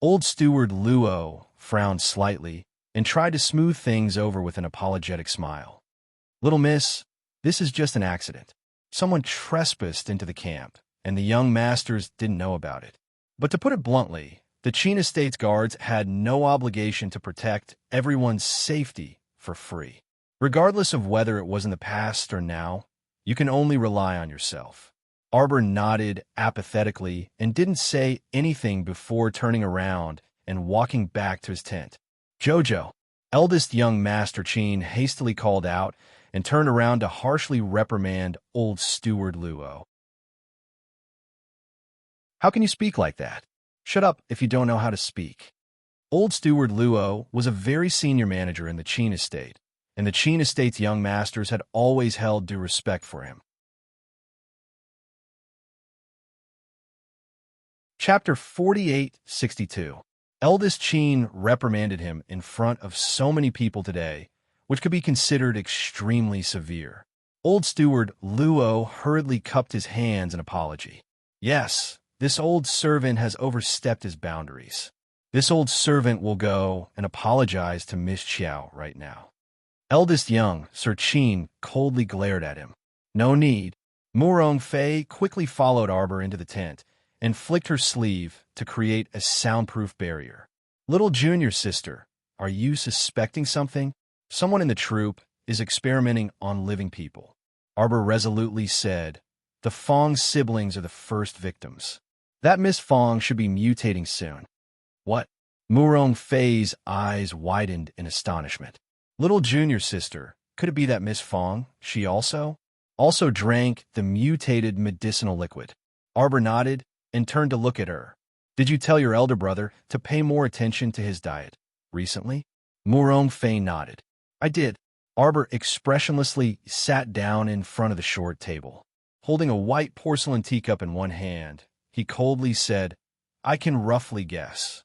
Old Steward Luo frowned slightly and tried to smooth things over with an apologetic smile. "Little miss, this is just an accident. Someone trespassed into the camp, and the young masters didn't know about it. But to put it bluntly, the Qin estate's guards had no obligation to protect everyone's safety for free. Regardless of whether it was in the past or now, you can only rely on yourself." Arbor nodded apathetically and didn't say anything before turning around and walking back to his tent. "Jojo," eldest young Master Qin hastily called out and turned around to harshly reprimand Old Steward Luo. "How can you speak like that? Shut up if you don't know how to speak." Old Steward Luo was a very senior manager in the Qin estate, and the Qin estate's young masters had always held due respect for him. Chapter 4862. Eldest Qin reprimanded him in front of so many people today, which could be considered extremely severe. Old Steward Luo hurriedly cupped his hands in apology. Yes, this old servant has overstepped his boundaries. This old servant will go and apologize to Miss Qiao right now. Eldest young Sir Qin coldly glared at him. "No need." Murong Fei quickly followed Arbor into the tent and flicked her sleeve to create a soundproof barrier. "Little junior sister, are you suspecting something? Someone in the troop is experimenting on living people." Arbor resolutely said, "The Fong siblings are the first victims. That Miss Fong should be mutating soon." "What?" Murong Fei's eyes widened in astonishment. "Little junior sister, could it be that Miss Fong, she also drank the mutated medicinal liquid?" Arbor nodded and turned to look at her. "Did you tell your elder brother to pay more attention to his diet recently?" Murong Fei nodded. "I did." Arbor expressionlessly sat down in front of the short table. Holding a white porcelain teacup in one hand, he coldly said, "I can roughly guess."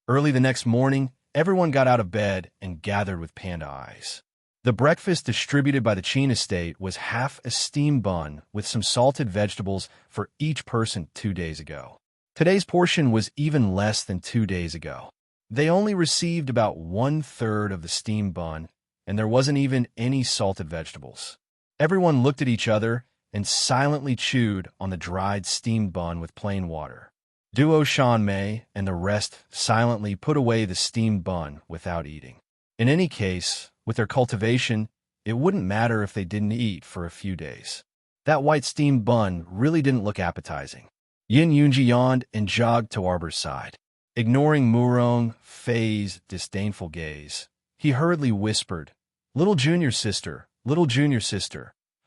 Early the next morning, everyone got out of bed and gathered with panda eyes. The breakfast distributed by the Chin estate was half a steamed bun with some salted vegetables for each person 2 days ago. Today's portion was even less than 2 days ago. They only received about 1/3 of the steamed bun, and there wasn't even any salted vegetables. Everyone looked at each other and silently chewed on the dried steamed bun with plain water. Duo Shan Mei and the rest silently put away the steamed bun without eating. In any case, with their cultivation, it wouldn't matter if they didn't eat for a few days. That white steamed bun really didn't look appetizing. Yin Yunji yawned and jogged to Arbor's side. Ignoring Murong Fei's disdainful gaze, he hurriedly whispered, little junior sister,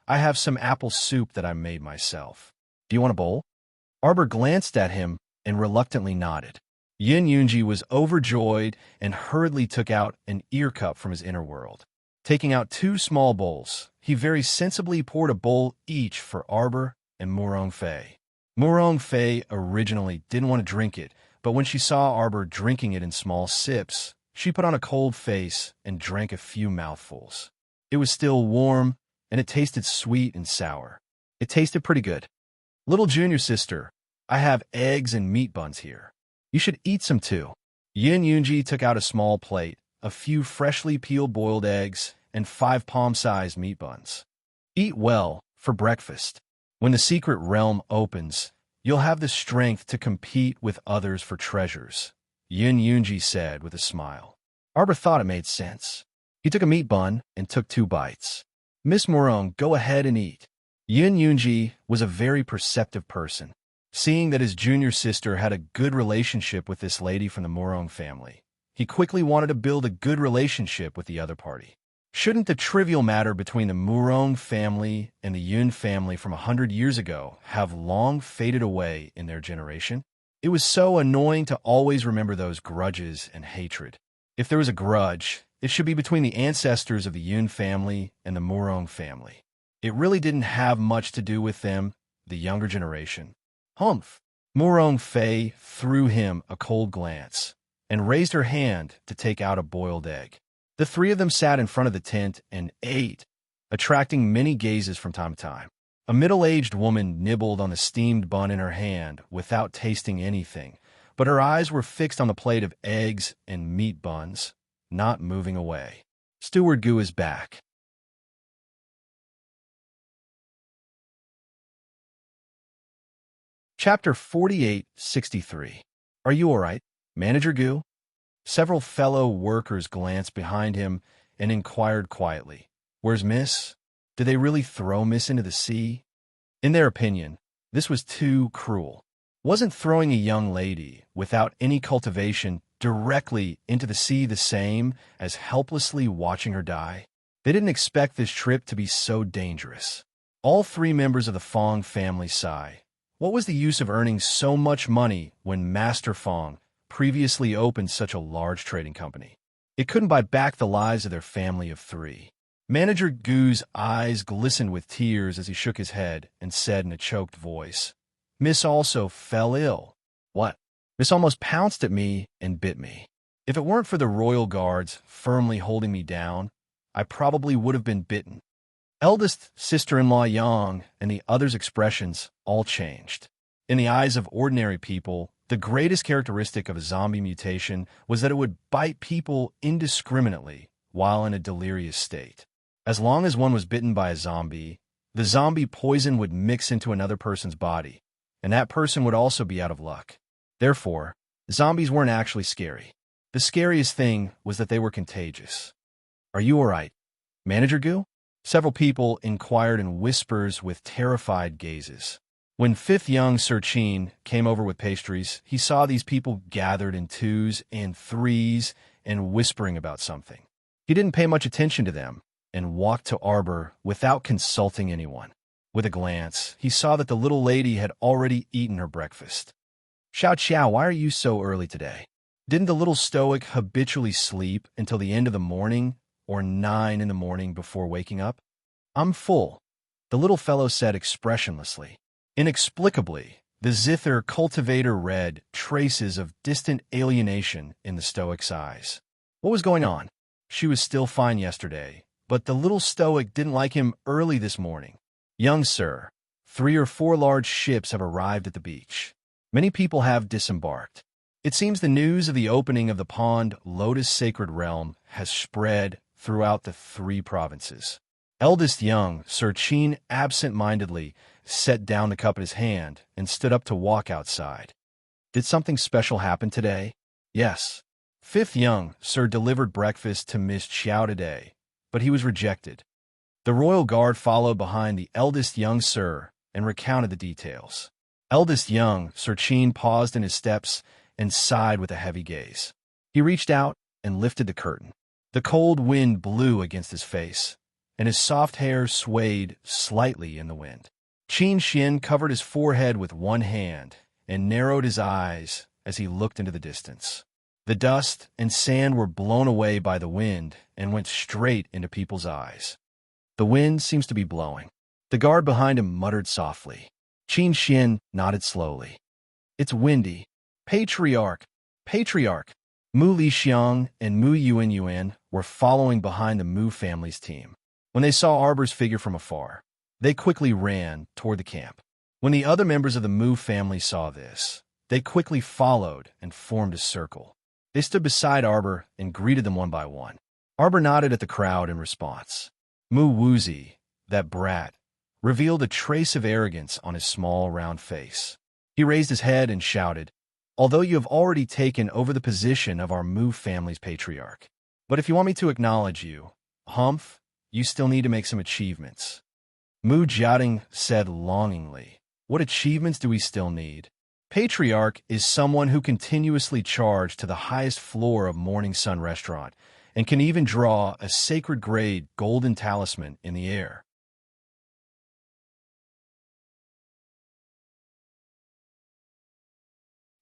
I have some apple soup that I made myself. Do you want a bowl?" Arbor glanced at him and reluctantly nodded. Yin Yunji was overjoyed and hurriedly took out an ear cup from his inner world. Taking out 2 small bowls, he very sensibly poured a bowl each for Arbor and Murong Fei. Murong Fei originally didn't want to drink it, but when she saw Arbor drinking it in small sips, she put on a cold face and drank a few mouthfuls. It was still warm, and it tasted sweet and sour. It tasted pretty good. "Little junior sister, I have eggs and meat buns here. You should eat some too." Yin Yunji took out a small plate, a few freshly peeled boiled eggs, and 5 palm-sized meat buns. "Eat well for breakfast. When the secret realm opens, you'll have the strength to compete with others for treasures," Yin Yunji said with a smile. Arbor thought it made sense. He took a meat bun and took 2 bites. "Miss Murong, go ahead and eat." Yin Yunji was a very perceptive person. Seeing that his junior sister had a good relationship with this lady from the Murong family, he quickly wanted to build a good relationship with the other party. Shouldn't the trivial matter between the Murong family and the Yun family from 100 years ago have long faded away in their generation? It was so annoying to always remember those grudges and hatred. If there was a grudge, it should be between the ancestors of the Yun family and the Murong family. It really didn't have much to do with them, the younger generation. "Humph!" Murong Fei threw him a cold glance and raised her hand to take out a boiled egg. The 3 of them sat in front of the tent and ate, attracting many gazes from time to time. A middle-aged woman nibbled on the steamed bun in her hand without tasting anything, but her eyes were fixed on the plate of eggs and meat buns, not moving away. Steward Gu is back. Chapter 4863. Are you all right, Manager Gu? Several fellow workers glanced behind him and inquired quietly, "Where's Miss? Did they really throw Miss into the sea?" In their opinion, this was too cruel. Wasn't throwing a young lady, without any cultivation, directly into the sea the same as helplessly watching her die? They didn't expect this trip to be so dangerous. All 3 members of the Fong family sighed. What was the use of earning so much money when Master Fong previously opened such a large trading company? It couldn't buy back the lives of their family of 3. Manager Gu's eyes glistened with tears as he shook his head and said in a choked voice, "Miss also fell ill." "What?" "Miss almost pounced at me and bit me. If it weren't for the royal guards firmly holding me down, I probably would have been bitten." Eldest sister-in-law Yang and the others' expressions all changed. In the eyes of ordinary people, the greatest characteristic of a zombie mutation was that it would bite people indiscriminately while in a delirious state. As long as one was bitten by a zombie, the zombie poison would mix into another person's body, and that person would also be out of luck. Therefore, zombies weren't actually scary. The scariest thing was that they were contagious. "Are you all right, Manager Gu?" Several people inquired in whispers with terrified gazes. When 5th young Sir Chin came over with pastries, he saw these people gathered in 2s and 3s and whispering about something. He didn't pay much attention to them and walked to Arbor without consulting anyone. With a glance, he saw that the little lady had already eaten her breakfast. "Xiao Qiao, why are you so early today? Didn't the little stoic habitually sleep until the end of the morning or 9 in the morning before waking up?" "I'm full," the little fellow said expressionlessly. Inexplicably, the zither cultivator read traces of distant alienation in the stoic's eyes. What was going on? She was still fine yesterday, But the little stoic didn't like him early this morning. "Young sir, 3 or 4 large ships have arrived at the beach. Many people have disembarked. It seems the news of the opening of the pond Lotus Sacred Realm has spread throughout the 3 provinces." Eldest young Sir Chin absent-mindedly set down the cup in his hand and stood up to walk outside. "Did something special happen today?" "Yes." Fifth young Sir delivered breakfast to Miss Chiao today, but he was rejected. The royal guard followed behind the eldest young Sir and recounted the details. Eldest young Sir Chin paused in his steps and sighed with a heavy gaze. He reached out and lifted the curtain. The cold wind blew against his face, and his soft hair swayed slightly in the wind. Qin Xin covered his forehead with one hand and narrowed his eyes as he looked into the distance. The dust and sand were blown away by the wind and went straight into people's eyes. "The wind seems to be blowing." The guard behind him muttered softly. Qin Xin nodded slowly. "It's windy. Patriarch! Patriarch!" Mu Lixiang and Mu Yuan were following behind the Mu family's team. When they saw Arbor's figure from afar, they quickly ran toward the camp. When the other members of the Mu family saw this, they quickly followed and formed a circle. They stood beside Arbor and greeted them one by one. Arbor nodded at the crowd in response. Mu Wuzi, that brat, revealed a trace of arrogance on his small, round face. He raised his head and shouted, "Although you have already taken over the position of our Mu family's patriarch, but if you want me to acknowledge you, Humph, you still need to make some achievements." Mu Jiating said longingly, "What achievements do we still need?" Patriarch is someone who continuously charged to the highest floor of Morning Sun Restaurant and can even draw a sacred-grade golden talisman in the air.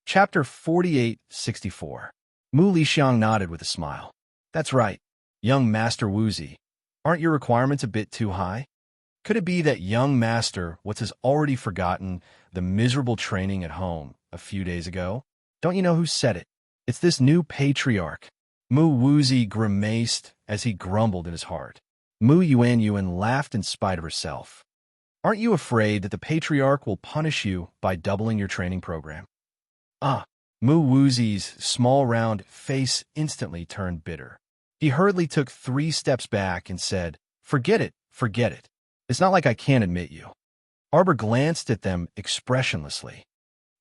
Chapter 4864. Mu Lixiang nodded with a smile. "That's right, young Master Wuzi. Aren't your requirements a bit too high? Could it be that young Master What's has already forgotten the miserable training at home a few days ago? Don't you know who said it? It's this new patriarch." Mu Wuzi grimaced as he grumbled in his heart. Mu Yuan laughed in spite of herself. "Aren't you afraid that the patriarch will punish you by doubling your training program?" "Ah." Mu Wuzi's small round face instantly turned bitter. He hurriedly took 3 steps back and said, Forget it. It's not like I can't admit you." Arbor glanced at them expressionlessly.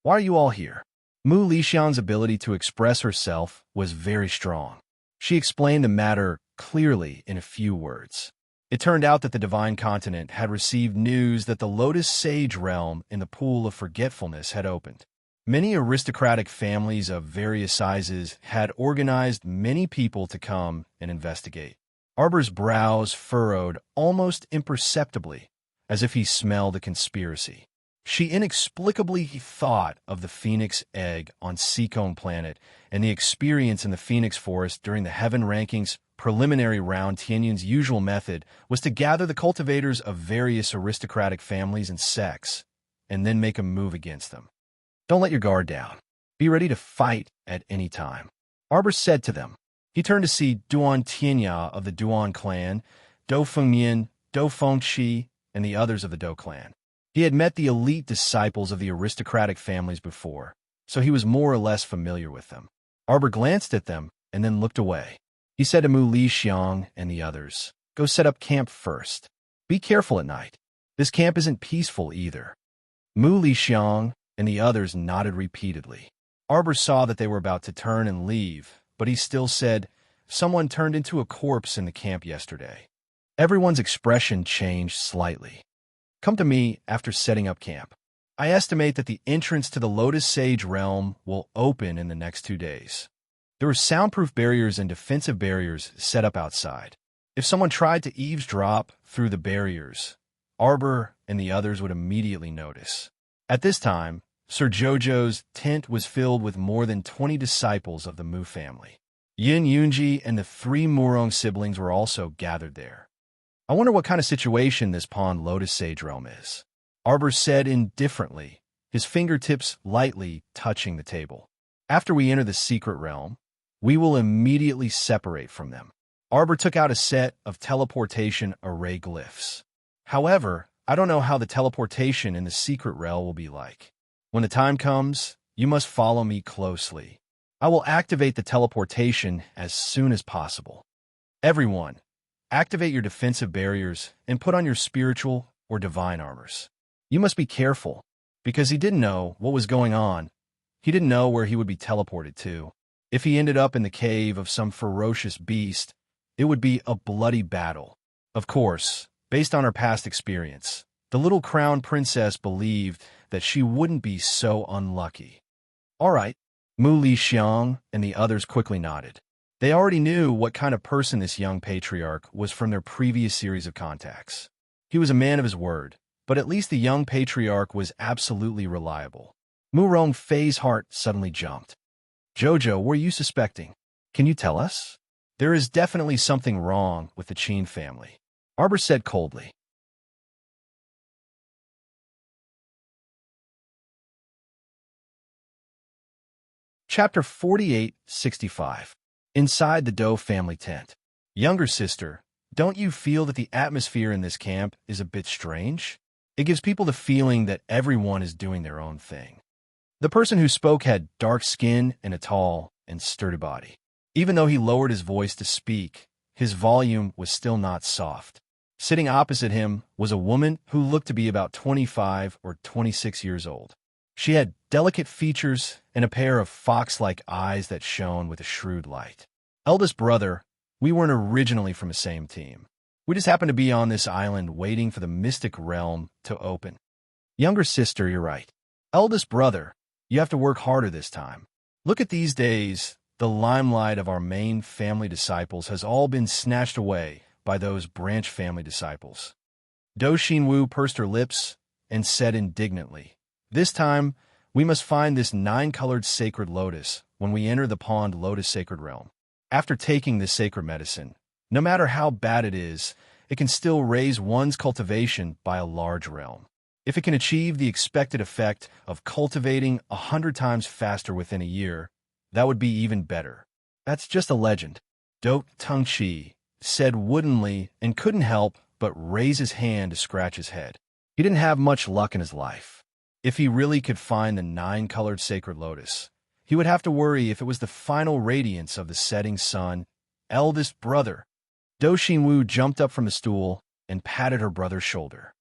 "Why are you all here?" Mu Lixiang's ability to express herself was very strong. She explained the matter clearly in a few words. It turned out that the Divine Continent had received news that the Lotus Sage Realm in the Pool of Forgetfulness had opened. Many aristocratic families of various sizes had organized many people to come and investigate. Arbor's brows furrowed almost imperceptibly, as if he smelled a conspiracy. She inexplicably thought of the Phoenix Egg on Seacone Planet and the experience in the Phoenix Forest during the Heaven Rankings preliminary round. Tianyun's usual method was to gather the cultivators of various aristocratic families and sects, and then make a move against them. "Don't let your guard down. Be ready to fight at any time," Arbor said to them. He turned to see Duan Tianya of the Duan clan, Do Fengmian, Do Fengqi, and the others of the Do clan. He had met the elite disciples of the aristocratic families before, so he was more or less familiar with them. Arbor glanced at them and then looked away. He said to Mu Lixiang and the others, "Go set up camp first. Be careful at night. This camp isn't peaceful either." Mu Lixiang and the others nodded repeatedly. Arbor saw that they were about to turn and leave, but he still said, "Someone turned into a corpse in the camp yesterday." Everyone's expression changed slightly. "Come to me after setting up camp. I estimate that the entrance to the Lotus Sage Realm will open in the next 2 days. There were soundproof barriers and defensive barriers set up outside. If someone tried to eavesdrop through the barriers, Arbor and the others would immediately notice." At this time, Sir Jojo's tent was filled with more than 20 disciples of the Mu family. Yin Yunji and the 3 Murong siblings were also gathered there. "I wonder what kind of situation this Pond Lotus Sage Realm is," Arbor said indifferently, his fingertips lightly touching the table. "After we enter the secret realm, we will immediately separate from them. Arbor took out a set of teleportation array glyphs. However, I don't know how the teleportation in the secret realm will be like. When the time comes, you must follow me closely. I will activate the teleportation as soon as possible. Everyone, activate your defensive barriers and put on your spiritual or divine armors. You must be careful, because he didn't know what was going on. He didn't know where he would be teleported to. If he ended up in the cave of some ferocious beast, it would be a bloody battle. Of course, based on her past experience, the little crown princess believed that she wouldn't be so unlucky. All right, Mu Li Xiang and the others quickly nodded. They already knew what kind of person this young patriarch was from their previous series of contacts. He was a man of his word, but at least the young patriarch was absolutely reliable. Mu Rongfei's heart suddenly jumped. Jojo, what are you suspecting? Can you tell us? There is definitely something wrong with the Qin family, Arbor said coldly. Chapter 4865. Inside the Doe family tent. Younger sister, don't you feel that the atmosphere in this camp is a bit strange? It gives people the feeling that everyone is doing their own thing. The person who spoke had dark skin and a tall and sturdy body. Even though he lowered his voice to speak, his volume was still not soft. Sitting opposite him was a woman who looked to be about 25 or 26 years old. She had delicate features and a pair of fox-like eyes that shone with a shrewd light. Eldest brother, we weren't originally from the same team. We just happened to be on this island waiting for the mystic realm to open. Younger sister, you're right. Eldest brother, you have to work harder this time. Look at these days. The limelight of our main family disciples has all been snatched away by those branch family disciples. Do Xinwu pursed her lips and said indignantly, this time, we must find this 9-colored sacred lotus when we enter the pond lotus sacred realm. After taking this sacred medicine, no matter how bad it is, it can still raise one's cultivation by a large realm. If it can achieve the expected effect of cultivating 100 times faster within a year, that would be even better. That's just a legend. Do Tengqi said woodenly and couldn't help but raise his hand to scratch his head. He didn't have much luck in his life. If he really could find the 9-colored sacred lotus, he would have to worry if it was the final radiance of the setting sun. Eldest brother. Do Xinwu jumped up from the stool and patted her brother's shoulder.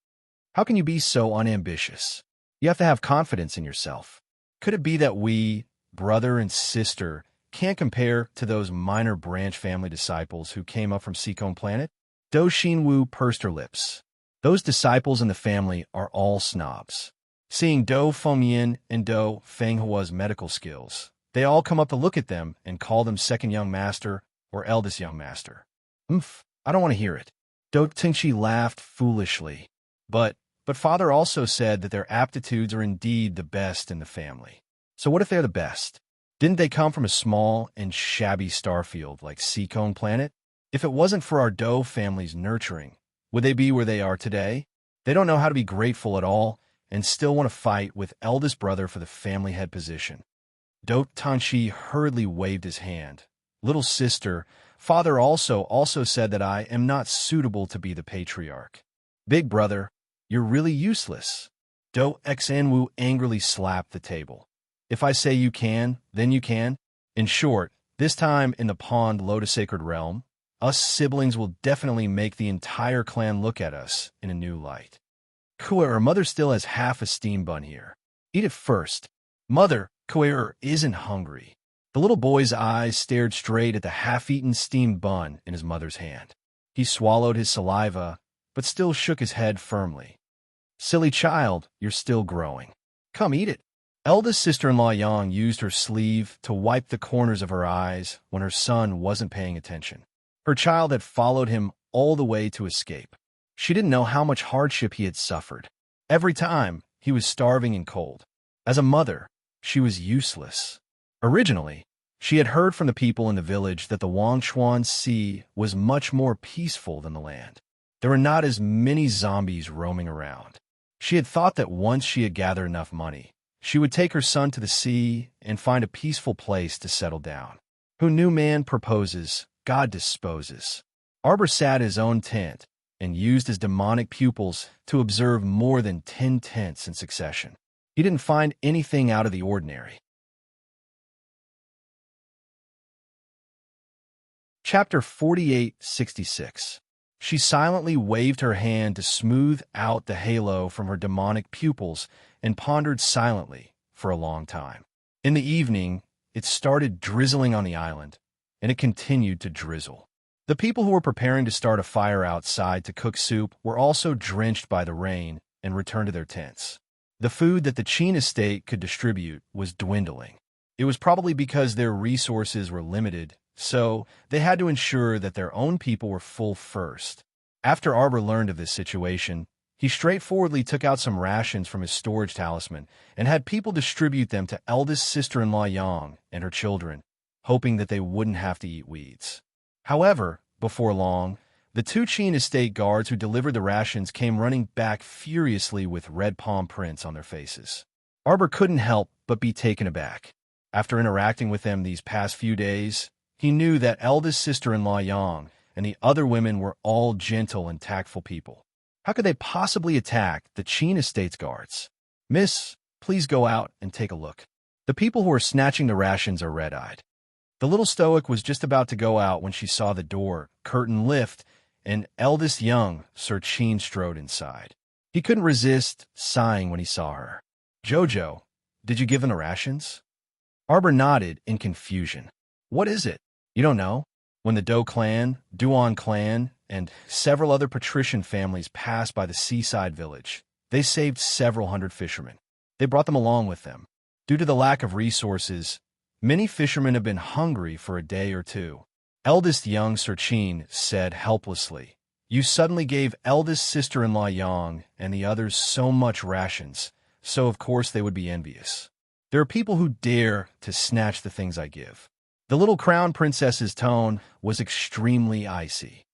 How can you be so unambitious? You have to have confidence in yourself. Could it be that we, brother and sister, can't compare to those minor branch family disciples who came up from Seacone Planet? Do Xinwu pursed her lips. Those disciples in the family are all snobs. Seeing Do Fengyin and Do Fenghua's medical skills, they all come up to look at them and call them second young master or eldest young master. I don't want to hear it. Do Tengqi laughed foolishly. But father also said that their aptitudes are indeed the best in the family. So what if they're the best? Didn't they come from a small and shabby starfield like Seacone Planet? If it wasn't for our Do family's nurturing, would they be where they are today? They don't know how to be grateful at all and still want to fight with eldest brother for the family head position. Do Tengqi hurriedly waved his hand. Little sister, father also said that I am not suitable to be the patriarch. Big brother, you're really useless. Do Xinwu angrily slapped the table. If I say you can, then you can. In short, this time in the pond lotus sacred realm, us siblings will definitely make the entire clan look at us in a new light. Kuer, mother still has half a steam bun here. Eat it first. Mother, Kuer isn't hungry. The little boy's eyes stared straight at the half-eaten steamed bun in his mother's hand. He swallowed his saliva, but still shook his head firmly. Silly child, you're still growing. Come eat it. Eldest sister-in-law Yang used her sleeve to wipe the corners of her eyes when her son wasn't paying attention. Her child had followed him all the way to escape. She didn't know how much hardship he had suffered. Every time, he was starving and cold. As a mother, she was useless. Originally, she had heard from the people in the village that the Wangshuan Sea was much more peaceful than the land. There were not as many zombies roaming around. She had thought that once she had gathered enough money, she would take her son to the sea and find a peaceful place to settle down. Who knew man proposes, God disposes. Arbor sat in his own tent and used his demonic pupils to observe more than 10 tents in succession. He didn't find anything out of the ordinary. Chapter 48:66. She silently waved her hand to smooth out the halo from her demonic pupils and pondered silently for a long time. In the evening, it started drizzling on the island, and it continued to drizzle. The people who were preparing to start a fire outside to cook soup were also drenched by the rain and returned to their tents. The food that the Chin estate could distribute was dwindling. It was probably because their resources were limited, so they had to ensure that their own people were full first. After Arbor learned of this situation, he straightforwardly took out some rations from his storage talisman and had people distribute them to eldest sister-in-law Yang and her children, hoping that they wouldn't have to eat weeds. However, before long, the two Chin estate guards who delivered the rations came running back furiously with red palm prints on their faces. Arbor couldn't help but be taken aback. After interacting with them these past few days, he knew that eldest sister-in-law Yang and the other women were all gentle and tactful people. How could they possibly attack the Chin estate's guards? "Miss, please go out and take a look. The people who are snatching the rations are red-eyed." The little stoic was just about to go out when she saw the door curtain lift and eldest young Sir Chin strode inside. He couldn't resist sighing when he saw her. "Jojo, did you give them the rations?" Arbor nodded in confusion. "What is it? You don't know?" When the Do clan, Duan clan, and several other patrician families passed by the seaside village, they saved several hundred fishermen. They brought them along with them. Due to the lack of resources, many fishermen have been hungry for a day or two. Eldest young Sir Chin said helplessly, "You suddenly gave eldest sister-in-law Yang and the others so much rations, so of course they would be envious. There are people who dare to snatch the things I give." The little crown princess's tone was extremely icy.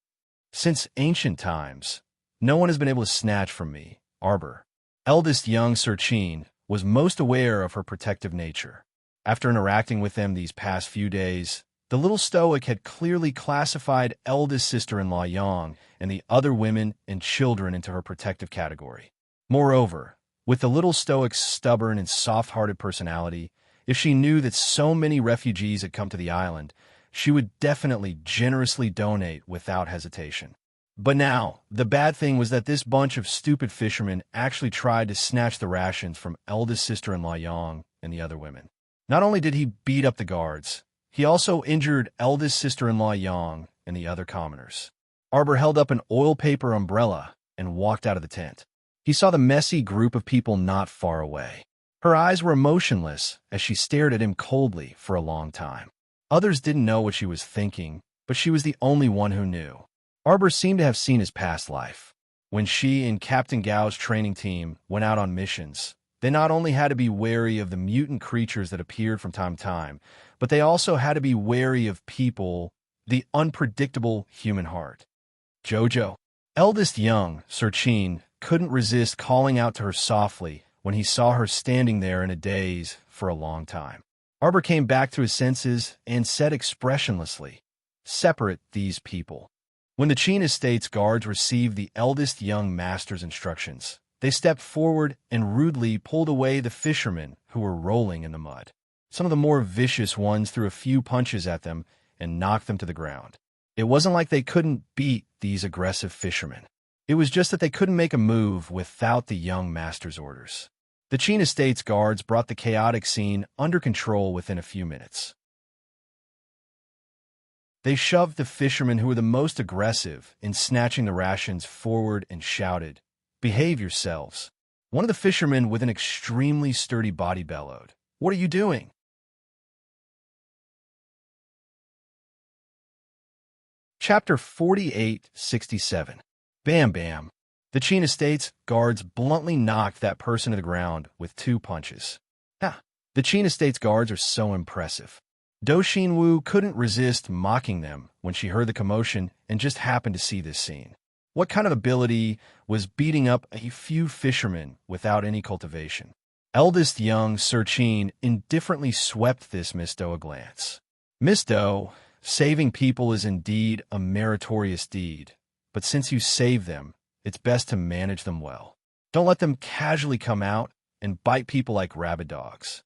"Since ancient times, no one has been able to snatch from me, Arbor." Eldest young Sir Chin was most aware of her protective nature. After interacting with them these past few days, the little stoic had clearly classified eldest sister-in-law Yang and the other women and children into her protective category. Moreover, with the little stoic's stubborn and soft-hearted personality, if she knew that so many refugees had come to the island, she would definitely generously donate without hesitation. But now, the bad thing was that this bunch of stupid fishermen actually tried to snatch the rations from eldest sister-in-law Yang and the other women. Not only did he beat up the guards, he also injured eldest sister-in-law Yang and the other commoners. Arbor held up an oil paper umbrella and walked out of the tent. He saw the messy group of people not far away. Her eyes were emotionless as she stared at him coldly for a long time. Others didn't know what she was thinking, but she was the only one who knew. Arbor seemed to have seen his past life. When she and Captain Gao's training team went out on missions, they not only had to be wary of the mutant creatures that appeared from time to time, but they also had to be wary of people, the unpredictable human heart. "Jojo." Eldest young Sir Chin couldn't resist calling out to her softly when he saw her standing there in a daze for a long time. Arbor came back to his senses and said expressionlessly, "Separate these people." When the Chin estate's guards received the eldest young master's instructions, they stepped forward and rudely pulled away the fishermen who were rolling in the mud. Some of the more vicious ones threw a few punches at them and knocked them to the ground. It wasn't like they couldn't beat these aggressive fishermen. It was just that they couldn't make a move without the young master's orders. The Chin estate's guards brought the chaotic scene under control within a few minutes. They shoved the fishermen who were the most aggressive in snatching the rations forward and shouted, "Behave yourselves." One of the fishermen with an extremely sturdy body bellowed, "What are you doing?" Chapter 48:67. Bam Bam. The Chin estate's guards bluntly knocked that person to the ground with 2 punches. Ha! The Chin estate's guards are so impressive. Do Xinwu couldn't resist mocking them when she heard the commotion and just happened to see this scene. What kind of ability was beating up a few fishermen without any cultivation? Eldest young Sir Chin indifferently swept this Miss Do a glance. Miss Do, Saving people is indeed a meritorious deed, but since you save them, it's best to manage them well. Don't let them casually come out and bite people like rabid dogs.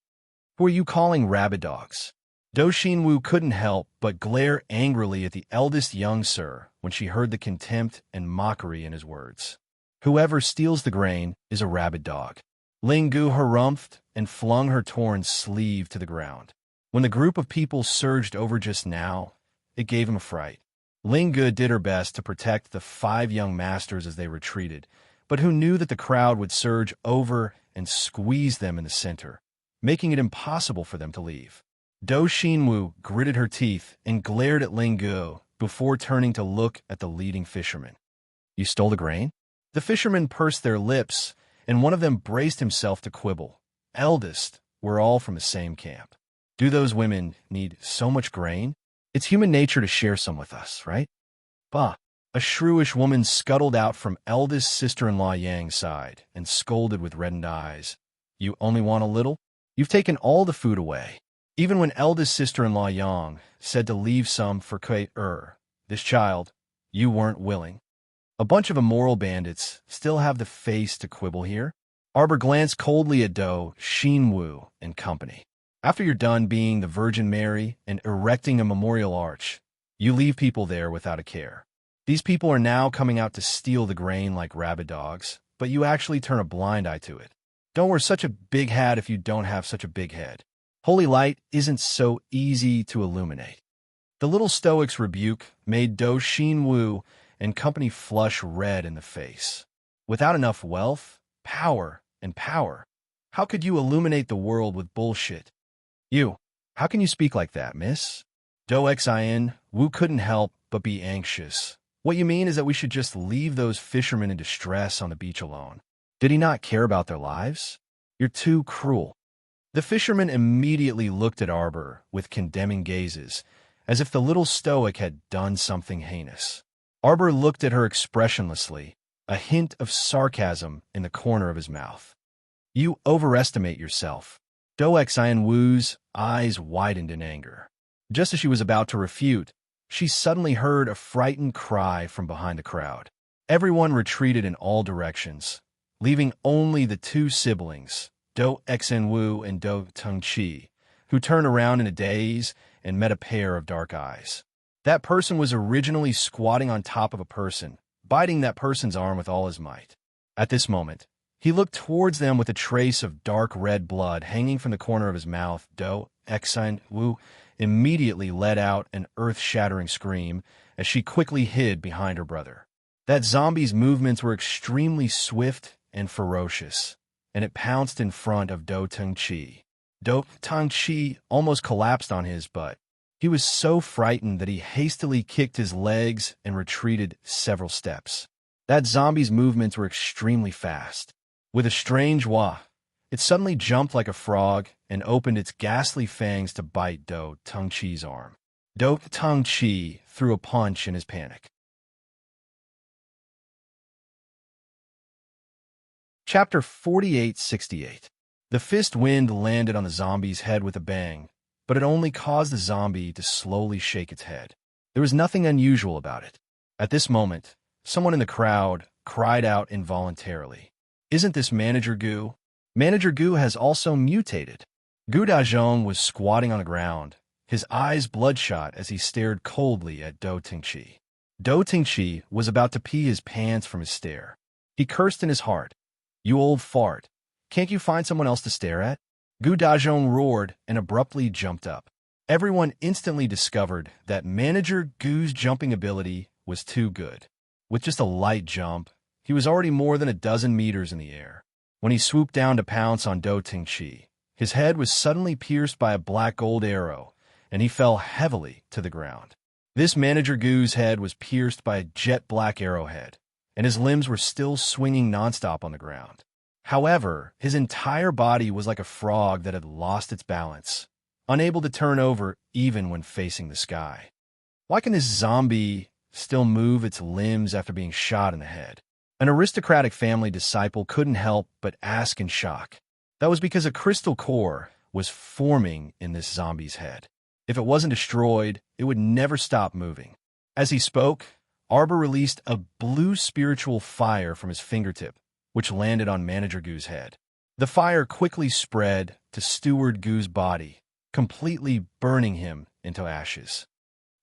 Who are you calling rabid dogs? Do Xinwu couldn't help but glare angrily at the eldest young sir when she heard the contempt and mockery in his words. Whoever steals the grain is a rabid dog. Ling Gu harumphed and flung her torn sleeve to the ground. When the group of people surged over just now, it gave him a fright. Ling Gu did her best to protect the 5 young masters as they retreated, but who knew that the crowd would surge over and squeeze them in the center, making it impossible for them to leave. Do Xinwu gritted her teeth and glared at Ling Gu before turning to look at the leading fisherman. You stole the grain? The fishermen pursed their lips, and one of them braced himself to quibble. Eldest, we're all from the same camp. Do those women need so much grain? It's human nature to share some with us, right? Bah! A shrewish woman scuttled out from eldest sister-in-law Yang's side and scolded with reddened eyes. You only want a little? You've taken all the food away. Even when eldest sister-in-law Yang said to leave some for this child, you weren't willing. A bunch of immoral bandits still have the face to quibble here. Arbor glanced coldly at Do Xinwu and company. After you're done being the Virgin Mary and erecting a memorial arch, you leave people there without a care. These people are now coming out to steal the grain like rabid dogs, but you actually turn a blind eye to it. Don't wear such a big hat if you don't have such a big head. Holy light isn't so easy to illuminate. The little stoic's rebuke made Do Xinwu and company flush red in the face. Without enough wealth, power, how could you illuminate the world with bullshit? How can you speak like that, miss? Do Xinwu couldn't help but be anxious. What you mean is that we should just leave those fishermen in distress on the beach alone. Did he not care about their lives? You're too cruel. The fisherman immediately looked at Arbor with condemning gazes, as if the little stoic had done something heinous. Arbor looked at her expressionlessly, a hint of sarcasm in the corner of his mouth. You overestimate yourself. Do Xinwu's eyes widened in anger. Just as she was about to refute, she suddenly heard a frightened cry from behind the crowd. Everyone retreated in all directions, leaving only the 2 siblings, Do Xinwu and Do Tengqi, who turned around in a daze and met a pair of dark eyes. That person was originally squatting on top of a person, biting that person's arm with all his might. At this moment, he looked towards them with a trace of dark red blood hanging from the corner of his mouth. Do Xinwu immediately let out an earth-shattering scream as she quickly hid behind her brother. That zombie's movements were extremely swift and ferocious, and it pounced in front of Do Tengqi. Do Tengqi almost collapsed on his butt. He was so frightened that he hastily kicked his legs and retreated several steps. That zombie's movements were extremely fast. With a strange wah, it suddenly jumped like a frog and opened its ghastly fangs to bite Do Tengqi's arm. Do Tengqi threw a punch in his panic. Chapter 4868. The fist wind landed on the zombie's head with a bang, but it only caused the zombie to slowly shake its head. There was nothing unusual about it. At this moment, someone in the crowd cried out involuntarily. Isn't this Manager Gu? Manager Gu has also mutated. Gu Dazhong was squatting on the ground, his eyes bloodshot as he stared coldly at Do Tengqi. Do Tengqi was about to pee his pants from his stare. He cursed in his heart. You old fart. Can't you find someone else to stare at? Gu Dazhong roared and abruptly jumped up. Everyone instantly discovered that Manager Gu's jumping ability was too good. With just a light jump, he was already more than a dozen meters in the air. When he swooped down to pounce on Do Tengqi, his head was suddenly pierced by a black gold arrow, and he fell heavily to the ground. This Manager Gu's head was pierced by a jet black arrowhead, and his limbs were still swinging nonstop on the ground. However, his entire body was like a frog that had lost its balance, unable to turn over even when facing the sky. Why can this zombie still move its limbs after being shot in the head? An aristocratic family disciple couldn't help but ask in shock. That was because a crystal core was forming in this zombie's head. If it wasn't destroyed, it would never stop moving. As he spoke, Arbor released a blue spiritual fire from his fingertip, which landed on Manager Goo's head. The fire quickly spread to Steward Goo's body, completely burning him into ashes.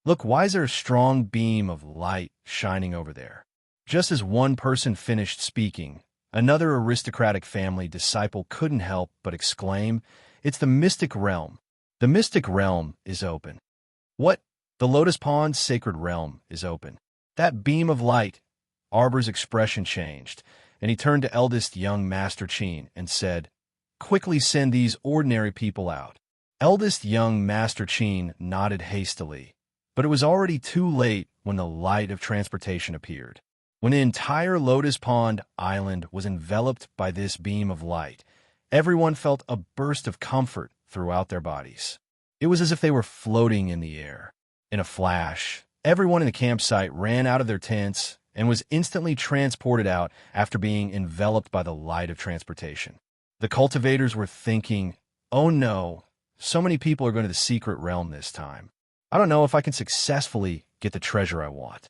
Look, why is there a strong beam of light shining over there? Just as one person finished speaking, another aristocratic family disciple couldn't help but exclaim, "It's the mystic realm. The mystic realm is open." What? The Lotus Pond's sacred realm is open. That beam of light. Arbor's expression changed, and he turned to eldest young Master Qin and said, "Quickly send these ordinary people out." Eldest young Master Qin nodded hastily, but it was already too late when the light of transportation appeared. When the entire Lotus Pond Island was enveloped by this beam of light, everyone felt a burst of comfort throughout their bodies. It was as if they were floating in the air. In a flash, everyone in the campsite ran out of their tents and was instantly transported out after being enveloped by the light of transportation. The cultivators were thinking, "Oh no, so many people are going to the secret realm this time. I don't know if I can successfully get the treasure I want."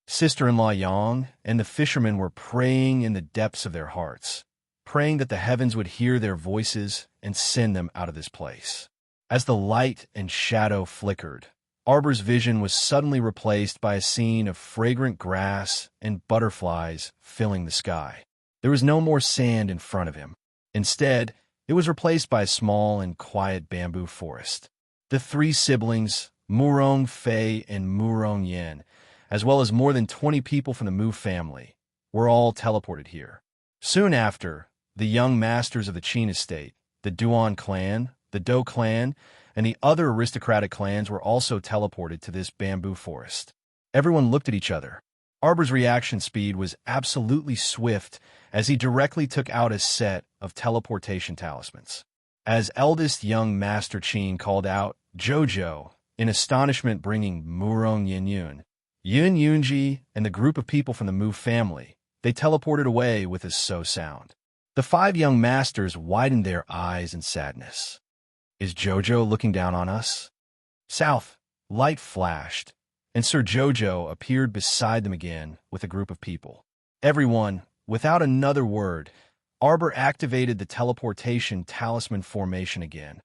Sister-in-law Yang and the fishermen were praying in the depths of their hearts, praying that the heavens would hear their voices and send them out of this place. As the light and shadow flickered, Arbor's vision was suddenly replaced by a scene of fragrant grass and butterflies filling the sky. There was no more sand in front of him. Instead, it was replaced by a small and quiet bamboo forest. The three siblings, Murong Fei and Murong Yin, as well as more than 20 people from the Mu family, were all teleported here. Soon after, the young masters of the Qin estate, the Duan clan, the Dou clan, and the other aristocratic clans were also teleported to this bamboo forest. Everyone looked at each other. Arbor's reaction speed was absolutely swift as he directly took out a set of teleportation talismans. As eldest young Master Qin called out, "Jojo," in astonishment bringing Murong Yin Yunji, and the group of people from the Mu family, they teleported away with a so sound. The five young masters widened their eyes in sadness. "Is Jojo looking down on us?" South, light flashed, and Sir Jojo appeared beside them again with a group of people. Everyone, without another word, Arbor activated the teleportation talisman formation again.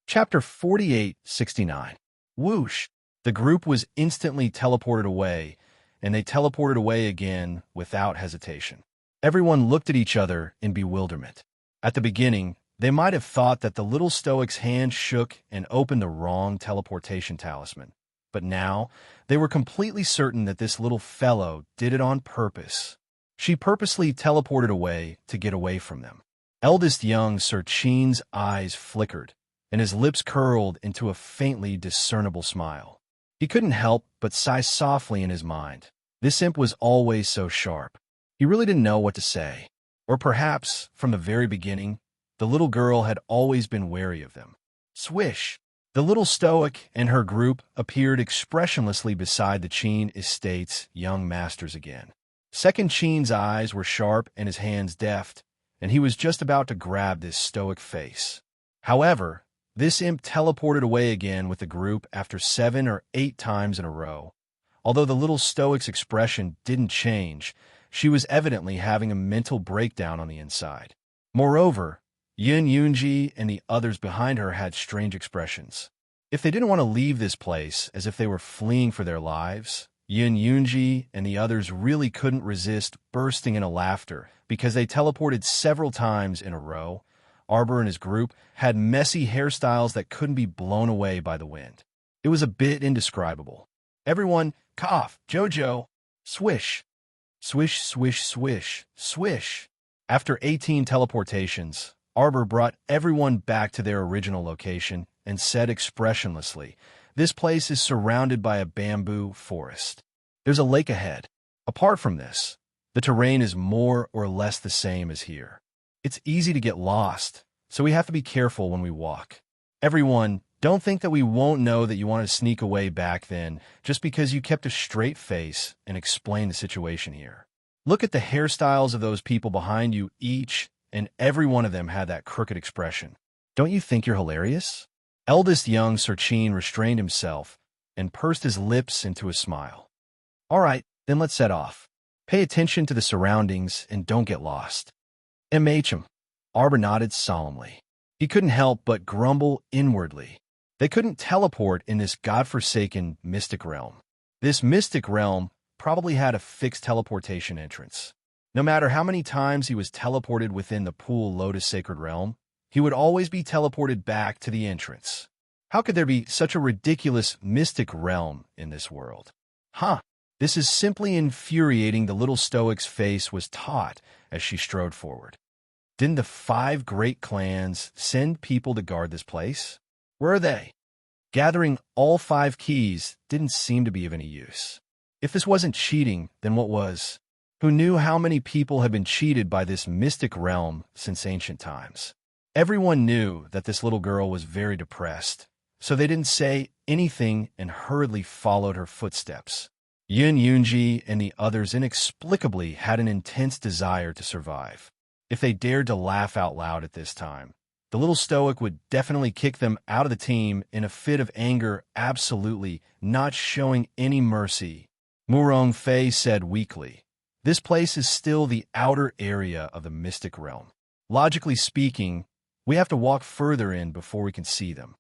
Chapter 4869. Whoosh! The group was instantly teleported away, and they teleported away again without hesitation. Everyone looked at each other in bewilderment. At the beginning, they might have thought that the little stoic's hand shook and opened the wrong teleportation talisman. But now, they were completely certain that this little fellow did it on purpose. She purposely teleported away to get away from them. Eldest young Sir Qin's eyes flickered, and his lips curled into a faintly discernible smile. He couldn't help but sigh softly in his mind. This imp was always so sharp. He really didn't know what to say. Or perhaps, from the very beginning, the little girl had always been wary of them. Swish! The little stoic and her group appeared expressionlessly beside the Qin estate's young masters again. Second Qin's eyes were sharp and his hands deft, and he was just about to grab this stoic face. However, this imp teleported away again with the group after 7 or 8 times in a row. Although the little stoic's expression didn't change, she was evidently having a mental breakdown on the inside. Moreover, Yin Yunji and the others behind her had strange expressions. If they didn't want to leave this place as if they were fleeing for their lives, Yin Yunji and the others really couldn't resist bursting into laughter because they teleported several times in a row. Arbor and his group had messy hairstyles that couldn't be blown away by the wind. It was a bit indescribable. Everyone, cough, Jojo, swish. Swish, swish, swish, swish. After 18 teleportations, Arbor brought everyone back to their original location and said expressionlessly, "This place is surrounded by a bamboo forest. There's a lake ahead. Apart from this, the terrain is more or less the same as here. It's easy to get lost, so we have to be careful when we walk. Everyone, don't think that we won't know that you want to sneak away back then just because you kept a straight face and explained the situation here. Look at the hairstyles of those people behind you. Each and every one of them had that crooked expression. Don't you think you're hilarious? Eldest young Serchin restrained himself and pursed his lips into a smile. All right, then let's set off. Pay attention to the surroundings and don't get lost. MHM. Arbor nodded solemnly. He couldn't help but grumble inwardly. They couldn't teleport in this godforsaken mystic realm. This mystic realm probably had a fixed teleportation entrance. No matter how many times he was teleported within the Pool Lotus Sacred Realm, he would always be teleported back to the entrance. How could there be such a ridiculous mystic realm in this world? This is simply infuriating, the little Stoic's face was taut as she strode forward. Didn't the 5 great clans send people to guard this place? Where are they? Gathering all 5 keys didn't seem to be of any use. If this wasn't cheating, then what was? Who knew how many people had been cheated by this mystic realm since ancient times? Everyone knew that this little girl was very depressed, so they didn't say anything and hurriedly followed her footsteps. Yun Yunji and the others inexplicably had an intense desire to survive. If they dared to laugh out loud at this time, the little Stoic would definitely kick them out of the team in a fit of anger, absolutely not showing any mercy. Murong Fei said weakly, "This place is still the outer area of the mystic realm. Logically speaking, we have to walk further in before we can see them."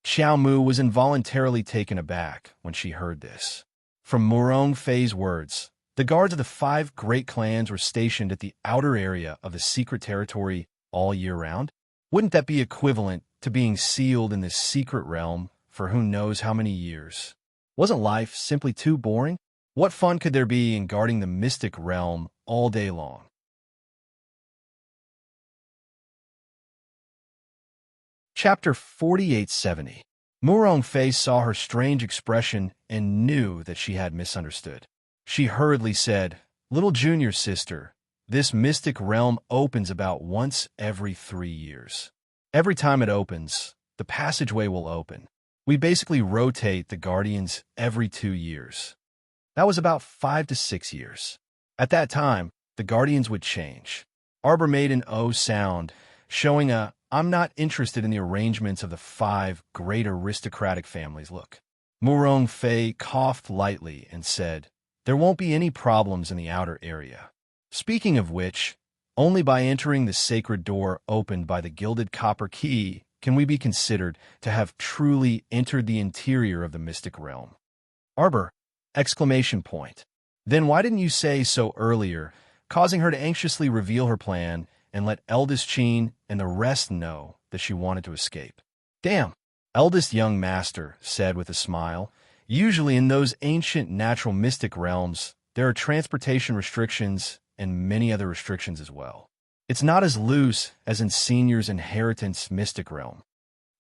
Xiao Mu was involuntarily taken aback when she heard this. From Murong Fei's words, the guards of the 5 great clans were stationed at the outer area of the secret territory all year round? Wouldn't that be equivalent to being sealed in this secret realm for who knows how many years? Wasn't life simply too boring? What fun could there be in guarding the mystic realm all day long? Chapter 4870. Murong Fei saw her strange expression and knew that she had misunderstood. She hurriedly said, "Little junior sister, this mystic realm opens about once every 3 years. Every time it opens, the passageway will open. We basically rotate the guardians every 2 years." That was about 5 to 6 years. At that time, the guardians would change. Arbor made an O sound, showing a "I'm not interested in the arrangements of the 5 great aristocratic families" look. Murong Fei coughed lightly and said, "There won't be any problems in the outer area. Speaking of which, only by entering the sacred door opened by the gilded copper key can we be considered to have truly entered the interior of the mystic realm." Arbor! Exclamation point. Then why didn't you say so earlier, causing her to anxiously reveal her plan and let eldest Qin and the rest know that she wanted to escape? Damn! Eldest young master said with a smile. Usually in those ancient natural mystic realms, there are transportation restrictions and many other restrictions as well. It's not as loose as in Senior's inheritance mystic realm.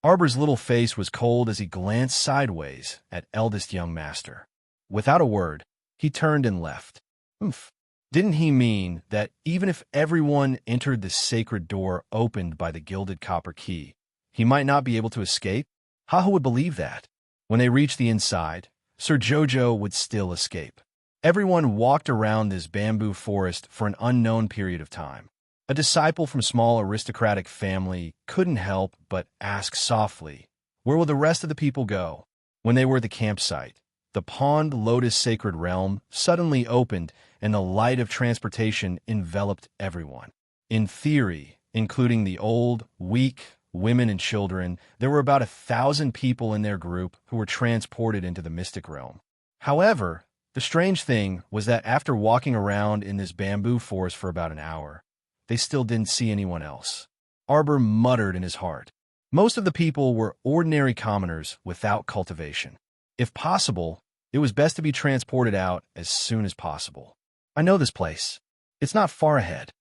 Arbor's little face was cold as he glanced sideways at eldest young master. Without a word, he turned and left. Oomph. Didn't he mean that even if everyone entered the sacred door opened by the gilded copper key, he might not be able to escape? Haha would believe that. When they reached the inside, Sir Jojo would still escape. Everyone walked around this bamboo forest for an unknown period of time. A disciple from small aristocratic family couldn't help but ask softly, "Where will the rest of the people go?" When they were at the campsite, the Pond Lotus Sacred Realm suddenly opened and the light of transportation enveloped everyone. In theory, including the old, weak, women and children, there were about 1,000 people in their group who were transported into the mystic realm. However, the strange thing was that after walking around in this bamboo forest for about an hour, they still didn't see anyone else. Arbor muttered in his heart. Most of the people were ordinary commoners without cultivation. If possible, it was best to be transported out as soon as possible. "I know this place. It's not far ahead."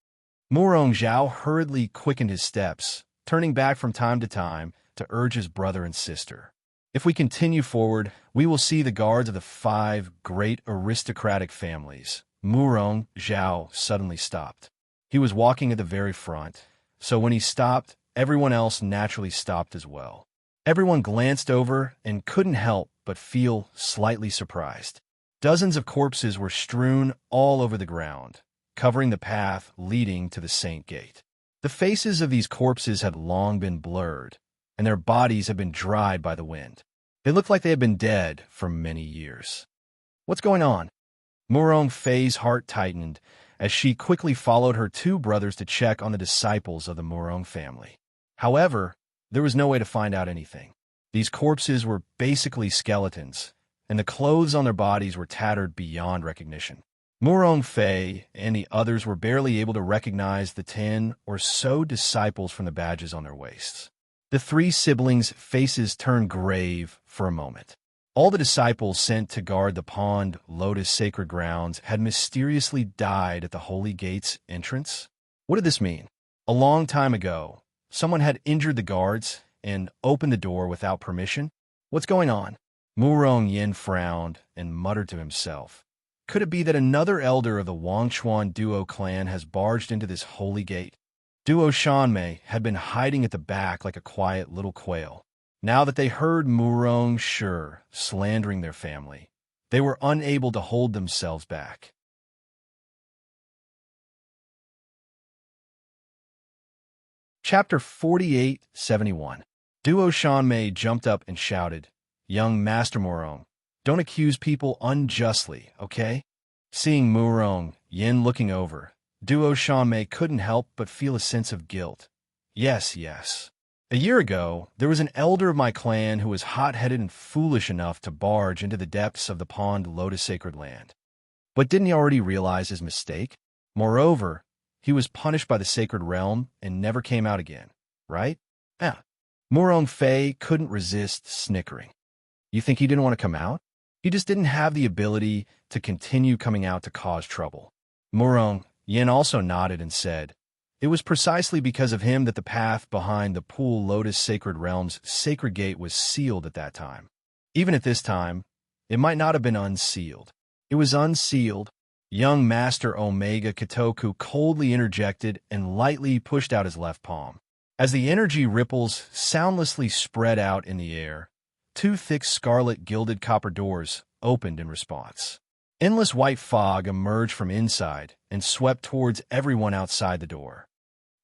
Murong Zhao hurriedly quickened his steps, turning back from time to urge his brother and sister. "If we continue forward, we will see the guards of the 5 great aristocratic families." Murong Zhao suddenly stopped. He was walking at the very front, so when he stopped, everyone else naturally stopped as well. Everyone glanced over and couldn't help but feel slightly surprised. Dozens of corpses were strewn all over the ground, covering the path leading to the Saint Gate. The faces of these corpses had long been blurred, and their bodies had been dried by the wind. They looked like they had been dead for many years. What's going on? Murong Fei's heart tightened as she quickly followed her two brothers to check on the disciples of the Murong family. However, there was no way to find out anything. These corpses were basically skeletons, and the clothes on their bodies were tattered beyond recognition. Murong Fei and the others were barely able to recognize the 10 or so disciples from the badges on their waists. The three siblings' faces turned grave for a moment. All the disciples sent to guard the pond lotus sacred grounds had mysteriously died at the Holy Gate's entrance. What did this mean? A long time ago, someone had injured the guards and opened the door without permission? What's going on? Murong Yin frowned and muttered to himself. Could it be that another elder of the Wangchuan Duo clan has barged into this holy gate? Duo Shanmei had been hiding at the back like a quiet little quail. Now that they heard Murong Shi slandering their family, they were unable to hold themselves back. Chapter 48-71. Duo Shanmei jumped up and shouted, "Young Master Murong, don't accuse people unjustly, okay?" Seeing Murong Yin looking over, Duo Shanmei couldn't help but feel a sense of guilt. Yes. A year ago, there was an elder of my clan who was hot-headed and foolish enough to barge into the depths of the pond lotus sacred land. But didn't he already realize his mistake? Moreover, he was punished by the sacred realm and never came out again, right? Yeah. Murong Fei couldn't resist snickering. You think he didn't want to come out? He just didn't have the ability to continue coming out to cause trouble. Murong Yin also nodded and said, "It was precisely because of him that the path behind the Pool Lotus Sacred Realm's sacred gate was sealed at that time. Even at this time, it might not have been unsealed. It was unsealed." Young Master Omega Kitoku coldly interjected and lightly pushed out his left palm. As the energy ripples soundlessly spread out in the air, two thick scarlet gilded copper doors opened in response. Endless white fog emerged from inside and swept towards everyone outside the door.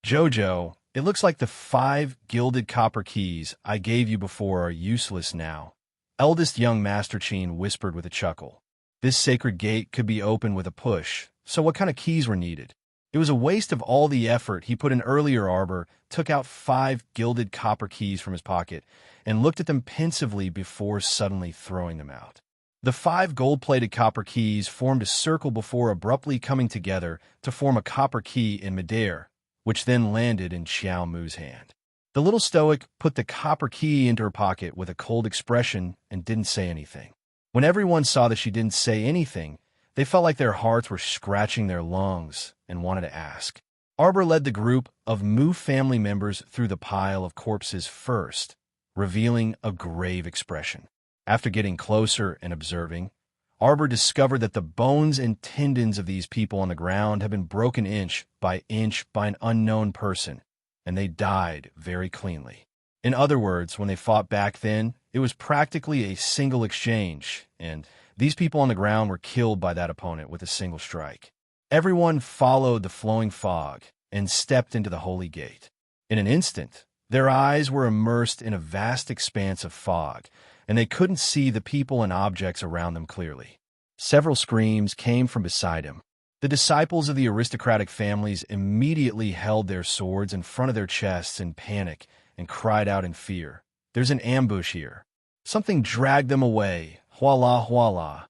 "Jojo, it looks like the 5 gilded copper keys I gave you before are useless now," eldest young Master Qin whispered with a chuckle. This sacred gate could be opened with a push, so what kind of keys were needed? It was a waste of all the effort he put in earlier. Arbor took out 5 gilded copper keys from his pocket and looked at them pensively before suddenly throwing them out. The 5 gold-plated copper keys formed a circle before abruptly coming together to form a copper key in midair, which then landed in Xiao Mu's hand. The little stoic put the copper key into her pocket with a cold expression and didn't say anything. When everyone saw that she didn't say anything, they felt like their hearts were scratching their lungs and wanted to ask. Arbor led the group of Mu family members through the pile of corpses first, revealing a grave expression. After getting closer and observing, Arbor discovered that the bones and tendons of these people on the ground had been broken inch by an unknown person, and they died very cleanly. In other words, when they fought back then, it was practically a single exchange, and these people on the ground were killed by that opponent with a single strike. Everyone followed the flowing fog and stepped into the holy gate. In an instant, their eyes were immersed in a vast expanse of fog, and they couldn't see the people and objects around them clearly. Several screams came from beside him. The disciples of the aristocratic families immediately held their swords in front of their chests in panic and cried out in fear, "There's an ambush here." Something dragged them away, huala huala,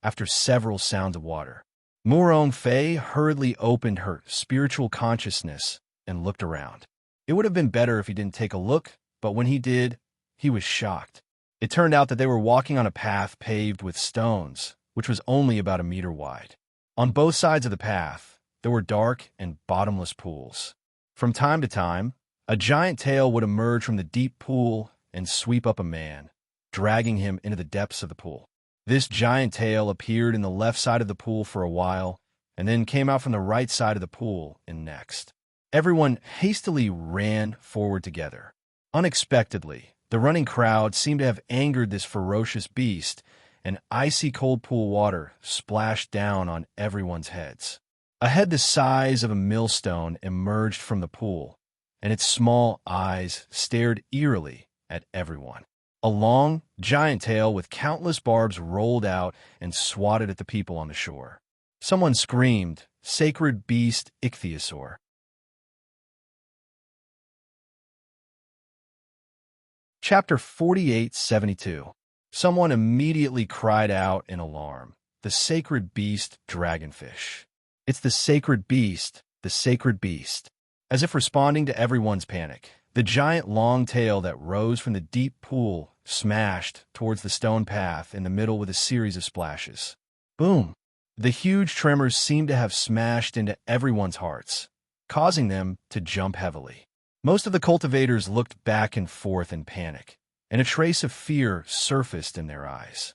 after several sounds of water. Murong Fei hurriedly opened her spiritual consciousness and looked around. It would have been better if he didn't take a look, but when he did, he was shocked. It turned out that they were walking on a path paved with stones, which was only about a meter wide. On both sides of the path, there were dark and bottomless pools. From time to time, a giant tail would emerge from the deep pool and sweep up a man, dragging him into the depths of the pool. This giant tail appeared in the left side of the pool for a while, and then came out from the right side of the pool and next. Everyone hastily ran forward together. Unexpectedly, the running crowd seemed to have angered this ferocious beast, and icy cold pool water splashed down on everyone's heads. A head the size of a millstone emerged from the pool, and its small eyes stared eerily at everyone. A long, giant tail with countless barbs rolled out and swatted at the people on the shore. Someone screamed, "Sacred beast ichthyosaur." Chapter 4872. Someone immediately cried out in alarm. The sacred beast dragonfish. It's the sacred beast, the sacred beast. As if responding to everyone's panic, the giant long tail that rose from the deep pool smashed towards the stone path in the middle with a series of splashes. Boom! The huge tremors seemed to have smashed into everyone's hearts, causing them to jump heavily. Most of the cultivators looked back and forth in panic, and a trace of fear surfaced in their eyes.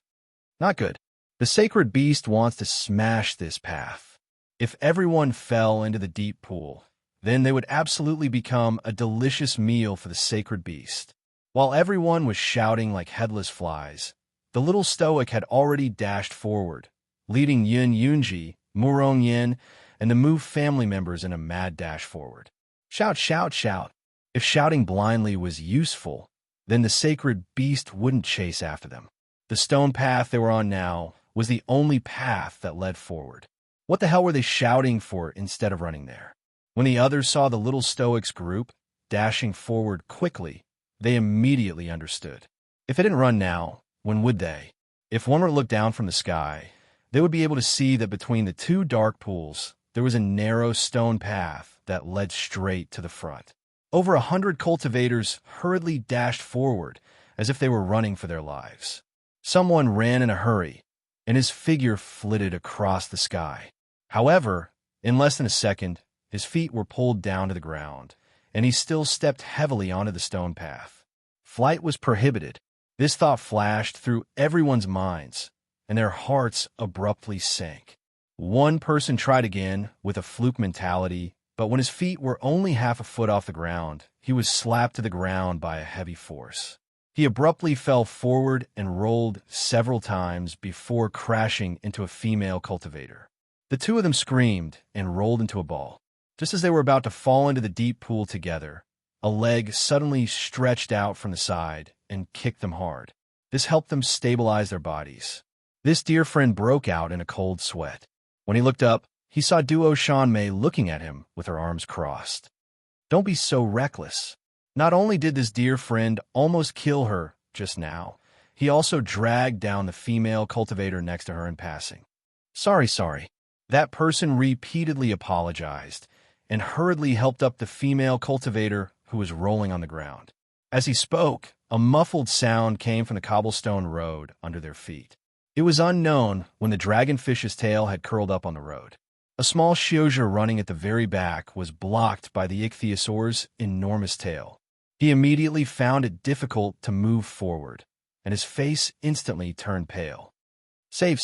Not good. The sacred beast wants to smash this path. If everyone fell into the deep pool, then they would absolutely become a delicious meal for the sacred beast. While everyone was shouting like headless flies, the little stoic had already dashed forward, leading Yun Yunji, Murong Yin, and the Mu family members in a mad dash forward. Shout, shout, shout. If shouting blindly was useful, then the sacred beast wouldn't chase after them. The stone path they were on now was the only path that led forward. What the hell were they shouting for instead of running there? When the others saw the little stoic's group dashing forward quickly, they immediately understood. If they didn't run now, when would they? If one were to look down from the sky, they would be able to see that between the two dark pools, there was a narrow stone path that led straight to the front. Over 100 cultivators hurriedly dashed forward as if they were running for their lives. Someone ran in a hurry, and his figure flitted across the sky. However, in less than a second, his feet were pulled down to the ground, and he still stepped heavily onto the stone path. Flight was prohibited. This thought flashed through everyone's minds, and their hearts abruptly sank. One person tried again with a fluke mentality, but when his feet were only half a foot off the ground, he was slapped to the ground by a heavy force. He abruptly fell forward and rolled several times before crashing into a female cultivator. The two of them screamed and rolled into a ball. Just as they were about to fall into the deep pool together, a leg suddenly stretched out from the side and kicked them hard. This helped them stabilize their bodies. This dear friend broke out in a cold sweat. When he looked up, he saw Duo Shanmei looking at him with her arms crossed. Don't be so reckless. Not only did this dear friend almost kill her just now, he also dragged down the female cultivator next to her in passing. Sorry. That person repeatedly apologized and hurriedly helped up the female cultivator who was rolling on the ground. As he spoke, a muffled sound came from the cobblestone road under their feet. It was unknown when the dragonfish's tail had curled up on the road. A small Xiozhi running at the very back was blocked by the ichthyosaur's enormous tail. He immediately found it difficult to move forward, and his face instantly turned pale. Save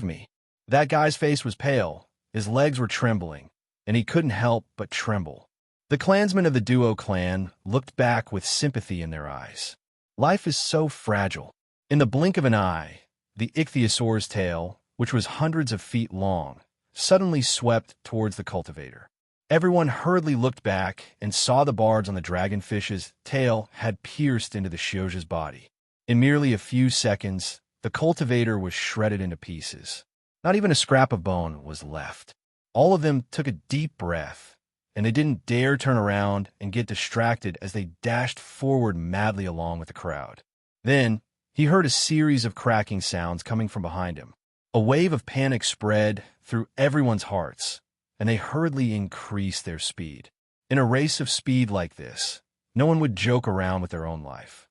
me. That guy's face was pale, his legs were trembling, and he couldn't help but tremble. The clansmen of the Duo clan looked back with sympathy in their eyes. Life is so fragile. In the blink of an eye, the ichthyosaur's tail, which was hundreds of feet long, suddenly swept towards the cultivator. Everyone hurriedly looked back and saw the barbs on the dragonfish's tail had pierced into the Xiozhi's body. In merely a few seconds, the cultivator was shredded into pieces. Not even a scrap of bone was left. All of them took a deep breath, and they didn't dare turn around and get distracted as they dashed forward madly along with the crowd. Then, he heard a series of cracking sounds coming from behind him. A wave of panic spread through everyone's hearts, and they hurriedly increased their speed. In a race of speed like this, no one would joke around with their own life.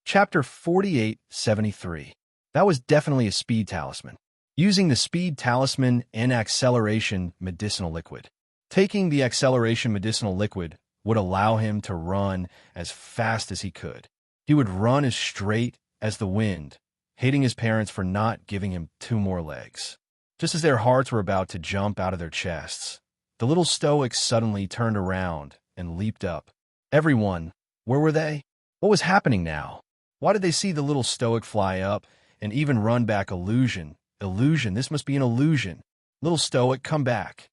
Chapter 4873. That was definitely a speed talisman. Using the speed talisman and acceleration medicinal liquid. Taking the acceleration medicinal liquid would allow him to run as fast as he could. He would run as straight as the wind, hating his parents for not giving him 2 more legs. Just as their hearts were about to jump out of their chests, the little stoics suddenly turned around and leaped up. Everyone, where were they? What was happening now? Why did they see the little stoic fly up and even run back. Illusion. Illusion. This must be an illusion. Little stoic, come back.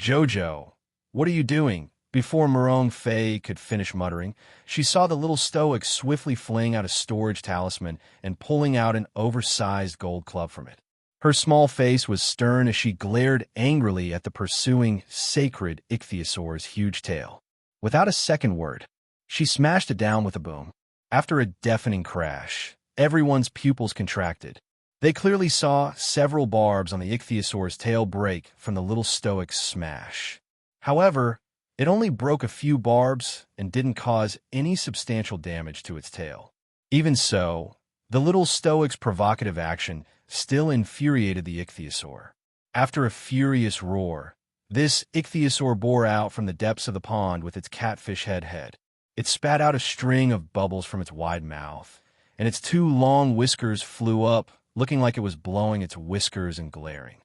Jojo, what are you doing? Before Morone Fay could finish muttering, she saw the little stoic swiftly fling out a storage talisman and pulling out an oversized gold club from it. Her small face was stern as she glared angrily at the pursuing, sacred ichthyosaur's huge tail. Without a second word, she smashed it down with a boom. After a deafening crash, everyone's pupils contracted. They clearly saw several barbs on the ichthyosaur's tail break from the little stoic's smash. However, it only broke a few barbs and didn't cause any substantial damage to its tail. Even so, the little stoic's provocative action still infuriated the ichthyosaur. After a furious roar, this ichthyosaur bore out from the depths of the pond with its catfish head. It spat out a string of bubbles from its wide mouth, and its two long whiskers flew up, looking like it was blowing its whiskers and glaring.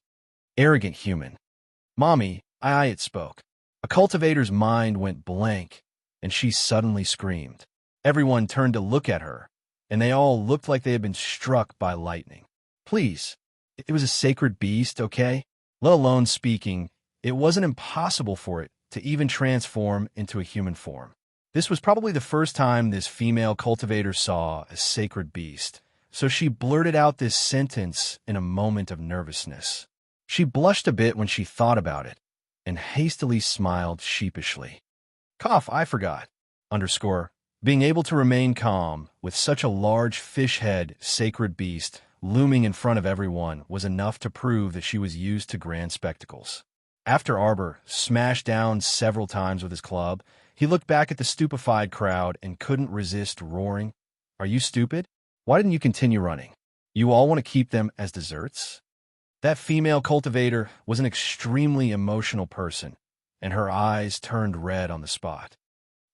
Arrogant human. Mommy, it spoke. A cultivator's mind went blank, and she suddenly screamed. Everyone turned to look at her, and they all looked like they had been struck by lightning. Please, it was a sacred beast, okay? Let alone speaking, it wasn't impossible for it to even transform into a human form. This was probably the first time this female cultivator saw a sacred beast, so she blurted out this sentence in a moment of nervousness. She blushed a bit when she thought about it, and hastily smiled sheepishly. I forgot. Being able to remain calm with such a large fish-head sacred beast looming in front of everyone was enough to prove that she was used to grand spectacles. After Arbor smashed down several times with his club, he looked back at the stupefied crowd and couldn't resist roaring. Are you stupid? Why didn't you continue running? You all want to keep them as desserts? That female cultivator was an extremely emotional person, and her eyes turned red on the spot.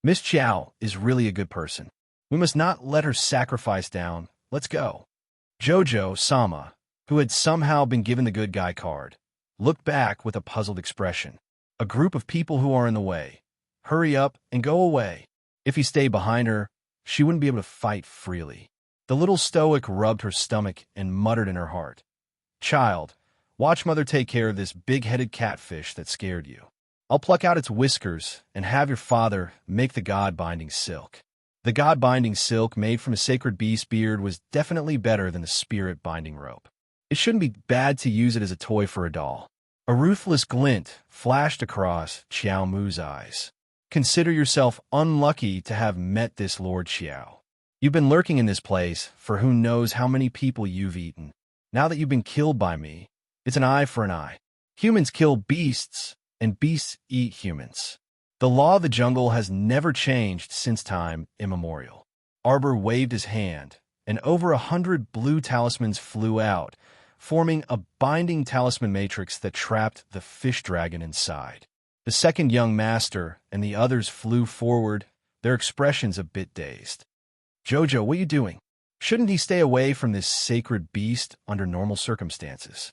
Miss Chow is really a good person. We must not let her sacrifice down. Let's go. Jojo Sama, who had somehow been given the good guy card, looked back with a puzzled expression. A group of people who are in the way. Hurry up and go away. If he stayed behind her, she wouldn't be able to fight freely. The little stoic rubbed her stomach and muttered in her heart. Child, watch mother take care of this big-headed catfish that scared you. I'll pluck out its whiskers and have your father make the god-binding silk. The god-binding silk made from a sacred beast beard was definitely better than the spirit-binding rope. It shouldn't be bad to use it as a toy for a doll. A ruthless glint flashed across Xiao Mu's eyes. Consider yourself unlucky to have met this Lord Xiao. You've been lurking in this place for who knows how many people you've eaten. Now that you've been killed by me, it's an eye for an eye. Humans kill beasts, and beasts eat humans. The law of the jungle has never changed since time immemorial. Arbor waved his hand, and over 100 blue talismans flew out, forming a binding talisman matrix that trapped the fish dragon inside. The second young master and the others flew forward, their expressions a bit dazed. Jojo, what are you doing? Shouldn't he stay away from this sacred beast under normal circumstances?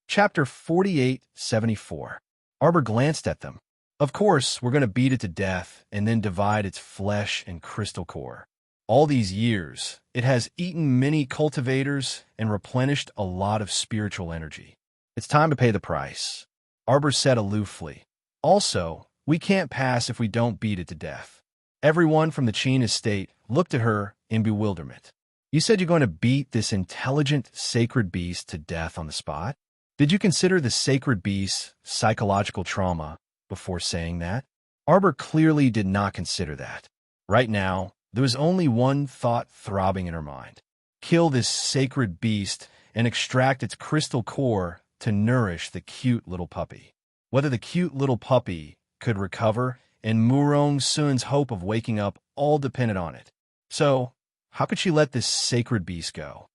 Chapter 4874. Arbor glanced at them. Of course, we're going to beat it to death and then divide its flesh and crystal core. All these years, it has eaten many cultivators and replenished a lot of spiritual energy. It's time to pay the price. Arbor said aloofly. Also, we can't pass if we don't beat it to death. Everyone from the Qin estate looked at her in bewilderment. You said you're going to beat this intelligent, sacred beast to death on the spot? Did you consider the sacred beast's psychological trauma before saying that? Arbor clearly did not consider that. Right now, there was only one thought throbbing in her mind. Kill this sacred beast and extract its crystal core to nourish the cute little puppy. Whether the cute little puppy could recover and Murong Sun's hope of waking up all depended on it. So, how could she let this sacred beast go?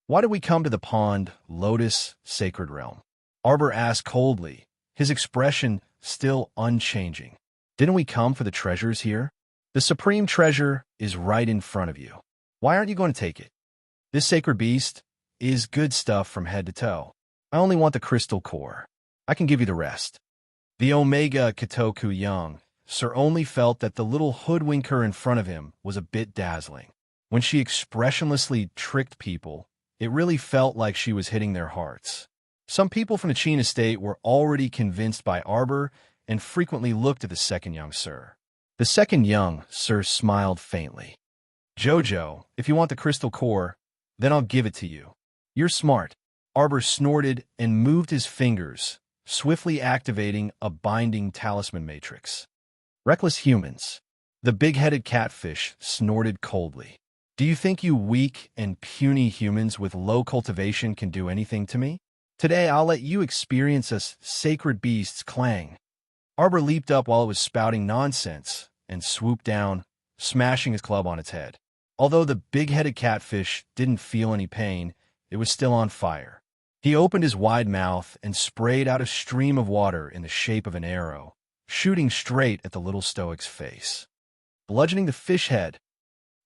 Why did we come to the pond, Lotus, Sacred Realm? Arbor asked coldly, his expression still unchanging. Didn't we come for the treasures here? The supreme treasure is right in front of you. Why aren't you going to take it? This sacred beast is good stuff from head to toe. I only want the crystal core. I can give you the rest. The Omega Kitoku Young, Sir only felt that the little hoodwinker in front of him was a bit dazzling. When she expressionlessly tricked people, it really felt like she was hitting their hearts. Some people from the Chin estate were already convinced by Arbor and frequently looked at the second young Sir. The second young Sir smiled faintly. "Jojo, if you want the crystal core, then I'll give it to you. You're smart." Arbor snorted and moved his fingers, swiftly activating a binding talisman matrix. "Reckless humans." The big-headed catfish snorted coldly. "Do you think you weak and puny humans with low cultivation can do anything to me? Today I'll let you experience a sacred beast's clang." Arbor leaped up while it was spouting nonsense and swooped down, smashing his club on its head. Although the big-headed catfish didn't feel any pain, it was still on fire. He opened his wide mouth and sprayed out a stream of water in the shape of an arrow, shooting straight at the little stoic's face. Bludgeoning the fish head,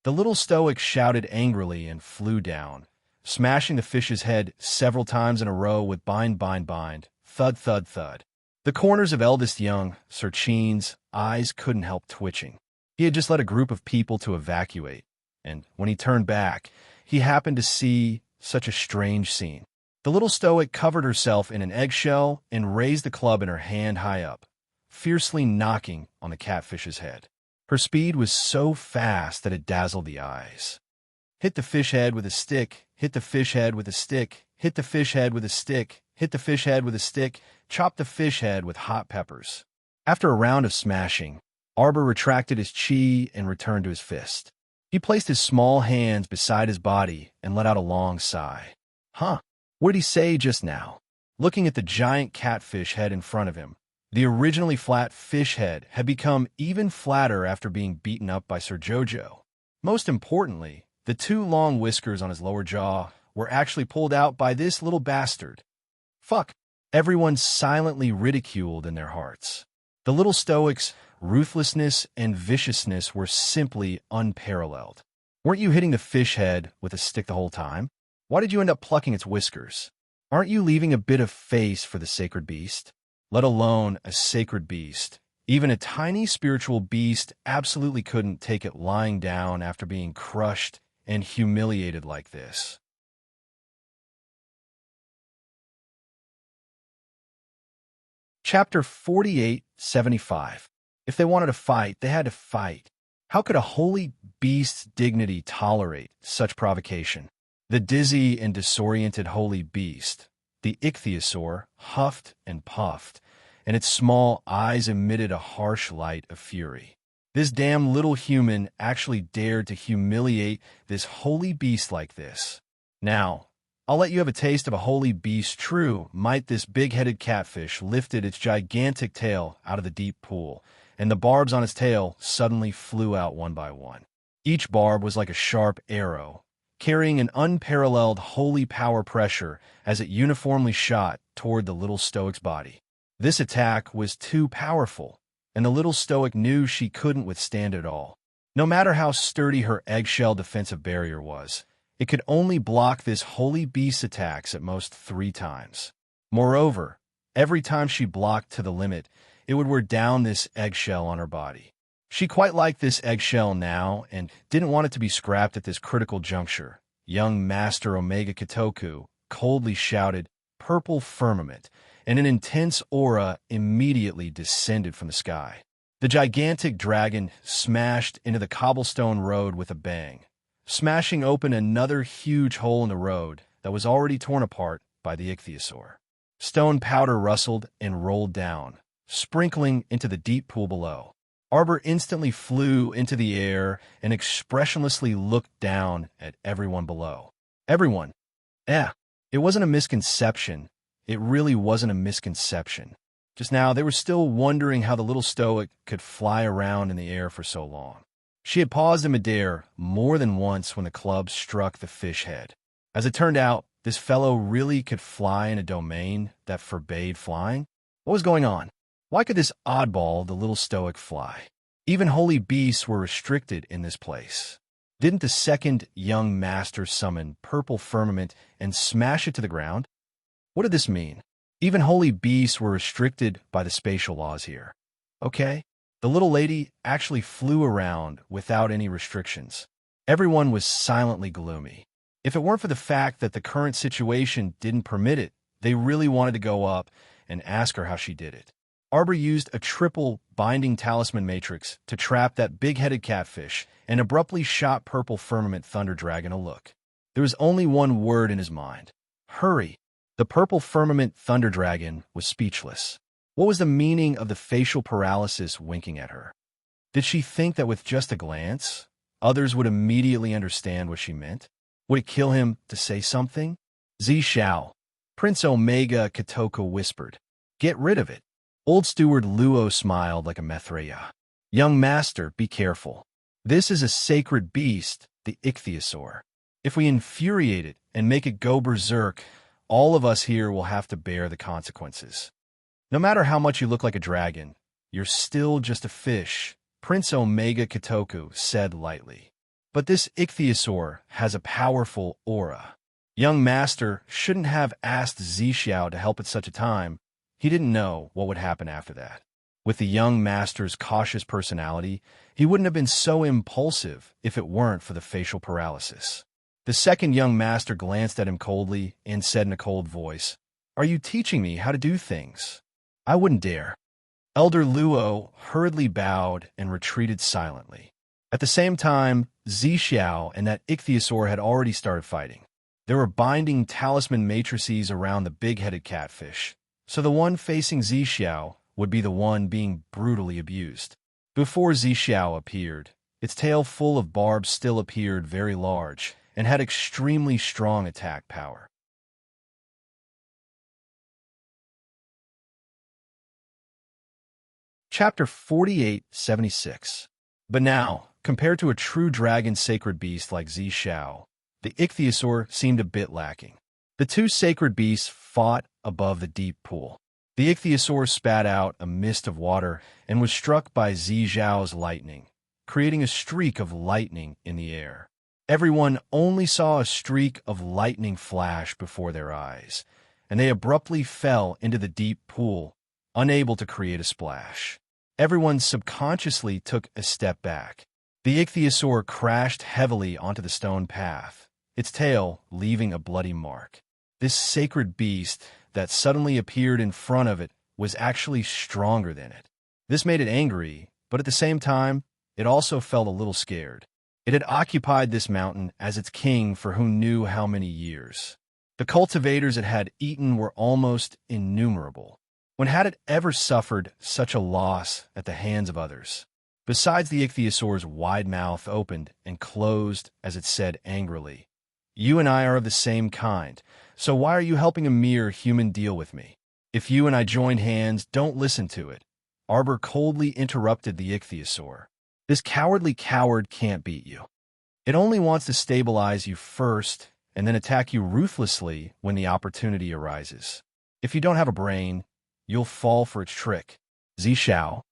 the little stoic shouted angrily and flew down, smashing the fish's head several times in a row with bind, thud, thud, thud. The corners of eldest young Sir Chin's eyes couldn't help twitching. He had just led a group of people to evacuate, and when he turned back, he happened to see such a strange scene. The little stoic covered herself in an eggshell and raised the club in her hand high up, fiercely knocking on the catfish's head. Her speed was so fast that it dazzled the eyes. Hit the fish head with a stick, hit the fish head with a stick, hit the fish head with a stick, hit the fish head with a stick, chop the fish head with hot peppers. After a round of smashing, Arbor retracted his chi and returned to his fist. He placed his small hands beside his body and let out a long sigh. Huh, what did he say just now? Looking at the giant catfish head in front of him, the originally flat fish head had become even flatter after being beaten up by Sir Jojo. Most importantly, the two long whiskers on his lower jaw were actually pulled out by this little bastard. Fuck. Everyone silently ridiculed in their hearts. The little stoic's ruthlessness and viciousness were simply unparalleled. Weren't you hitting the fish head with a stick the whole time? Why did you end up plucking its whiskers? Aren't you leaving a bit of face for the sacred beast? Let alone a sacred beast. Even a tiny spiritual beast absolutely couldn't take it lying down after being crushed and humiliated like this. Chapter 4875. If they wanted to fight, they had to fight. How could a holy beast's dignity tolerate such provocation? The dizzy and disoriented holy beast, the ichthyosaur, huffed and puffed, and its small eyes emitted a harsh light of fury. This damn little human actually dared to humiliate this holy beast like this. Now, I'll let you have a taste of a holy beast true might. This big-headed catfish lifted its gigantic tail out of the deep pool, and the barbs on its tail suddenly flew out one by one. Each barb was like a sharp arrow, carrying an unparalleled holy power pressure as it uniformly shot toward the little stoic's body. This attack was too powerful, and the little stoic knew she couldn't withstand it all. No matter how sturdy her eggshell defensive barrier was, it could only block this holy beast's attacks at most 3 times. Moreover, every time she blocked to the limit, it would wear down this eggshell on her body. She quite liked this eggshell now and didn't want it to be scrapped at this critical juncture. Young Master Omega Kitoku coldly shouted, "Purple firmament," and an intense aura immediately descended from the sky. The gigantic dragon smashed into the cobblestone road with a bang, smashing open another huge hole in the road that was already torn apart by the ichthyosaur. Stone powder rustled and rolled down, sprinkling into the deep pool below. Arbor instantly flew into the air and expressionlessly looked down at everyone below. Everyone. It wasn't a misconception. It really wasn't a misconception. Just now, they were still wondering how the little stoic could fly around in the air for so long. She had paused in midair more than once when the club struck the fish head. As it turned out, this fellow really could fly in a domain that forbade flying. What was going on? Why could this oddball, the little stoic, fly? Even holy beasts were restricted in this place. Didn't the second young master summon purple firmament and smash it to the ground? What did this mean? Even holy beasts were restricted by the spatial laws here. Okay, The little lady actually flew around without any restrictions. Everyone was silently gloomy. If it weren't for the fact that the current situation didn't permit it, they really wanted to go up and ask her how she did it. Arbor used a triple binding talisman matrix to trap that big-headed catfish and abruptly shot Purple Firmament Thunder Dragon a look. There was only one word in his mind. Hurry! The Purple Firmament Thunder Dragon was speechless. What was the meaning of the facial paralysis winking at her? Did she think that with just a glance, others would immediately understand what she meant? Would it kill him to say something? Zishao, Prince Omega Kotoko whispered. Get rid of it. Old Steward Luo smiled like a Mithraea. Young master, be careful. This is a sacred beast, the ichthyosaur. If we infuriate it and make it go berserk, all of us here will have to bear the consequences. No matter how much you look like a dragon, you're still just a fish, Prince Omega Kotoko said lightly. But this ichthyosaur has a powerful aura. Young master shouldn't have asked Zishao to help at such a time. He didn't know what would happen after that. With the young master's cautious personality, he wouldn't have been so impulsive if it weren't for the facial paralysis. The second young master glanced at him coldly and said in a cold voice, Are you teaching me how to do things? I wouldn't dare. Elder Luo hurriedly bowed and retreated silently. At the same time, Zishao and that ichthyosaur had already started fighting. There were binding talisman matrices around the big-headed catfish, so the one facing Zishao would be the one being brutally abused. Before Zishao appeared, its tail full of barbs still appeared very large and had extremely strong attack power. Chapter 4876. But now, compared to a true dragon sacred beast like Zishao, the ichthyosaur seemed a bit lacking. The two sacred beasts fought above the deep pool. The ichthyosaur spat out a mist of water and was struck by Zishao's lightning, creating a streak of lightning in the air. Everyone only saw a streak of lightning flash before their eyes, and they abruptly fell into the deep pool, unable to create a splash. Everyone subconsciously took a step back. The ichthyosaur crashed heavily onto the stone path, its tail leaving a bloody mark. This sacred beast that suddenly appeared in front of it was actually stronger than it. This made it angry, but at the same time, it also felt a little scared. It had occupied this mountain as its king for who knew how many years. The cultivators it had eaten were almost innumerable. When had it ever suffered such a loss at the hands of others? Besides, the ichthyosaur's wide mouth opened and closed as it said angrily, You and I are of the same kind, so why are you helping a mere human deal with me? If you and I join hands, don't listen to it. Arbor coldly interrupted the ichthyosaur. This cowardly coward can't beat you. It only wants to stabilize you first and then attack you ruthlessly when the opportunity arises. If you don't have a brain, you'll fall for its trick. Zishao.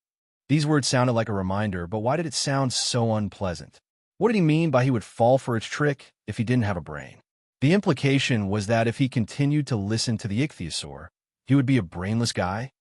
These words sounded like a reminder, but why did it sound so unpleasant? What did he mean by he would fall for its trick if he didn't have a brain? The implication was that if he continued to listen to the ichthyosaur, he would be a brainless guy?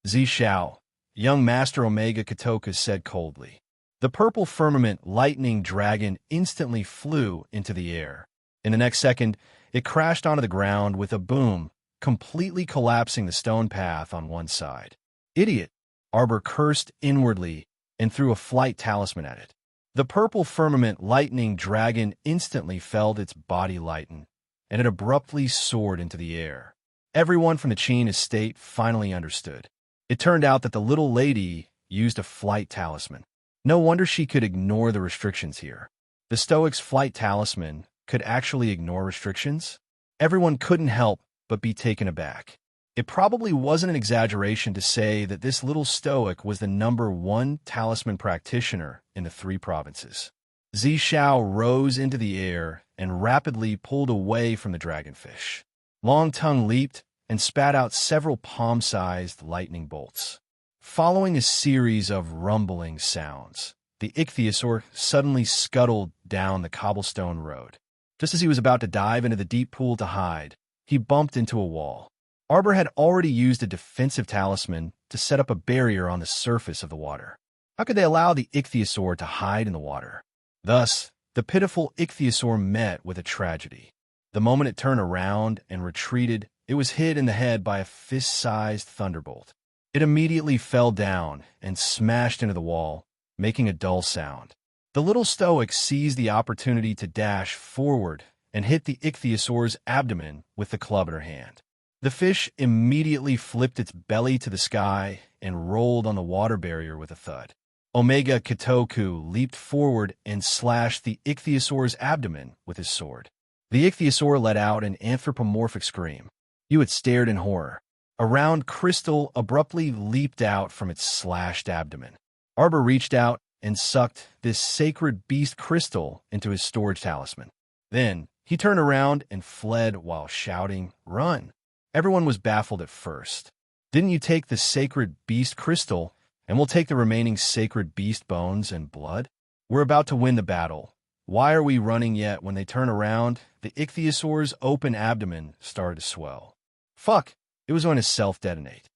Zishao, young Master Omega Kotoko said coldly. The purple firmament lightning dragon instantly flew into the air. In the next second, it crashed onto the ground with a boom, completely collapsing the stone path on one side. Idiot! Arbor cursed inwardly and threw a flight talisman at it. The purple firmament lightning dragon instantly felt its body lighten, and it abruptly soared into the air. Everyone from the Qin estate finally understood. It turned out that the little lady used a flight talisman. No wonder she could ignore the restrictions here. The Stoic's flight talisman could actually ignore restrictions? Everyone couldn't help but be taken aback. It probably wasn't an exaggeration to say that this little Stoic was the #1 talisman practitioner in the 3 provinces. Zishao rose into the air and rapidly pulled away from the dragonfish. Long Tongue leaped and spat out several palm-sized lightning bolts. Following a series of rumbling sounds, the ichthyosaur suddenly scuttled down the cobblestone road. Just as he was about to dive into the deep pool to hide, he bumped into a wall. Arbor had already used a defensive talisman to set up a barrier on the surface of the water. How could they allow the ichthyosaur to hide in the water? Thus, the pitiful ichthyosaur met with a tragedy. The moment it turned around and retreated, it was hit in the head by a fist-sized thunderbolt. It immediately fell down and smashed into the wall, making a dull sound. The little stoic seized the opportunity to dash forward and hit the ichthyosaur's abdomen with the club in her hand. The fish immediately flipped its belly to the sky and rolled on the water barrier with a thud. Omega Kitoku leaped forward and slashed the ichthyosaur's abdomen with his sword. The ichthyosaur let out an anthropomorphic scream. You had stared in horror. A round crystal abruptly leaped out from its slashed abdomen. Arbor reached out and sucked this sacred beast crystal into his storage talisman. Then, he turned around and fled while shouting, "Run!" Everyone was baffled at first. Didn't you take the sacred beast crystal, and we'll take the remaining sacred beast bones and blood? We're about to win the battle. Why are we running yet? When they turned around, the ichthyosaur's open abdomen started to swell. Fuck! It was going to self-detonate.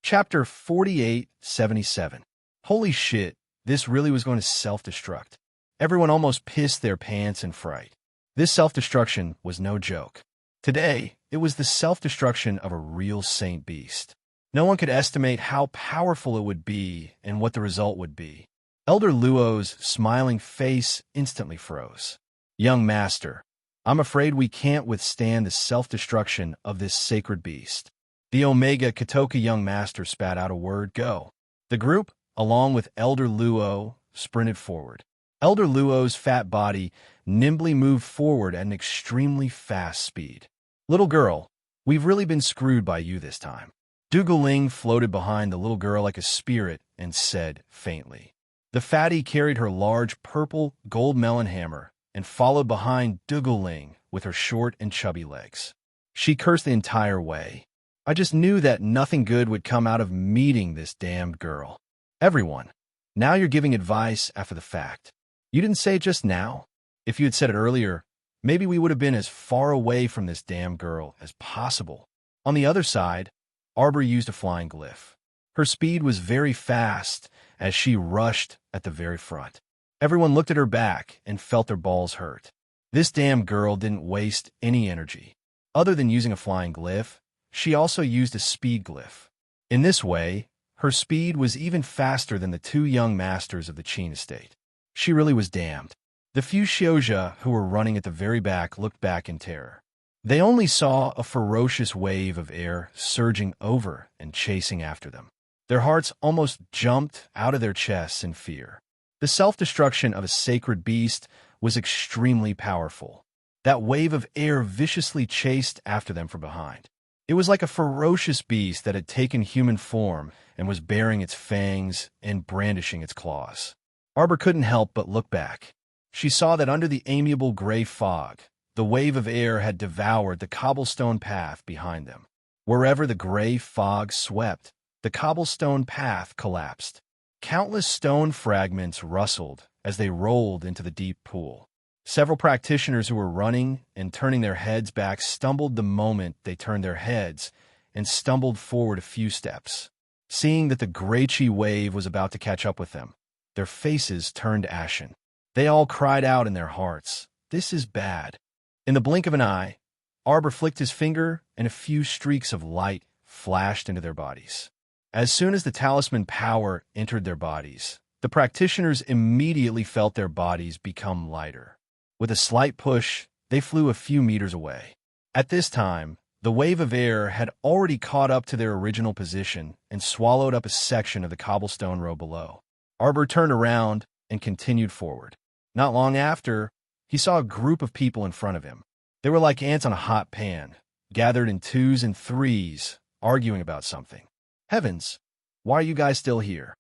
Chapter 4877. Holy shit, this really was going to self-destruct. Everyone almost pissed their pants in fright. This self-destruction was no joke. Today, it was the self-destruction of a real saint beast. No one could estimate how powerful it would be and what the result would be. Elder Luo's smiling face instantly froze. Young master, I'm afraid we can't withstand the self-destruction of this sacred beast. The Omega Kitoka young master spat out a word, go. The group, along with Elder Luo, sprinted forward. Elder Luo's fat body nimbly moved forward at an extremely fast speed. Little girl, we've really been screwed by you this time. Duguling floated behind the little girl like a spirit and said faintly. The fatty carried her large purple gold melon hammer and followed behind Duguling with her short and chubby legs. She cursed the entire way. I just knew that nothing good would come out of meeting this damned girl. Everyone, now you're giving advice after the fact. You didn't say it just now. If you had said it earlier, maybe we would have been as far away from this damn girl as possible. On the other side, Arbor used a flying glyph. Her speed was very fast as she rushed at the very front. Everyone looked at her back and felt their balls hurt. This damn girl didn't waste any energy. Other than using a flying glyph, she also used a speed glyph. In this way, her speed was even faster than the two young masters of the Qin estate. She really was damned. The few Xiozha who were running at the very back looked back in terror. They only saw a ferocious wave of air surging over and chasing after them. Their hearts almost jumped out of their chests in fear. The self-destruction of a sacred beast was extremely powerful. That wave of air viciously chased after them from behind. It was like a ferocious beast that had taken human form and was baring its fangs and brandishing its claws. Arbor couldn't help but look back. She saw that under the amiable gray fog, the wave of air had devoured the cobblestone path behind them. Wherever the gray fog swept, the cobblestone path collapsed. Countless stone fragments rustled as they rolled into the deep pool. Several practitioners who were running and turning their heads back stumbled the moment they turned their heads and stumbled forward a few steps. Seeing that the Graichi wave was about to catch up with them, their faces turned ashen. They all cried out in their hearts, "This is bad." In the blink of an eye, Arbor flicked his finger and a few streaks of light flashed into their bodies. As soon as the talisman power entered their bodies, the practitioners immediately felt their bodies become lighter. With a slight push, they flew a few meters away. At this time, the wave of air had already caught up to their original position and swallowed up a section of the cobblestone road below. Arbor turned around and continued forward. Not long after, he saw a group of people in front of him. They were like ants on a hot pan, gathered in twos and threes, arguing about something. Heavens, why are you guys still here?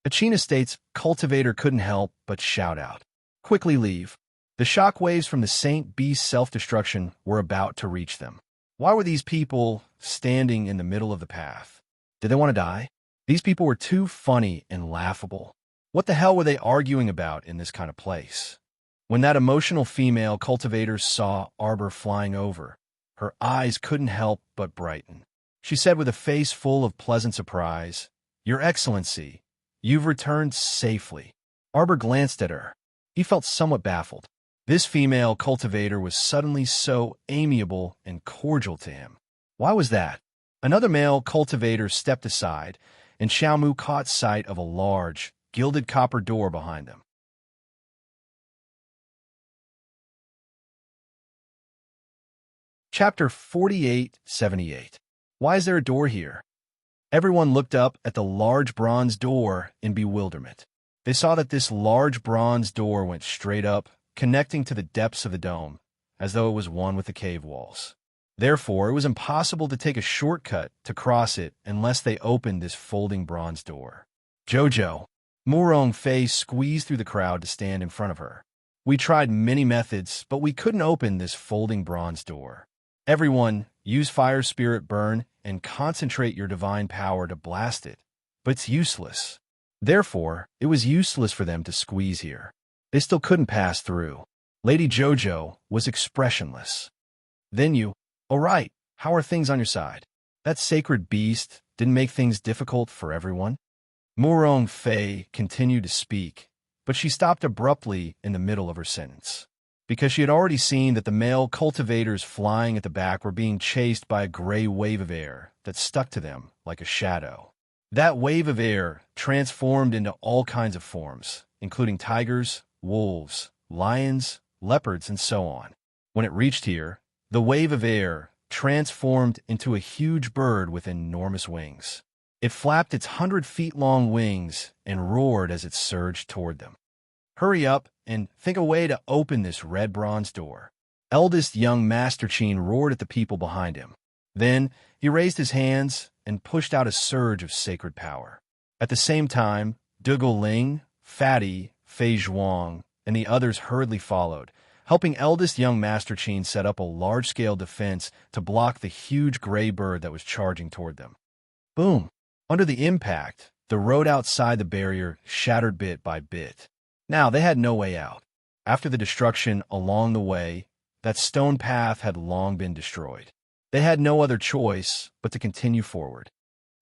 A Qin Estate's cultivator couldn't help but shout out. Quickly leave. The shock waves from the Saint Beast's self-destruction were about to reach them. Why were these people standing in the middle of the path? Did they want to die? These people were too funny and laughable. What the hell were they arguing about in this kind of place? When that emotional female cultivator saw Arbor flying over, her eyes couldn't help but brighten. she said with a face full of pleasant surprise. "Your Excellency, you've returned safely." Arbor glanced at her. He felt somewhat baffled. This female cultivator was suddenly so amiable and cordial to him. Why was that? Another male cultivator stepped aside, and Xiaomu caught sight of a large, gilded copper door behind them. Chapter 4878. Why is there a door here? Everyone looked up at the large bronze door in bewilderment. They saw that this large bronze door went straight up, connecting to the depths of the dome, as though it was one with the cave walls. Therefore, it was impossible to take a shortcut to cross it unless they opened this folding bronze door. Jojo. Murong Fei squeezed through the crowd to stand in front of her. "We tried many methods, but we couldn't open this folding bronze door. Everyone, use Fire Spirit Burn and concentrate your divine power to blast it, but it's useless." Therefore, it was useless for them to squeeze here. They still couldn't pass through. Lady Jojo was expressionless. "Then you, all right, how are things on your side? That sacred beast didn't make things difficult for everyone?" Murong Fei continued to speak, but she stopped abruptly in the middle of her sentence, because she had already seen that the male cultivators flying at the back were being chased by a gray wave of air that stuck to them like a shadow. That wave of air transformed into all kinds of forms, including tigers, wolves, lions, leopards, and so on. When it reached here, the wave of air transformed into a huge bird with enormous wings. It flapped its 100-feet-long wings and roared as it surged toward them. "Hurry up and think a way to open this red bronze door." Eldest young Master Qin roared at the people behind him. Then he raised his hands and pushed out a surge of sacred power. At the same time, Dougal Ling, Fatty, Fei Zhuang, and the others hurriedly followed, helping eldest young Master Qin set up a large-scale defense to block the huge gray bird that was charging toward them. Boom! Under the impact, the road outside the barrier shattered bit by bit. Now they had no way out. After the destruction along the way, that stone path had long been destroyed. They had no other choice but to continue forward.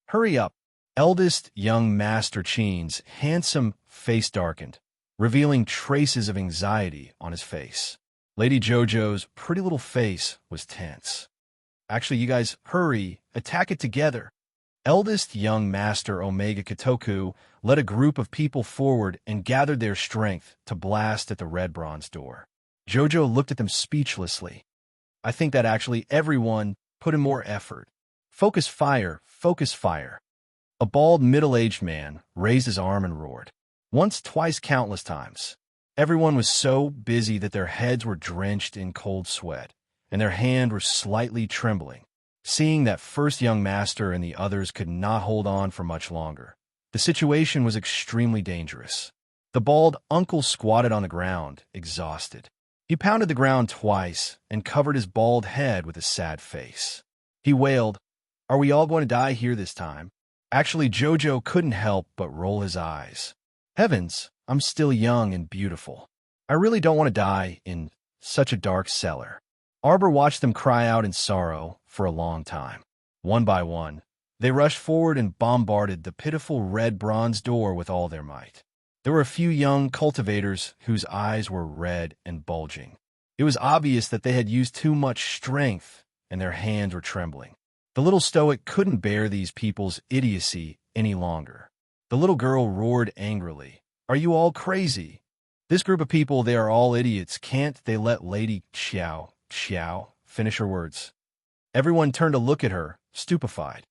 "Hurry up!" Eldest young Master Qin's handsome face darkened, revealing traces of anxiety on his face. Lady Jojo's pretty little face was tense. "Actually, you guys, hurry, attack it together." Eldest young Master Omega Katoku led a group of people forward and gathered their strength to blast at the red bronze door. Jojo looked at them speechlessly. I think that actually everyone put in more effort. Focus fire, focus fire. A bald, middle-aged man raised his arm and roared. Once, twice, countless times. Everyone was so busy that their heads were drenched in cold sweat, and their hands were slightly trembling. Seeing that first young master and the others could not hold on for much longer, the situation was extremely dangerous. The bald uncle squatted on the ground, exhausted. He pounded the ground twice and covered his bald head with a sad face. He wailed, "Are we all going to die here this time?" Actually, Jojo couldn't help but roll his eyes. Heavens, I'm still young and beautiful. I really don't want to die in such a dark cellar. Arbor watched them cry out in sorrow for a long time. One by one, they rushed forward and bombarded the pitiful red bronze door with all their might. There were a few young cultivators whose eyes were red and bulging. It was obvious that they had used too much strength and their hands were trembling. The little stoic couldn't bear these people's idiocy any longer. The little girl roared angrily, "Are you all crazy? This group of people, they are all idiots. Can't they let Lady Xiao finish her words?" Everyone turned to look at her, stupefied.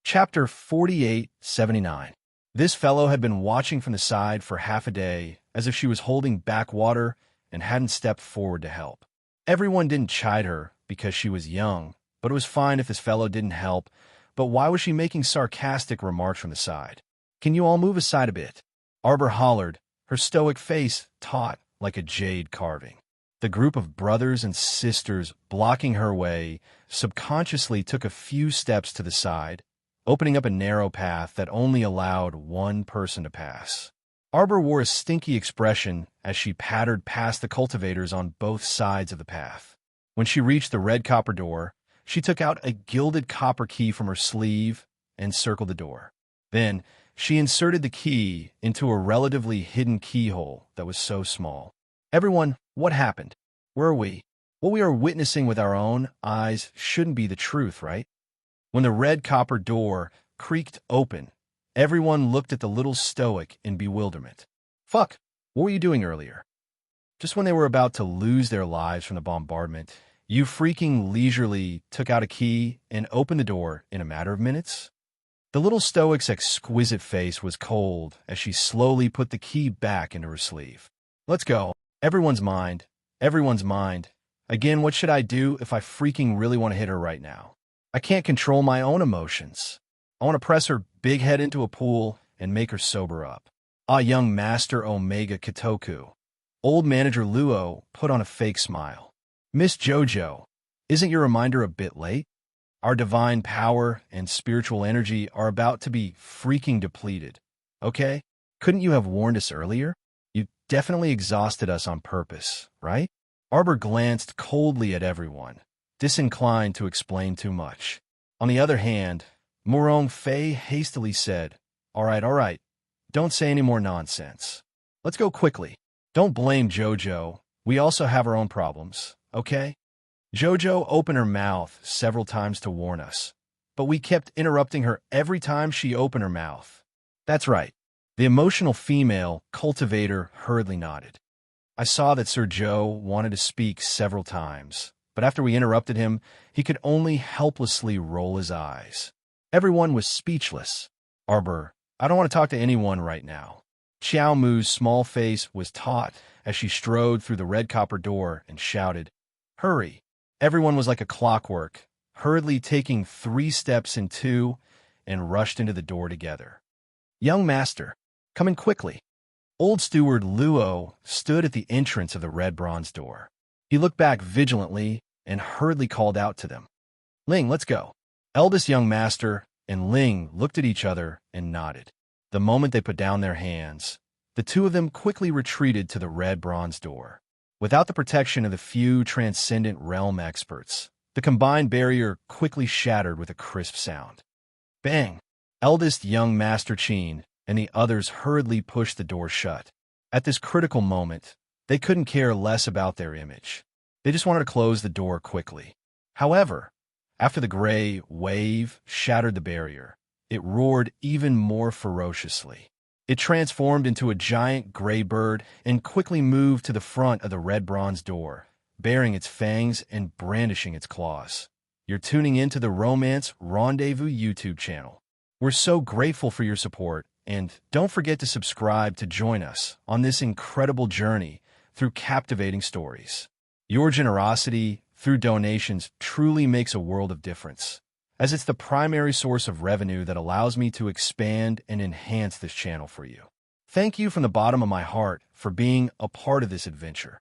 Chapter 4879. This fellow had been watching from the side for half a day, as if she was holding back water and hadn't stepped forward to help. Everyone didn't chide her because she was young, but it was fine if this fellow didn't help. But why was she making sarcastic remarks from the side? "Can you all move aside a bit?" Arbor hollered, her stoic face taut like a jade carving. The group of brothers and sisters blocking her way subconsciously took a few steps to the side, opening up a narrow path that only allowed one person to pass. Arbor wore a stinky expression as she pattered past the cultivators on both sides of the path. When she reached the red copper door, she took out a gilded copper key from her sleeve and circled the door. Then, she inserted the key into a relatively hidden keyhole that was so small. Everyone, what happened? Where are we? What we are witnessing with our own eyes shouldn't be the truth, right? When the red copper door creaked open, everyone looked at the little stoic in bewilderment. Fuck, what were you doing earlier? Just when they were about to lose their lives from the bombardment, you freaking leisurely took out a key and opened the door in a matter of minutes? The little stoic's exquisite face was cold as she slowly put the key back into her sleeve. Let's go. Everyone's mind. Everyone's mind. Again, what should I do if I freaking really want to hit her right now? I can't control my own emotions. I want to press her big head into a pool and make her sober up. Ah, young Master Omega Kitoku. Old Manager Luo put on a fake smile. Miss Jojo, isn't your reminder a bit late? Our divine power and spiritual energy are about to be freaking depleted. Okay? Couldn't you have warned us earlier? You definitely exhausted us on purpose, right? Arbor glanced coldly at everyone, disinclined to explain too much. On the other hand, Morong Fei hastily said, all right, don't say any more nonsense. Let's go quickly. Don't blame Jojo. We also have our own problems, okay? Jojo opened her mouth several times to warn us, but we kept interrupting her every time she opened her mouth. That's right. The emotional female cultivator hurriedly nodded. I saw that Sir Joe wanted to speak several times, but after we interrupted him, he could only helplessly roll his eyes. Everyone was speechless. Arbor, I don't want to talk to anyone right now. Xiao Mu's small face was taut as she strode through the red copper door and shouted, hurry. Everyone was like a clockwork, hurriedly taking 3 steps in 2 and rushed into the door together. Young Master, come in quickly. Old Steward Luo stood at the entrance of the red bronze door. He looked back vigilantly and hurriedly called out to them. Ling, let's go. Eldest young master and Ling looked at each other and nodded. The moment they put down their hands, the two of them quickly retreated to the red bronze door. Without the protection of the few transcendent realm experts, the combined barrier quickly shattered with a crisp sound. Bang! Eldest young Master Qin and the others hurriedly pushed the door shut. At this critical moment, they couldn't care less about their image. They just wanted to close the door quickly. However, after the gray wave shattered the barrier, it roared even more ferociously. It transformed into a giant gray bird and quickly moved to the front of the red bronze door, baring its fangs and brandishing its claws. You're tuning into the Romance Rendezvous YouTube channel. We're so grateful for your support, and don't forget to subscribe to join us on this incredible journey through captivating stories. Your generosity through donations truly makes a world of difference, as it's the primary source of revenue that allows me to expand and enhance this channel for you. Thank you from the bottom of my heart for being a part of this adventure.